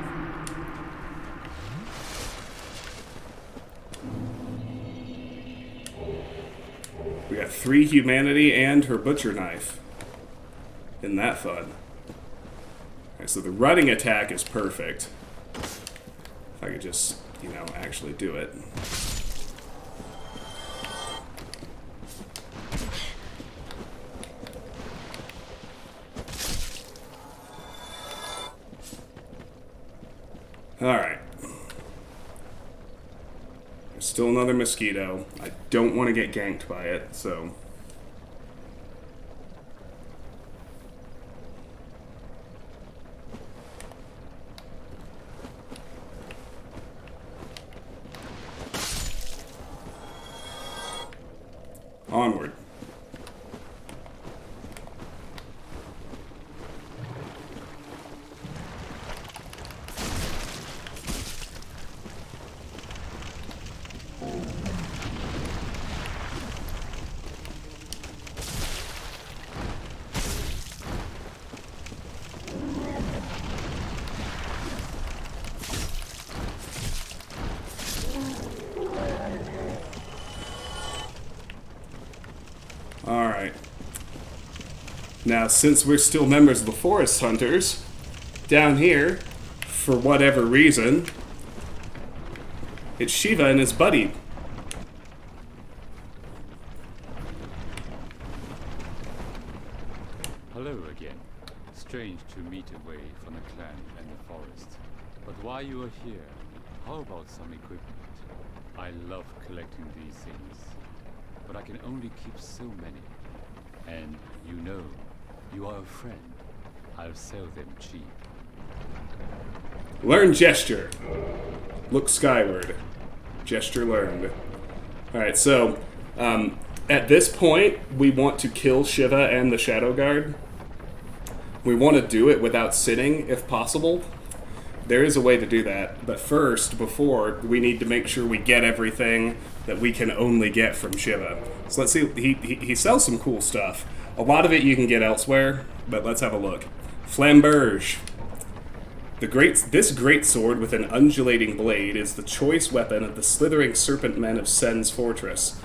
We got 3 humanity and her butcher knife. Isn't that fun? Okay, so the running attack is perfect. If I could just, you know, actually do it. Alright. There's still another mosquito. I don't want to get ganked by it, so... onward. Alright. Now, since we're still members of the Forest Hunters, down here, for whatever reason, it's Shiva and his buddy. Hello again. Strange to meet away from the clan and the forest. But while you are here, how about some equipment? I love collecting these things, but I can only keep so many. And you know, you are a friend. I'll sell them cheap. Learn gesture. Look skyward. Gesture learned. Alright, so, at this point, we want to kill Shiva and the Shadow Guard. We want to do it without sitting, if possible. There is a way to do that, but first, before, we need to make sure we get everything that we can only get from Shiva. So let's see, he sells some cool stuff. A lot of it you can get elsewhere, but let's have a look. Flamberge. This great sword with an undulating blade is the choice weapon of the slithering serpent men of Sen's fortress.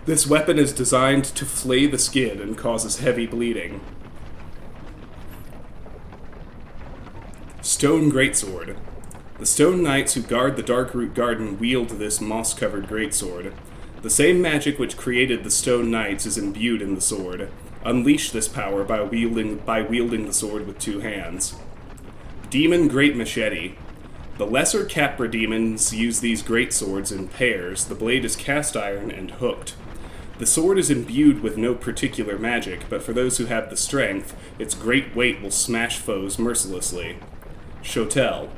This weapon is designed to flay the skin and causes heavy bleeding. Stone Greatsword. The stone knights who guard the Darkroot Garden wield this moss-covered greatsword. The same magic which created the stone knights is imbued in the sword. Unleash this power by wielding the sword with 2 hands. Demon Great Machete. The lesser Capra demons use these great swords in pairs. The blade is cast iron and hooked. The sword is imbued with no particular magic, but for those who have the strength, its great weight will smash foes mercilessly. Chotel.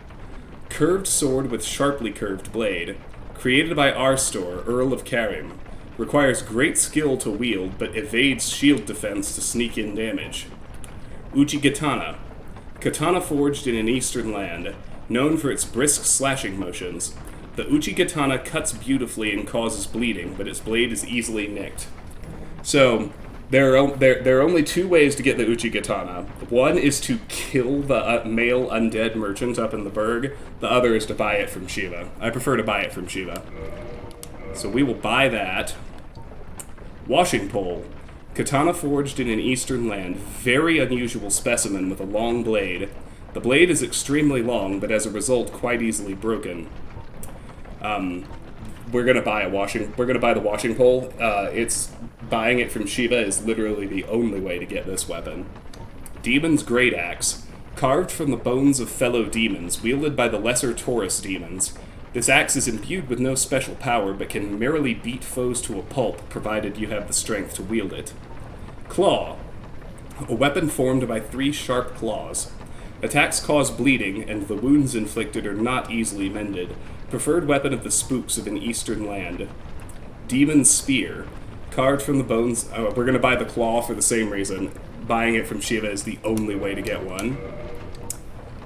Curved sword with sharply curved blade. Created by Arstor, Earl of Karim. Requires great skill to wield, but evades shield defense to sneak in damage. Uchigatana. Katana forged in an eastern land, known for its brisk slashing motions. The Uchigatana cuts beautifully and causes bleeding, but its blade is easily nicked. So, there are only 2 ways to get the Uchigatana. One is to kill the male undead merchant up in the burg. The other is to buy it from Shiva. I prefer to buy it from Shiva. So we will buy that. Washing pole. Katana forged in an eastern land. Very unusual specimen with a long blade. The blade is extremely long, but as a result, quite easily broken. We're gonna buy the washing pole. Buying it from Shiva is literally the only way to get this weapon. Demon's Great Axe. Carved from the bones of fellow demons, wielded by the lesser Taurus demons. This axe is imbued with no special power, but can merely beat foes to a pulp, provided you have the strength to wield it. Claw. A weapon formed by 3 sharp claws. Attacks cause bleeding, and the wounds inflicted are not easily mended. Preferred weapon of the spooks of an eastern land. Demon's Spear. Carved from the bones... we're going to buy the claw for the same reason. Buying it from Shiva is the only way to get one.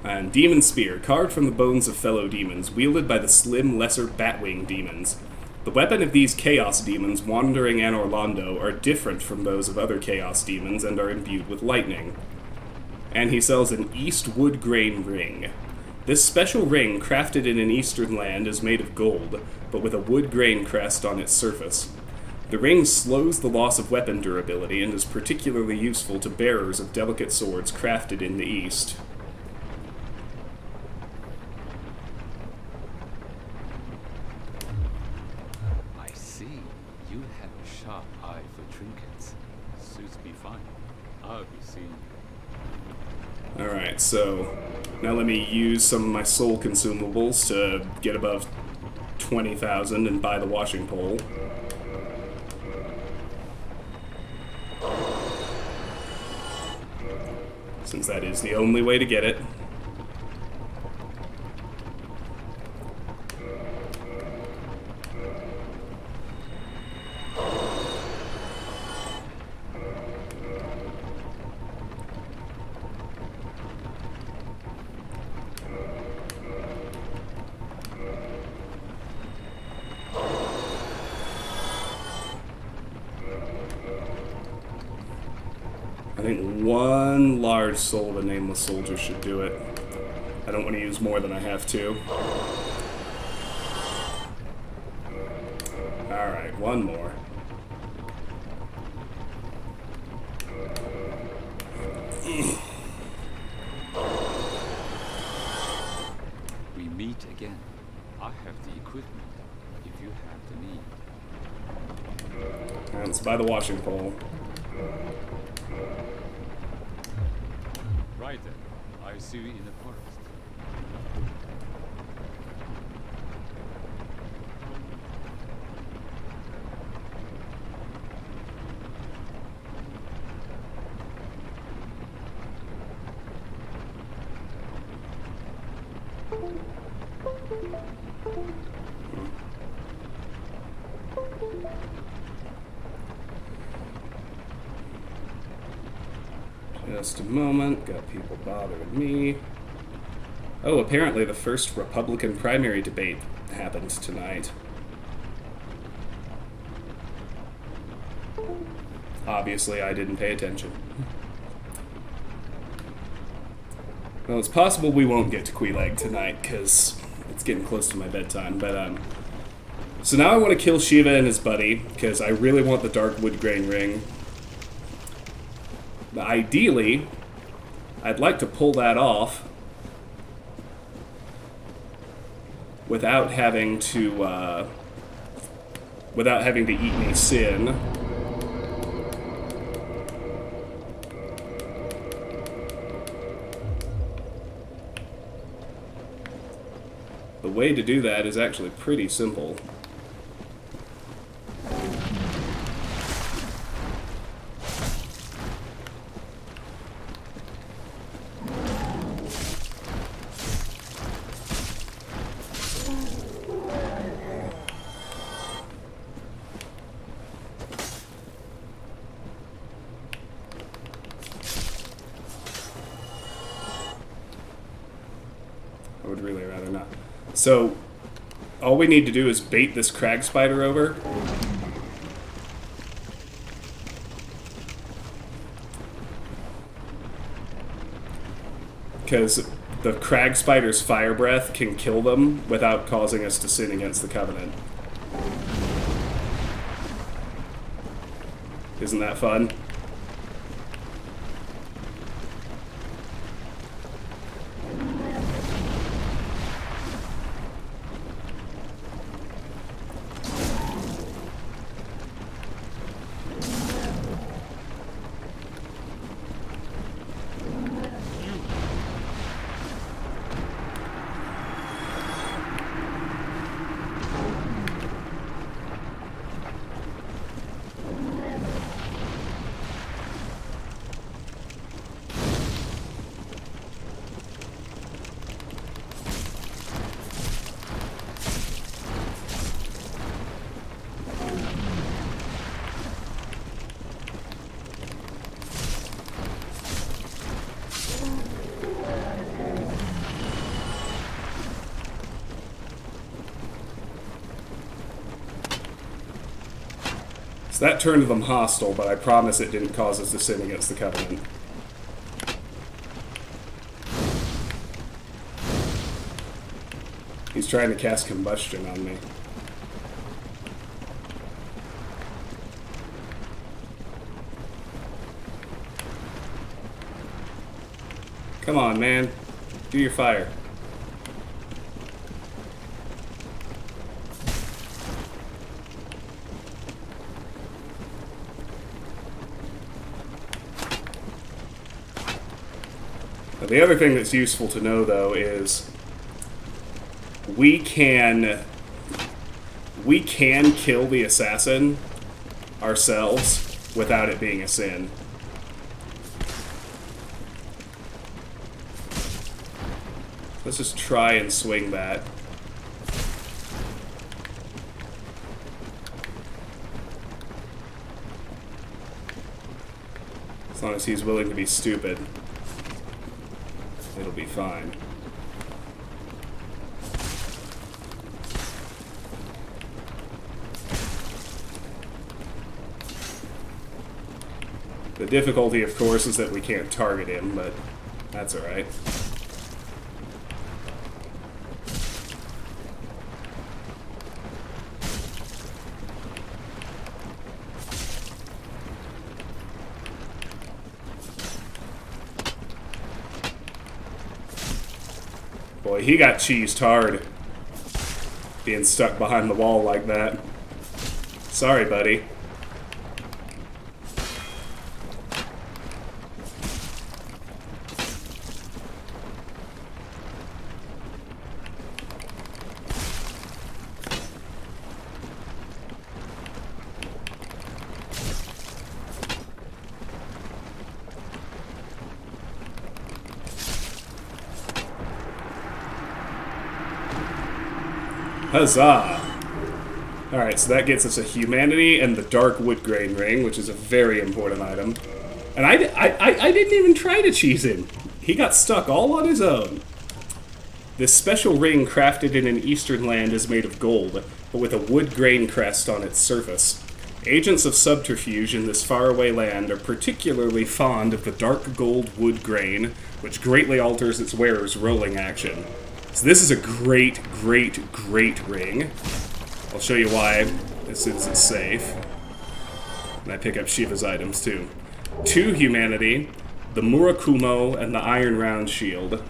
And Demon's Spear. Carved from the bones of fellow demons, wielded by the slim, lesser Batwing demons. The weapon of these Chaos demons, Wandering and Orlando, are different from those of other Chaos demons and are imbued with lightning. And he sells an East Wood Grain Ring. This special ring, crafted in an eastern land, is made of gold, but with a wood grain crest on its surface. The ring slows the loss of weapon durability and is particularly useful to bearers of delicate swords crafted in the East. I see. You have a sharp eye for trinkets. Suits me fine. I'll be seeing you. Alright, so now let me use some of my soul consumables to get above 20,000 and buy the washing pole. Since that is the only way to get it. I think 1 large soul of a nameless soldier should do it. I don't want to use more than I have to. Alright, 1 more. We meet again. I have the equipment, if you have the need. And let's buy the washing pole. Right then. I see you in the forest. Just a moment. Got people bothering me. Oh, apparently the first Republican primary debate happened tonight. Obviously, I didn't pay attention. Well, it's possible we won't get to Queelag tonight, because it's getting close to my bedtime, but, so now I want to kill Shiva and his buddy, because I really want the Dark Wood Grain Ring. But ideally, I'd like to pull that off without having to eat any sin. The way to do that is actually pretty simple. I would really rather not. So, all we need to do is bait this crag spider over. Because the crag spider's fire breath can kill them without causing us to sin against the Covenant. Isn't that fun? So that turned them hostile, but I promise it didn't cause us to sin against the Covenant. He's trying to cast combustion on me. Come on, man. Do your fire. The other thing that's useful to know, though, is we can kill the assassin ourselves without it being a sin. Let's just try and swing that. As long as he's willing to be stupid, it'll be fine. The difficulty, of course, is that we can't target him, but that's alright. Boy, he got cheesed hard, being stuck behind the wall like that. Sorry, buddy. Huzzah! Alright, so that gets us a humanity and the Dark Wood Grain Ring, which is a very important item. And I didn't even try to cheese him. He got stuck all on his own. This special ring crafted in an eastern land is made of gold, but with a wood grain crest on its surface. Agents of subterfuge in this faraway land are particularly fond of the dark gold wood grain, which greatly alters its wearer's rolling action. So this is a great, great, great ring. I'll show you why as soon as it's safe. And I pick up Shiva's items too. To humanity, the Murakumo and the Iron Round Shield.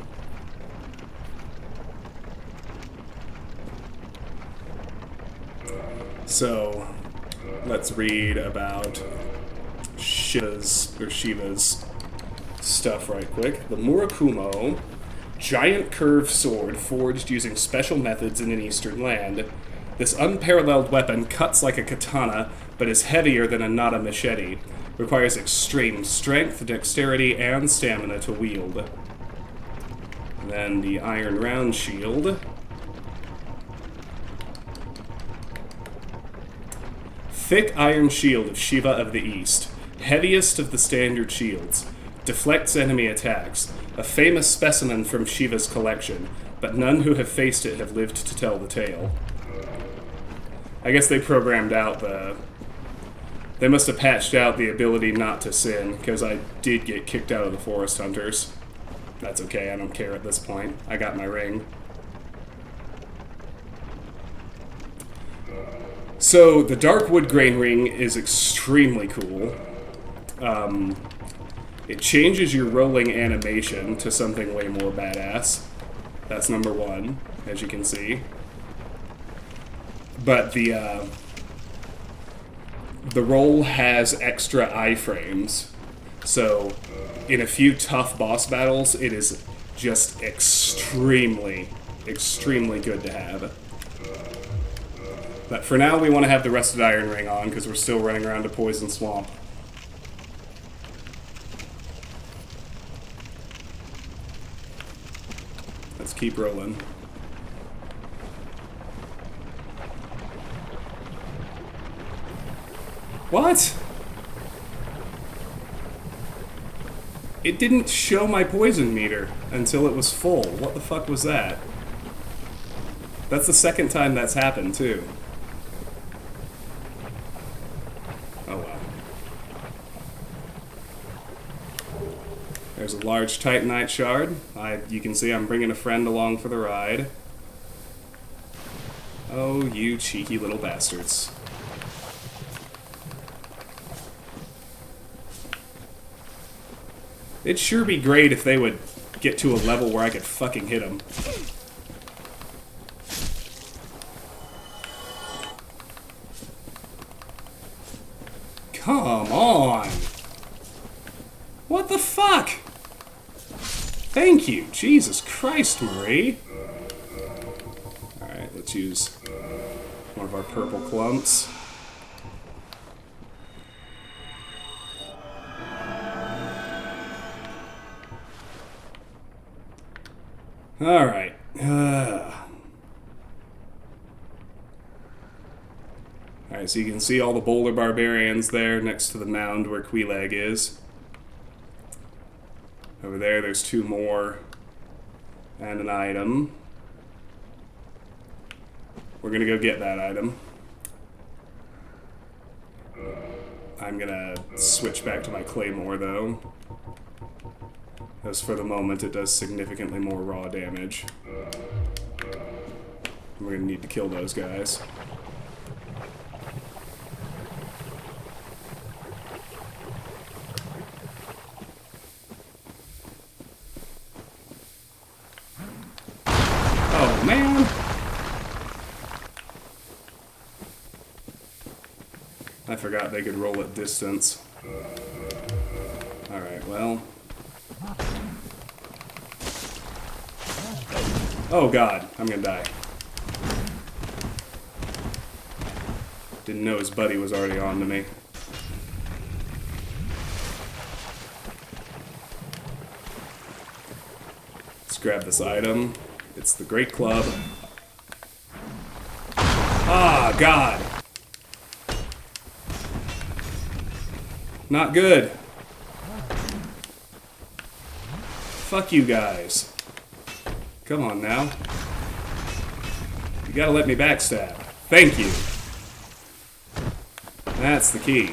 So, let's read about Shiva's stuff right quick. The Murakumo, giant curved sword forged using special methods in an eastern land. This unparalleled weapon cuts like a katana, but is heavier than a nata machete. Requires extreme strength, dexterity, and stamina to wield. And then the Iron Round Shield. Thick iron shield of Shiva of the East. Heaviest of the standard shields. Deflects enemy attacks. A famous specimen from Shiva's collection, but none who have faced it have lived to tell the tale. I guess they programmed out the... They must have patched out the ability not to sin, because I did get kicked out of the Forest Hunters. That's okay, I don't care at this point. I got my ring. So, the Dark Wood Grain Ring is extremely cool. It changes your rolling animation to something way more badass. That's number one, as you can see. But the roll has extra iframes. So, in a few tough boss battles, it is just extremely, extremely good to have. But for now, we want to have the Rusted Iron Ring on, because we're still running around a poison swamp. Let's keep rolling. What? It didn't show my poison meter until it was full. What the fuck was that? That's the second time that's happened, too. Oh well. There's a large Titanite shard. You can see I'm bringing a friend along for the ride. Oh, you cheeky little bastards. It'd sure be great if they would get to a level where I could fucking hit them. Come on! What the fuck? Thank you. Jesus Christ, Marie. Alright, let's use one of our purple clumps. Alright. Alright, so you can see all the boulder barbarians there next to the mound where Queelag is. Over there, there's two more. And an item. We're gonna go get that item. I'm gonna switch back to my claymore, though. As for the moment, it does significantly more raw damage. We're gonna need to kill those guys. Oh, man! I forgot they could roll at distance. Alright, well... Oh god, I'm gonna die. Didn't know his buddy was already on to me. Let's grab this item. It's the Great Club. Ah, god! Not good. Fuck you guys. Come on now. You gotta let me backstab. Thank you. That's the key.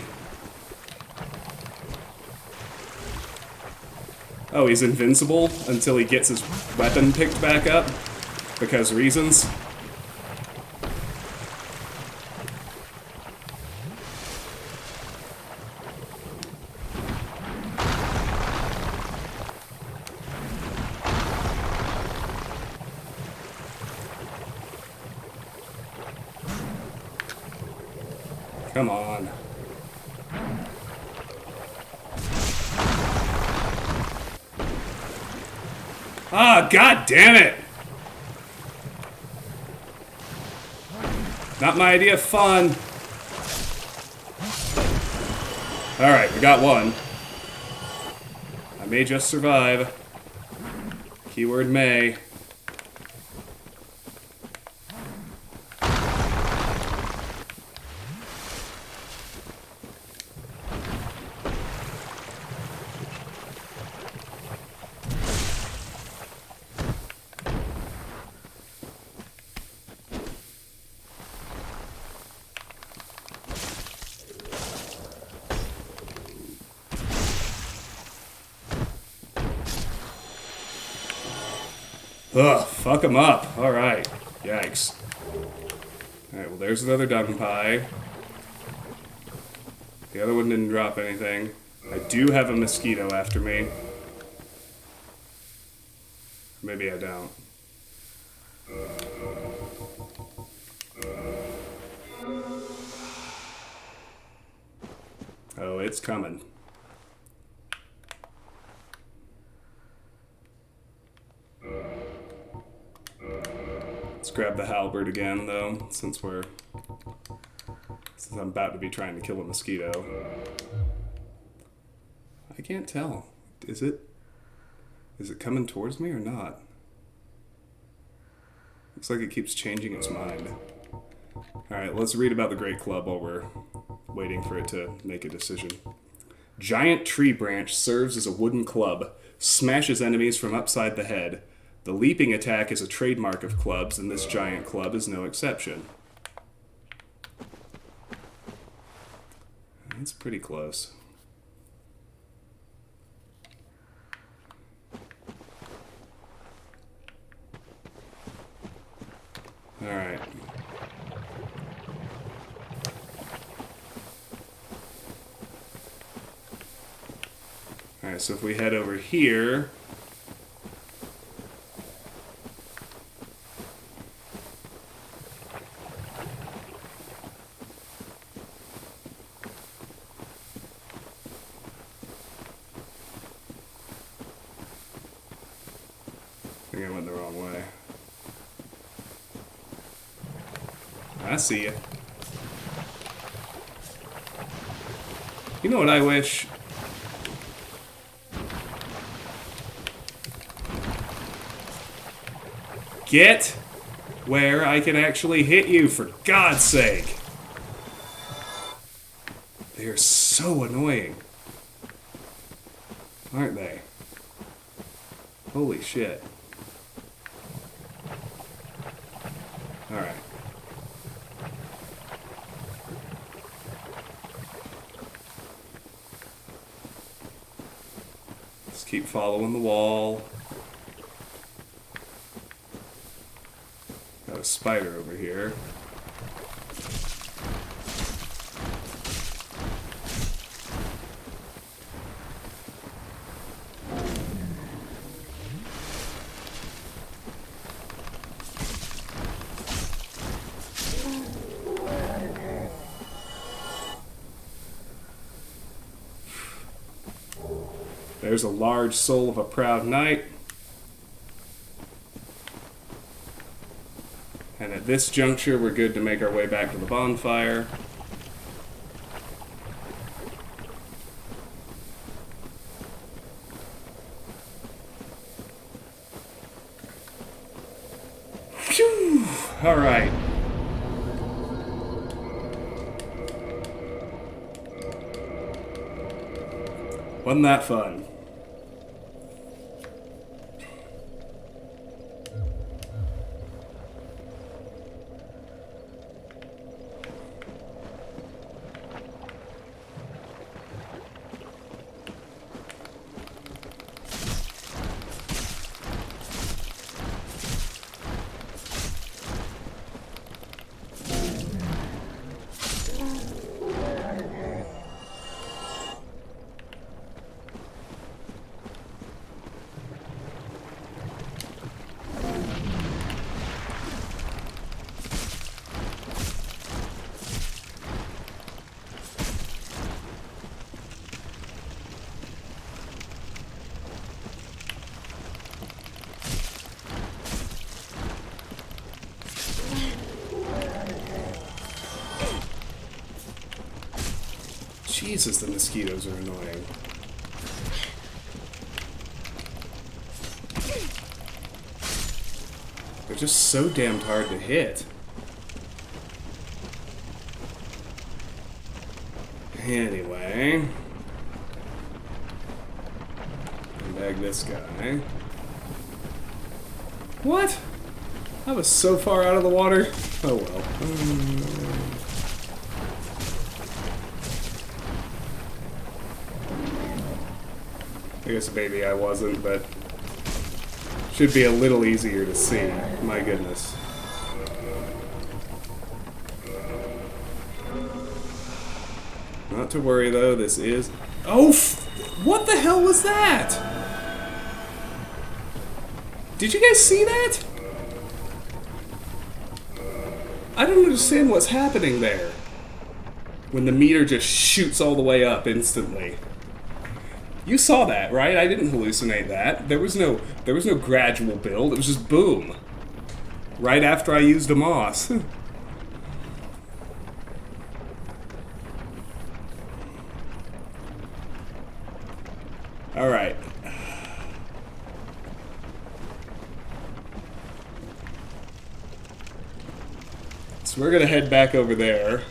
Oh, he's invincible until he gets his weapon picked back up? Because reasons? Come on. Ah, god damn it! Not my idea of fun. Alright, we got one. I may just survive. Keyword may. Ugh, fuck him up. Alright. Yikes. Alright, well there's another dung pie. The other one didn't drop anything. I do have a mosquito after me. Maybe I don't. Oh, it's coming. Let's grab the halberd again, though, since I'm about to be trying to kill a mosquito. I can't tell. Is it coming towards me or not? Looks like it keeps changing its mind. Alright, let's read about the Great Club while we're waiting for it to make a decision. Giant tree branch serves as a wooden club, smashes enemies from upside the head. The leaping attack is a trademark of clubs, and this giant club is no exception. It's pretty close. Alright. Alright, so if we head over here... I think I went the wrong way. I see ya. You know what I wish? Get where I can actually hit you, for God's sake! They are so annoying. Aren't they? Holy shit. Alright. Let's keep following the wall. Got a spider over here. There's a large soul of a proud knight. And at this juncture, we're good to make our way back to the bonfire. Phew! All right. Wasn't that fun? Jesus, the mosquitoes are annoying. They're just so damned hard to hit. Anyway. Bag this guy. What? I was so far out of the water. Oh well. I guess maybe I wasn't, but should be a little easier to see. My goodness. Not to worry though, this is... Oh, what the hell was that? Did you guys see that? I don't understand what's happening there. When the meter just shoots all the way up instantly. You saw that, right? I didn't hallucinate that. There was no gradual build. It was just boom. Right after I used a moss. All right. So we're gonna head back over there.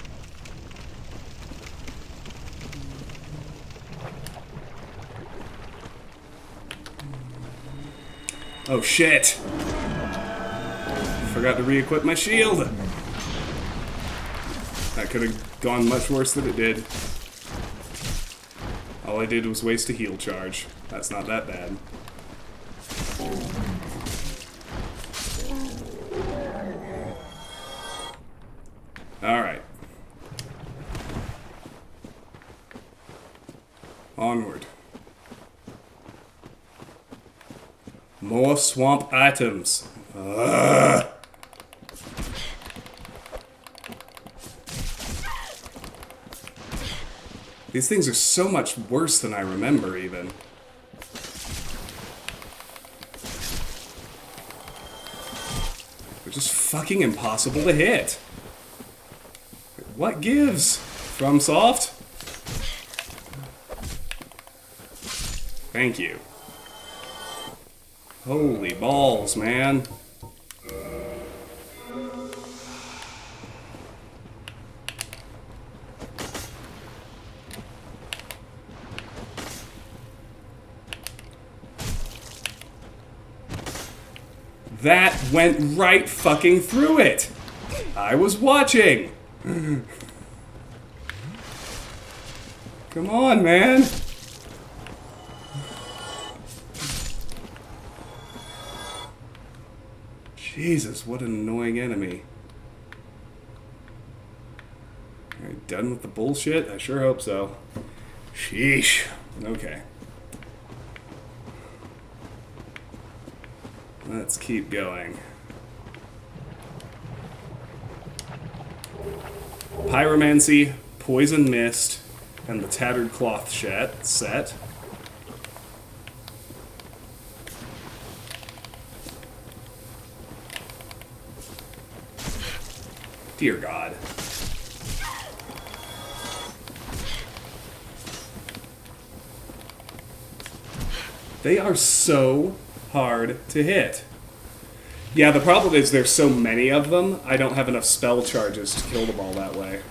Oh shit! Forgot to re-equip my shield! That could have gone much worse than it did. All I did was waste a heal charge. That's not that bad. Alright. Onward. More swamp items. Ugh. These things are so much worse than I remember, even. They're just fucking impossible to hit. What gives? FromSoft? Thank you. Holy balls, man. That went right fucking through it. I was watching. Come on, man. Jesus, what an annoying enemy. Alright, done with the bullshit? I sure hope so. Sheesh. Okay. Let's keep going. Pyromancy, Poison Mist, and the Tattered Cloth set. Dear God. They are so hard to hit. Yeah, the problem is there's so many of them, I don't have enough spell charges to kill them all that way.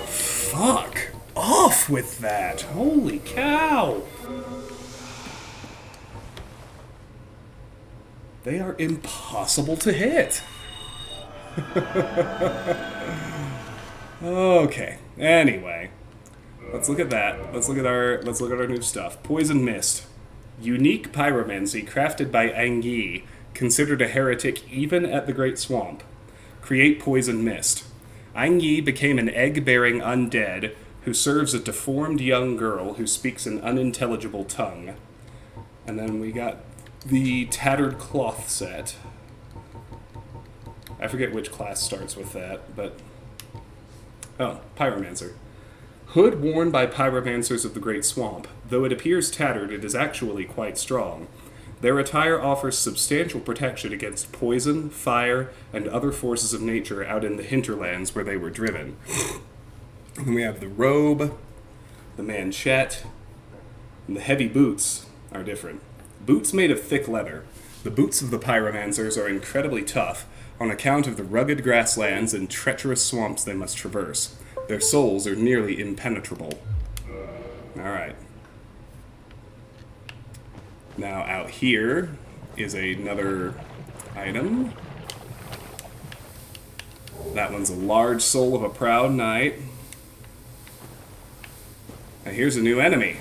Fuck off with that! Holy cow! They are impossible to hit. Okay. Anyway, let's look at that. Let's look at our new stuff. Poison Mist, unique pyromancy crafted by Anguille, considered a heretic even at the Great Swamp. Create Poison Mist. Anguille became an egg-bearing undead who serves a deformed young girl who speaks an unintelligible tongue. And then we got the Tattered Cloth set. I forget which class starts with that, but... Oh, Pyromancer. Hood worn by pyromancers of the Great Swamp. Though it appears tattered, it is actually quite strong. Their attire offers substantial protection against poison, fire, and other forces of nature out in the hinterlands where they were driven. Then we have the robe, the manchette, and the heavy boots are different. Boots made of thick leather. The boots of the pyromancers are incredibly tough on account of the rugged grasslands and treacherous swamps they must traverse. Their soles are nearly impenetrable. Alright. Now out here is another item. That one's a large soul of a proud knight. And here's a new enemy.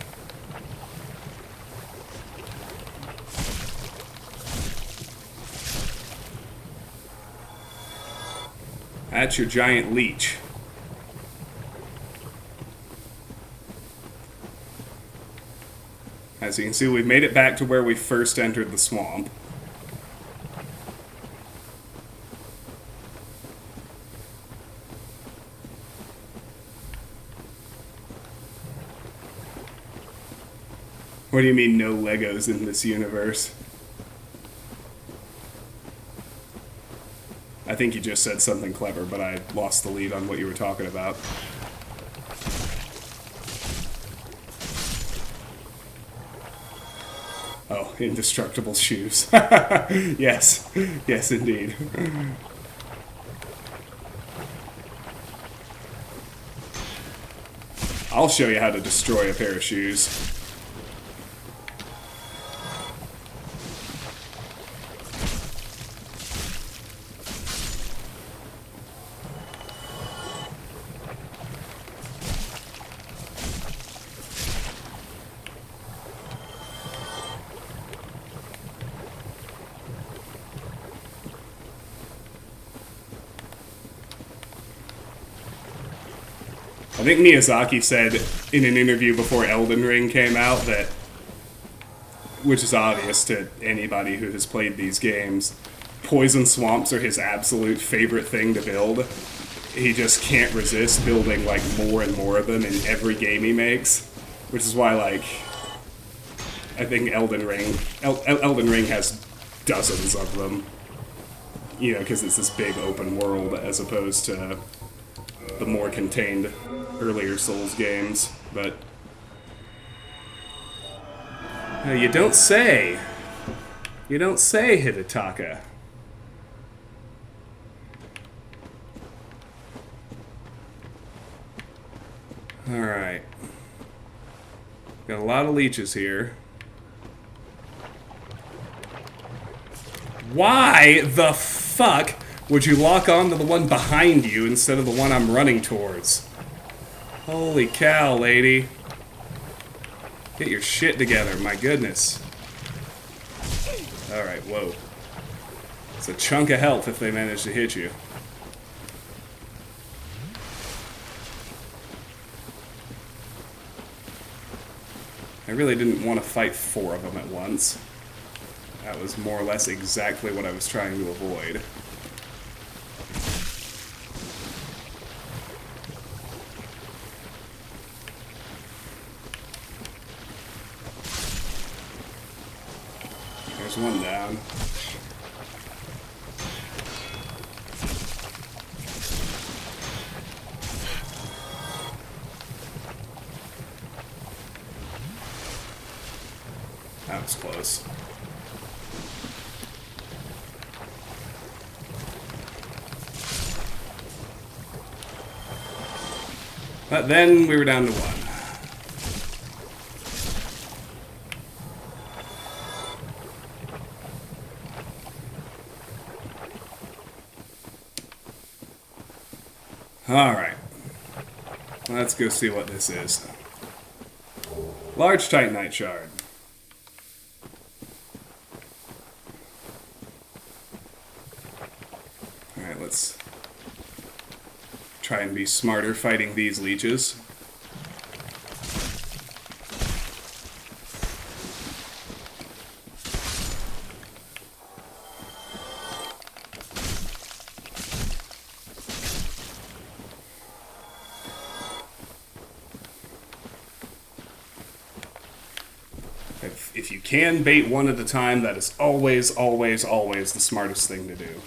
That's your giant leech. As you can see, we've made it back to where we first entered the swamp. What do you mean, no Legos in this universe? I think you just said something clever, but I lost the lead on what you were talking about. Oh, indestructible shoes. Yes. Yes, indeed. I'll show you how to destroy a pair of shoes. I think Miyazaki said in an interview before Elden Ring came out that, which is obvious to anybody who has played these games, poison swamps are his absolute favorite thing to build. He just can't resist building like more and more of them in every game he makes, which is why like I think Elden Ring has dozens of them, you know, because it's this big open world as opposed to the more contained earlier Souls games, but you don't say. You don't say, Hidetaka. Alright. Got a lot of leeches here. Why the fuck would you lock on to the one behind you instead of the one I'm running towards? Holy cow, lady. Get your shit together, my goodness. Alright, whoa. It's a chunk of health if they manage to hit you. I really didn't want to fight 4 of them at once. That was more or less exactly what I was trying to avoid. There's one down. That was close. But then we were down to 1. Alright. Let's go see what this is. Large Titanite Shard. Alright, let's try and be smarter fighting these leeches. If you can bait one at a time, that is always, always, always the smartest thing to do.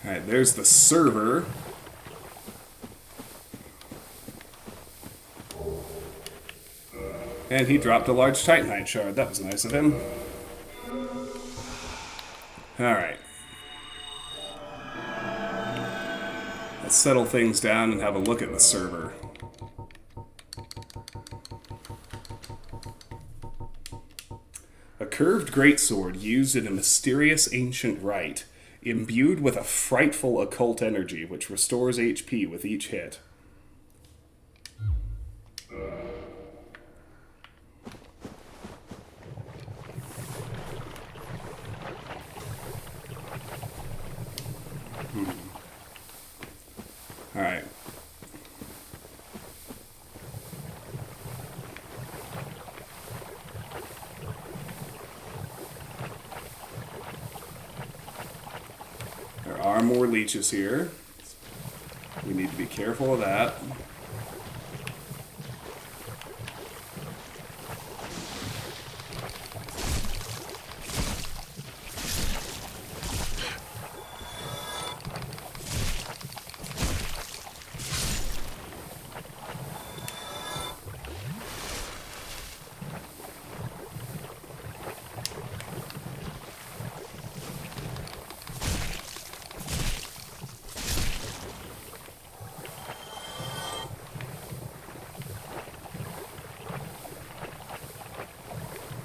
Alright, there's the server. And he dropped a large Titanite shard. That was nice of him. Alright. Let's settle things down and have a look at the server. A curved greatsword used in a mysterious ancient rite, imbued with a frightful occult energy which restores HP with each hit. Alright. There are more leeches here. We need to be careful of that.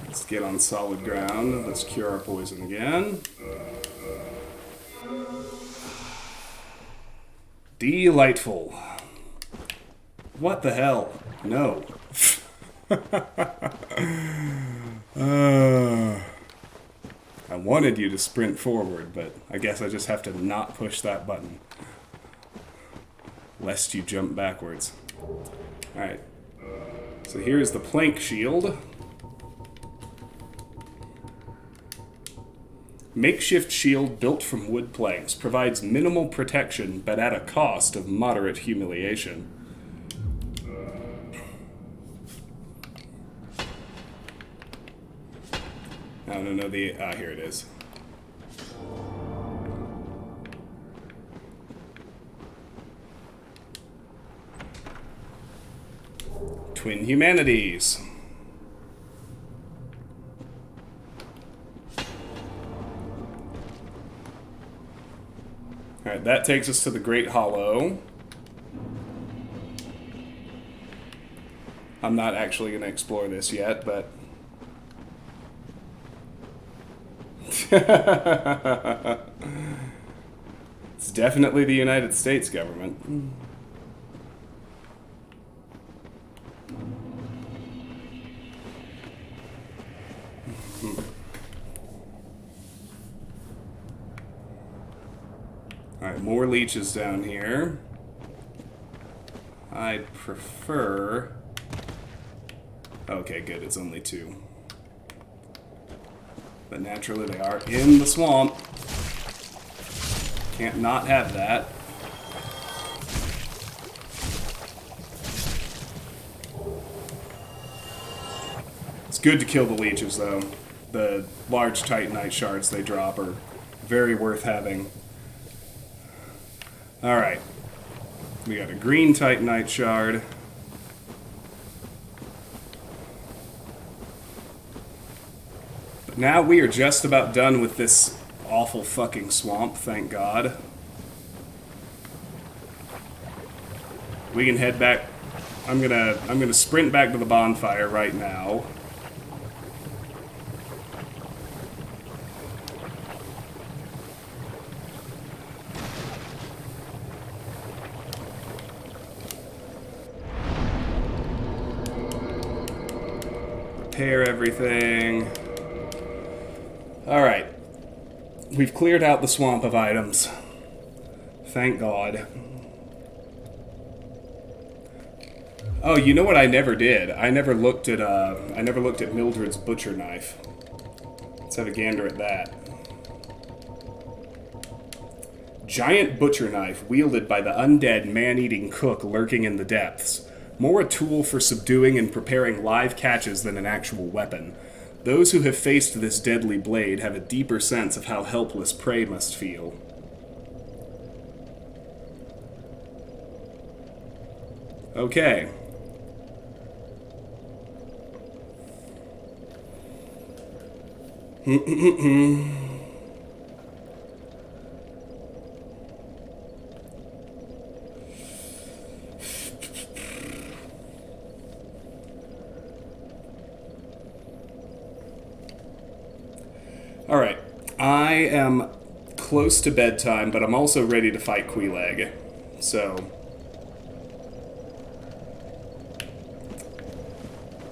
Let's get on solid ground. Let's cure our poison again. Delightful. What the hell? No. I wanted you to sprint forward, but I guess I just have to not push that button. Lest you jump backwards. Alright. So here's the plank shield. Makeshift shield built from wood planks provides minimal protection, but at a cost of moderate humiliation. I don't know the... here it is. Twin Humanities. Alright, that takes us to the Great Hollow. I'm not actually going to explore this yet, but... It's definitely the United States government. Alright, more leeches down here. I'd prefer... Okay, good, it's only 2. But naturally they are in the swamp. Can't not have that. It's good to kill the leeches, though. The large Titanite shards they drop are very worth having. Alright. We got a green Titanite shard. But now we are just about done with this awful fucking swamp, thank God. We can head back. I'm gonna sprint back to the bonfire right now. Repair everything. Alright. We've cleared out the swamp of items. Thank God. Oh, you know what I never did? I never looked at Mildred's butcher knife. Let's have a gander at that. Giant butcher knife wielded by the undead man-eating cook lurking in the depths. More a tool for subduing and preparing live catches than an actual weapon. Those who have faced this deadly blade have a deeper sense of how helpless prey must feel. Okay. Alright, I am close to bedtime, but I'm also ready to fight Queeleg. So,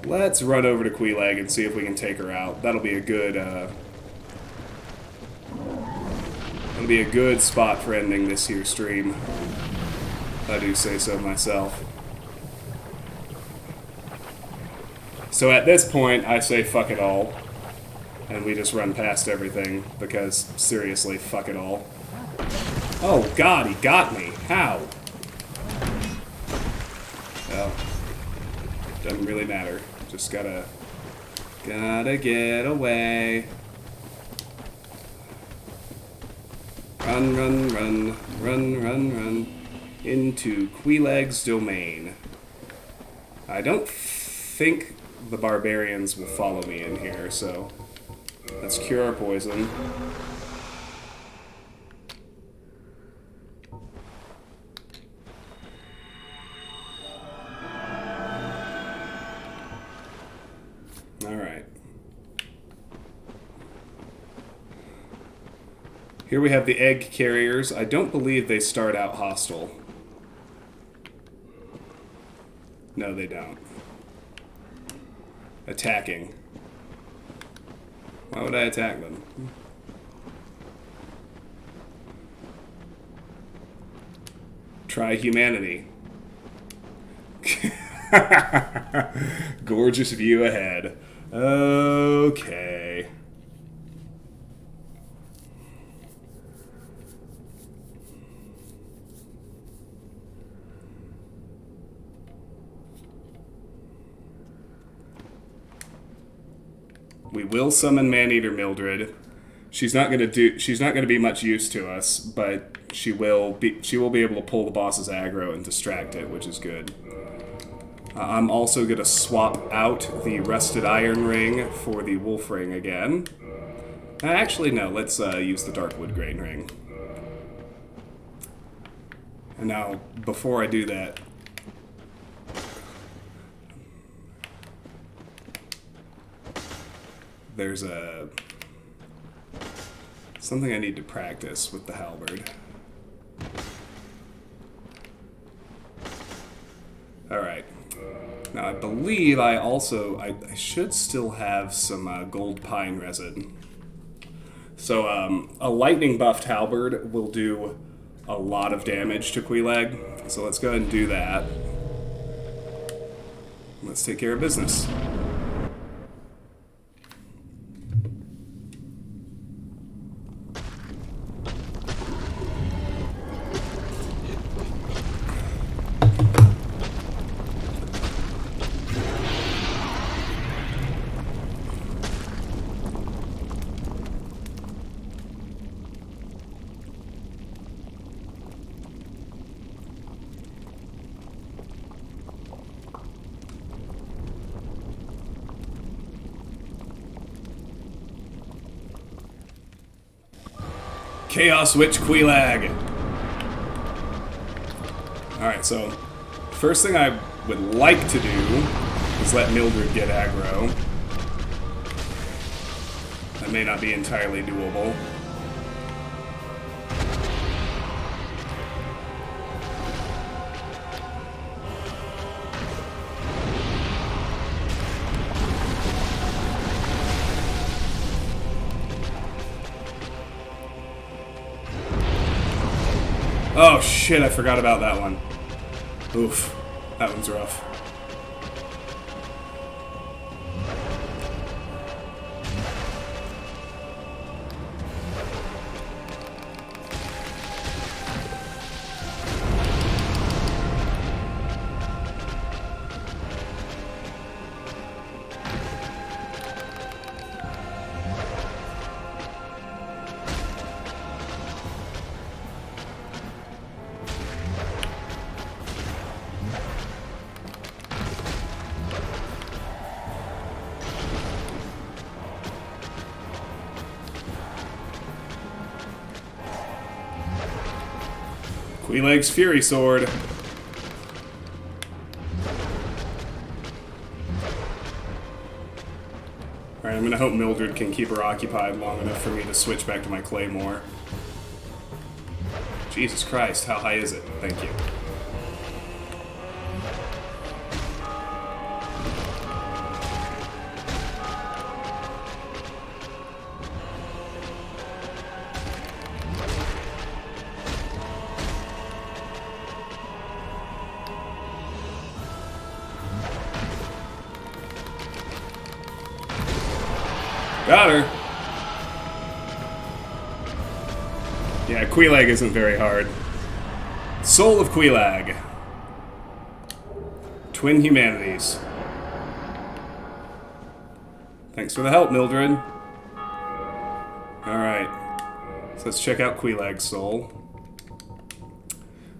let's run over to Queeleg and see if we can take her out. That'll be a good, spot for ending this here stream. If I do say so myself. So at this point, I say fuck it all. And we just run past everything, because, seriously, fuck it all. Oh, God, he got me. How? Well, doesn't really matter. Just gotta get away. Run, run, run, run, run, run. Into Queeleg's domain. I don't think the barbarians will follow me in here, so... let's cure our poison. Alright. Here we have the egg carriers. I don't believe they start out hostile. No, they don't. Attacking. Why would I attack them? Try humanity. Gorgeous view ahead. Okay. We will summon Maneater Mildred. She's not gonna be much use to us, but she will be able to pull the boss's aggro and distract it, which is good. I'm also gonna swap out the rusted iron ring for the wolf ring again. Actually, no. Let's use the darkwood grain ring. And now, before I do that, there's something I need to practice with the halberd. Alright. Now I believe I should still have some gold pine resin. So a lightning buffed halberd will do a lot of damage to Queeleg. So let's go ahead and do that. Let's take care of business. Chaos Witch Queeleg! Alright, so first thing I would like to do is let Mildred get aggro. That may not be entirely doable. Oh shit, I forgot about that one. Oof. That one's rough. Queeleg's Fury Sword. Alright, I'm gonna hope Mildred can keep her occupied long enough for me to switch back to my Claymore. Jesus Christ, how high is it? Thank you. Got her! Yeah, Queelag isn't very hard. Soul of Queelag. Twin Humanities. Thanks for the help, Mildred. Alright. So let's check out Queelag's soul.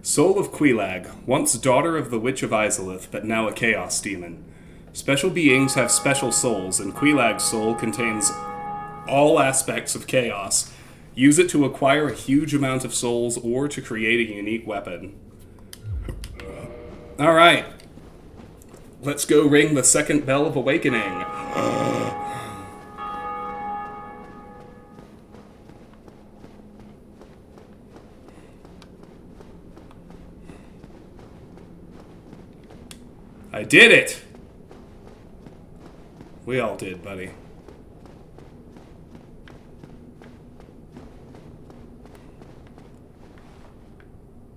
Soul of Queelag, once daughter of the Witch of Izalith, but now a Chaos Demon. Special beings have special souls, and Queelag's soul contains all aspects of chaos. Use it to acquire a huge amount of souls or to create a unique weapon. Alright. Let's go ring the second bell of awakening. I did it! We all did, buddy.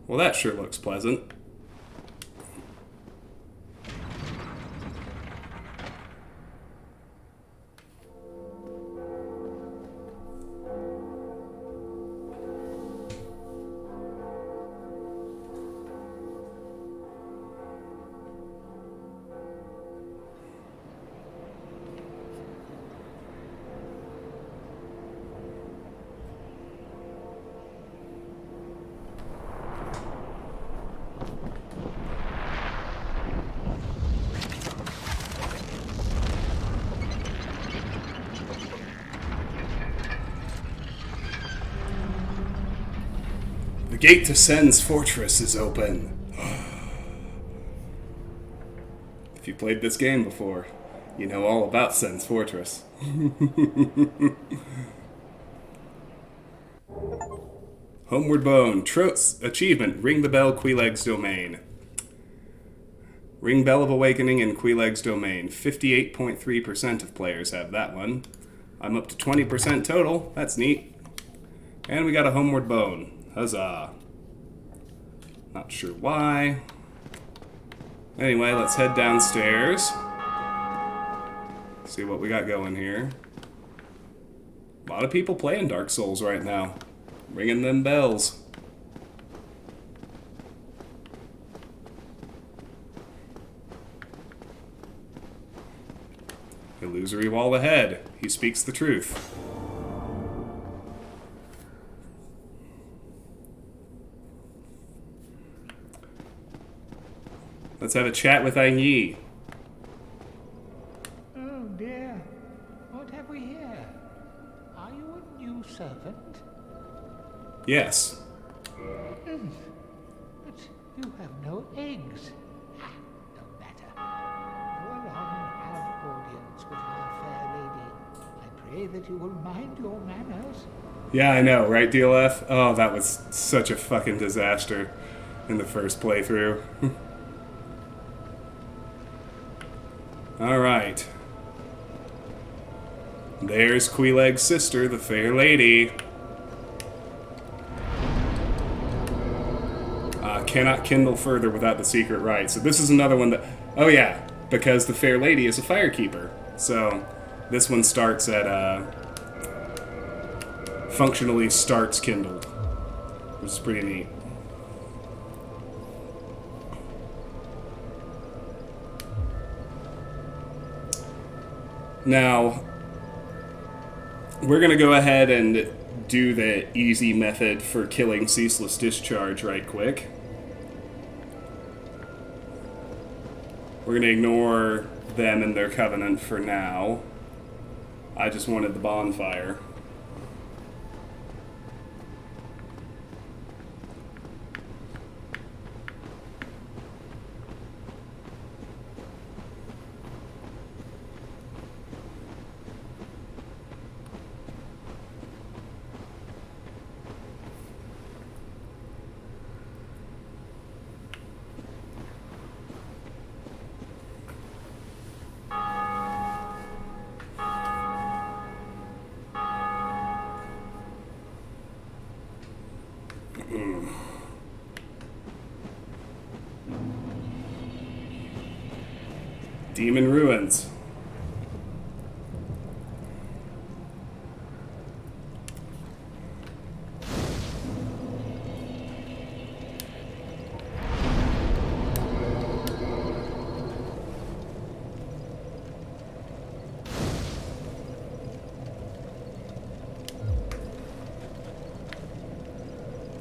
Well, that sure looks pleasant. The gate to Sen's fortress is open. If you played this game before, you know all about Sen's fortress. Homeward Bone. Achievement. Ring the bell, Queeleg's domain. Ring Bell of Awakening in Queeleg's domain. 58.3% of players have that one. I'm up to 20% total. That's neat. And we got a Homeward Bone. Huzzah. Not sure why. Anyway, let's head downstairs. See what we got going here. A lot of people playing Dark Souls right now. Ringing them bells. Illusory wall ahead. He speaks the truth. Let's have a chat with Ain Yi. Oh dear, what have we here? Are you a new servant? Yes. But you have no eggs. Ah, no matter. Go along and have audience with our fair lady. I pray that you will mind your manners. Yeah, I know, right, DLF? Oh, that was such a fucking disaster in the first playthrough. Alright. There's Queeleg's sister, the fair lady. cannot kindle further without the secret rite. So this is another one that... Oh yeah, because the fair lady is a firekeeper. So this one starts at... functionally starts kindled, which is pretty neat. Now, we're going to go ahead and do the easy method for killing Ceaseless Discharge right quick. We're going to ignore them and their covenant for now. I just wanted the bonfire. Demon Ruins.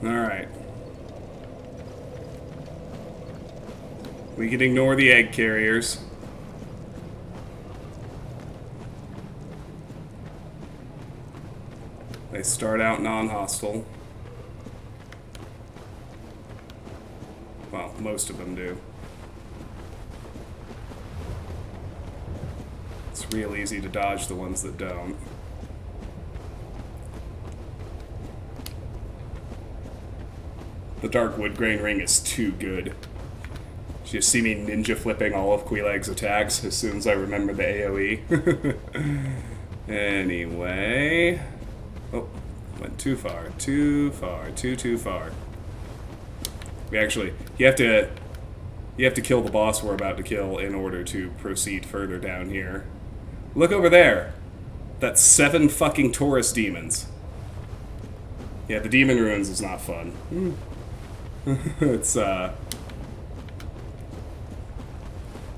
All right. We can ignore the egg carriers. They start out non-hostile. Well, most of them do. It's real easy to dodge the ones that don't. The Dark Wood Grain Ring is too good. You see me ninja flipping all of Queeleg's attacks as soon as I remember the AoE. Anyway... Oh, went too far. Too far. Too far. We actually... You have to kill the boss we're about to kill in order to proceed further down here. Look over there! That's 7 fucking Taurus demons. Yeah, the Demon Ruins is not fun. It's, the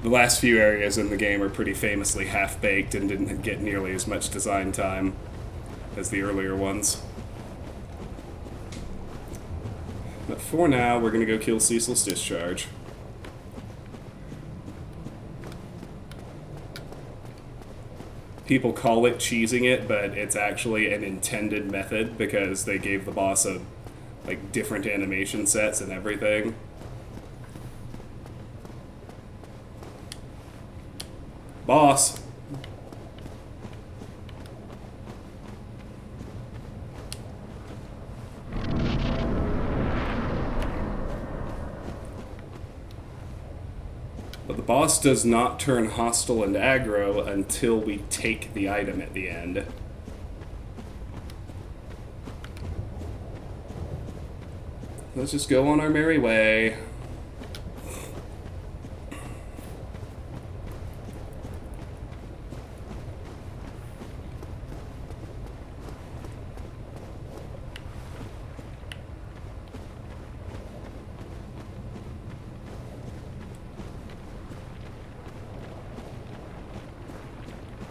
last few areas in the game are pretty famously half-baked and didn't get nearly as much design time as the earlier ones. But for now, we're gonna go kill Ceaseless Discharge. People call it cheesing it, but it's actually an intended method because they gave the boss a, like, different animation sets and everything. Boss! But the boss does not turn hostile and aggro until we take the item at the end. Let's just go on our merry way.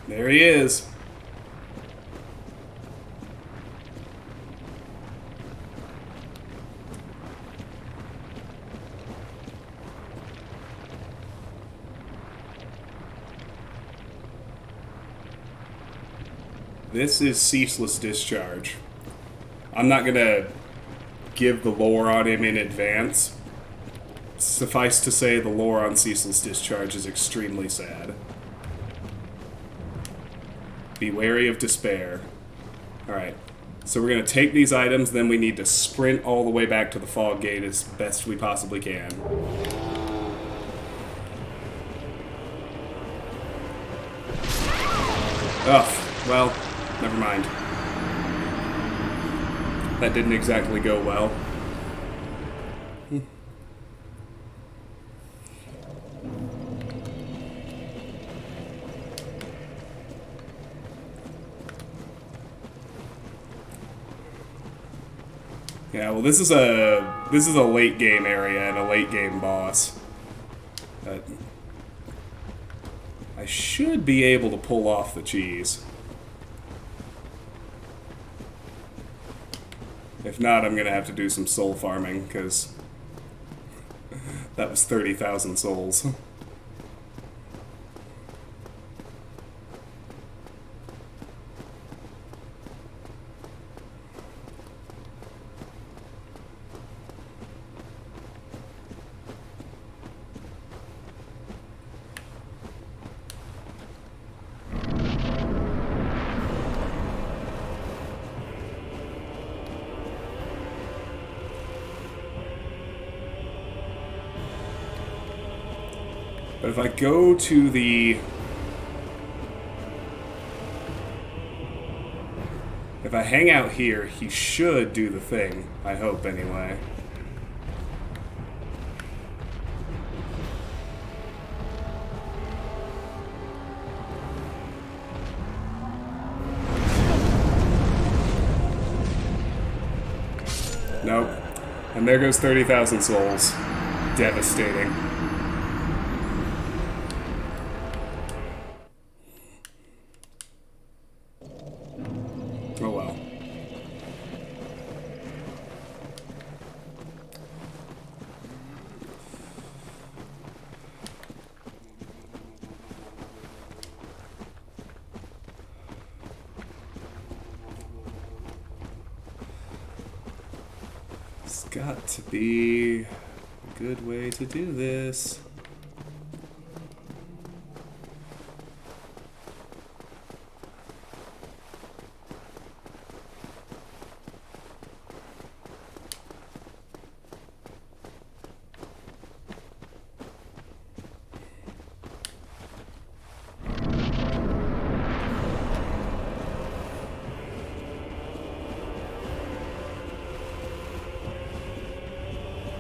There he is. This is Ceaseless Discharge. I'm not gonna give the lore on him in advance. Suffice to say, the lore on Ceaseless Discharge is extremely sad. Be wary of despair. Alright, so we're going to take these items, then we need to sprint all the way back to the fog gate as best we possibly can. Oh, well, never mind. That didn't exactly go well. Yeah, well, this is a late game area and a late game boss. But I should be able to pull off the cheese. If not, I'm gonna have to do some soul farming, because that was 30,000 souls. But if I go to the... If I hang out here, he should do the thing. I hope, anyway. Nope. And there goes 30,000 souls. Devastating. Oh well. It's got to be a good way to do this.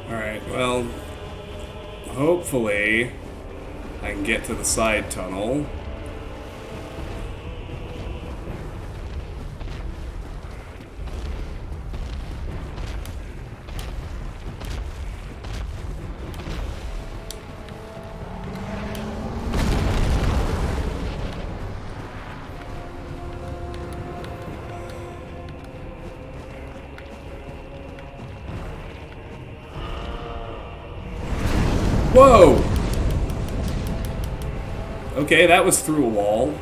Alright, well, hopefully I can get to the side tunnel. Whoa! Okay, that was through a wall.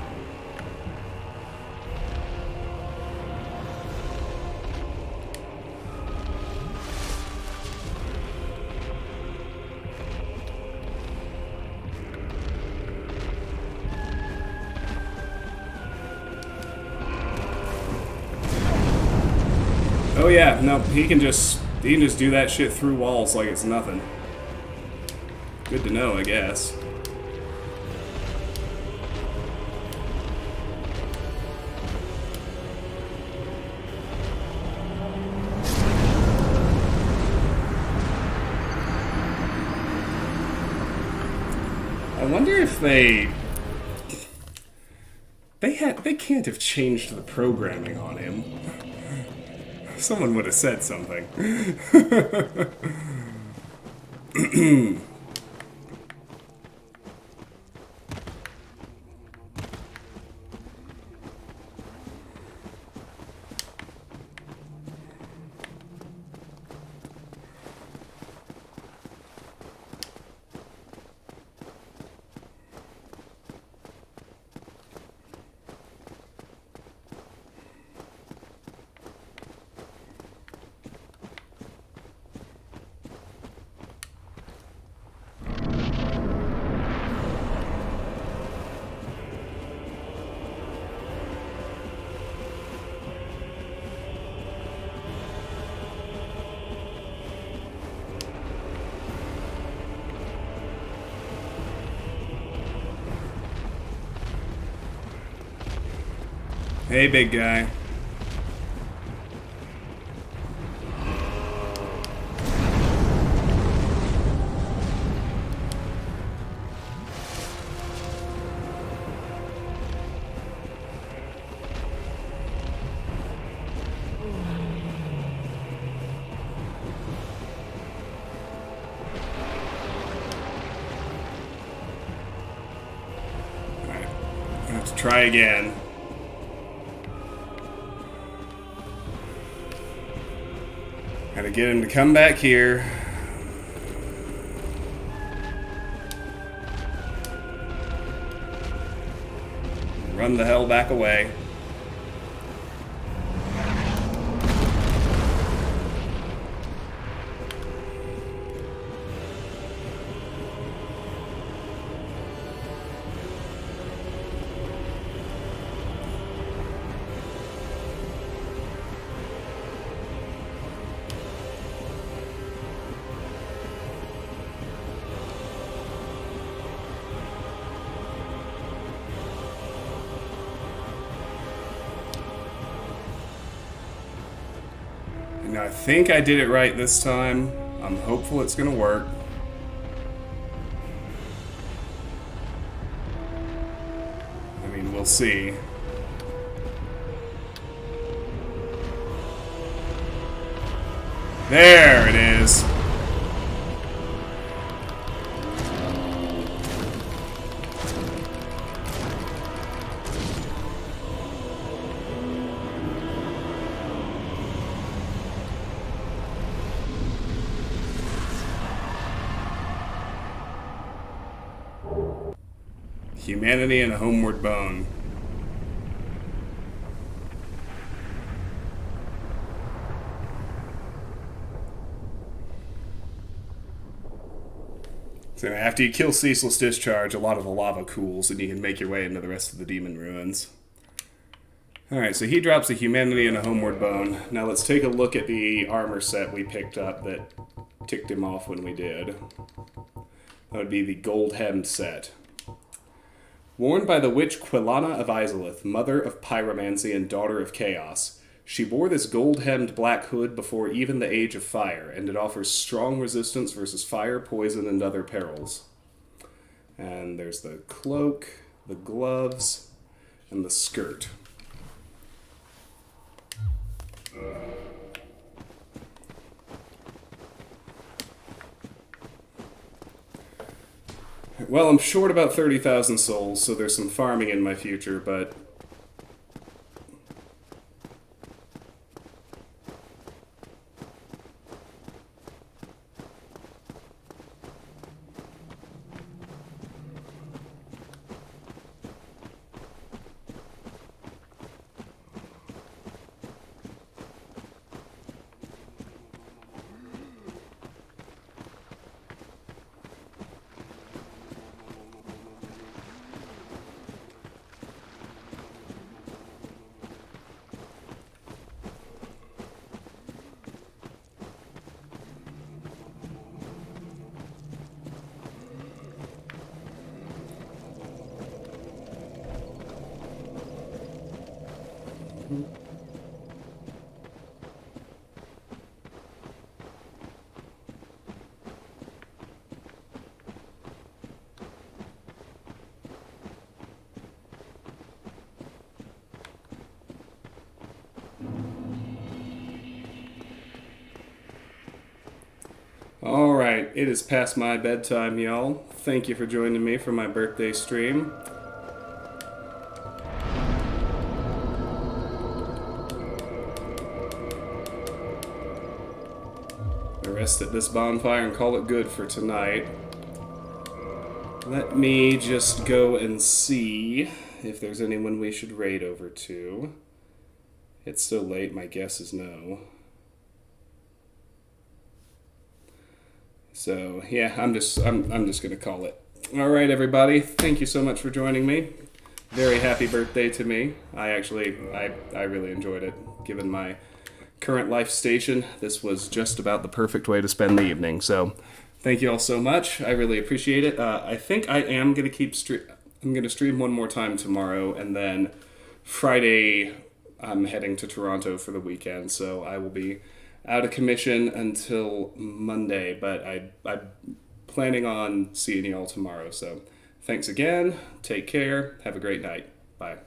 Oh yeah, no, he can just do that shit through walls like it's nothing. Good to know, I guess. I wonder if they can't have changed the programming on him. Someone would have said something. Hey, big guy. have to try again. Gotta get him to come back here. Run the hell back away. And I think I did it right this time. I'm hopeful it's gonna work. I mean, we'll see. There it is. Humanity and a homeward bone. So after you kill Ceaseless Discharge, a lot of the lava cools, and you can make your way into the rest of the demon ruins. Alright, so he drops a Humanity and a homeward bone. Now let's take a look at the armor set we picked up that ticked him off when we did. That would be the Gold Hemmed set. Worn by the witch Quilana of Izalith, mother of pyromancy and daughter of chaos, she bore this gold-hemmed black hood before even the Age of Fire, and it offers strong resistance versus fire, poison, and other perils. And there's the cloak, the gloves, and the skirt. Well, I'm short about 30,000 souls, so there's some farming in my future, but... Alright, it is past my bedtime, y'all. Thank you for joining me for my birthday stream. I rest at this bonfire and call it good for tonight. Let me just go and see if there's anyone we should raid over to. It's so late, my guess is no. So yeah, I'm just gonna call it. All right, everybody. Thank you so much for joining me. Very happy birthday to me. I really enjoyed it. Given my current life station, this was just about the perfect way to spend the evening. So thank you all so much. I really appreciate it. I think I am gonna I'm gonna stream one more time tomorrow, and then Friday I'm heading to Toronto for the weekend. So I will be out of commission until Monday, but I'm planning on seeing you all tomorrow. So thanks again. Take care. Have a great night. Bye.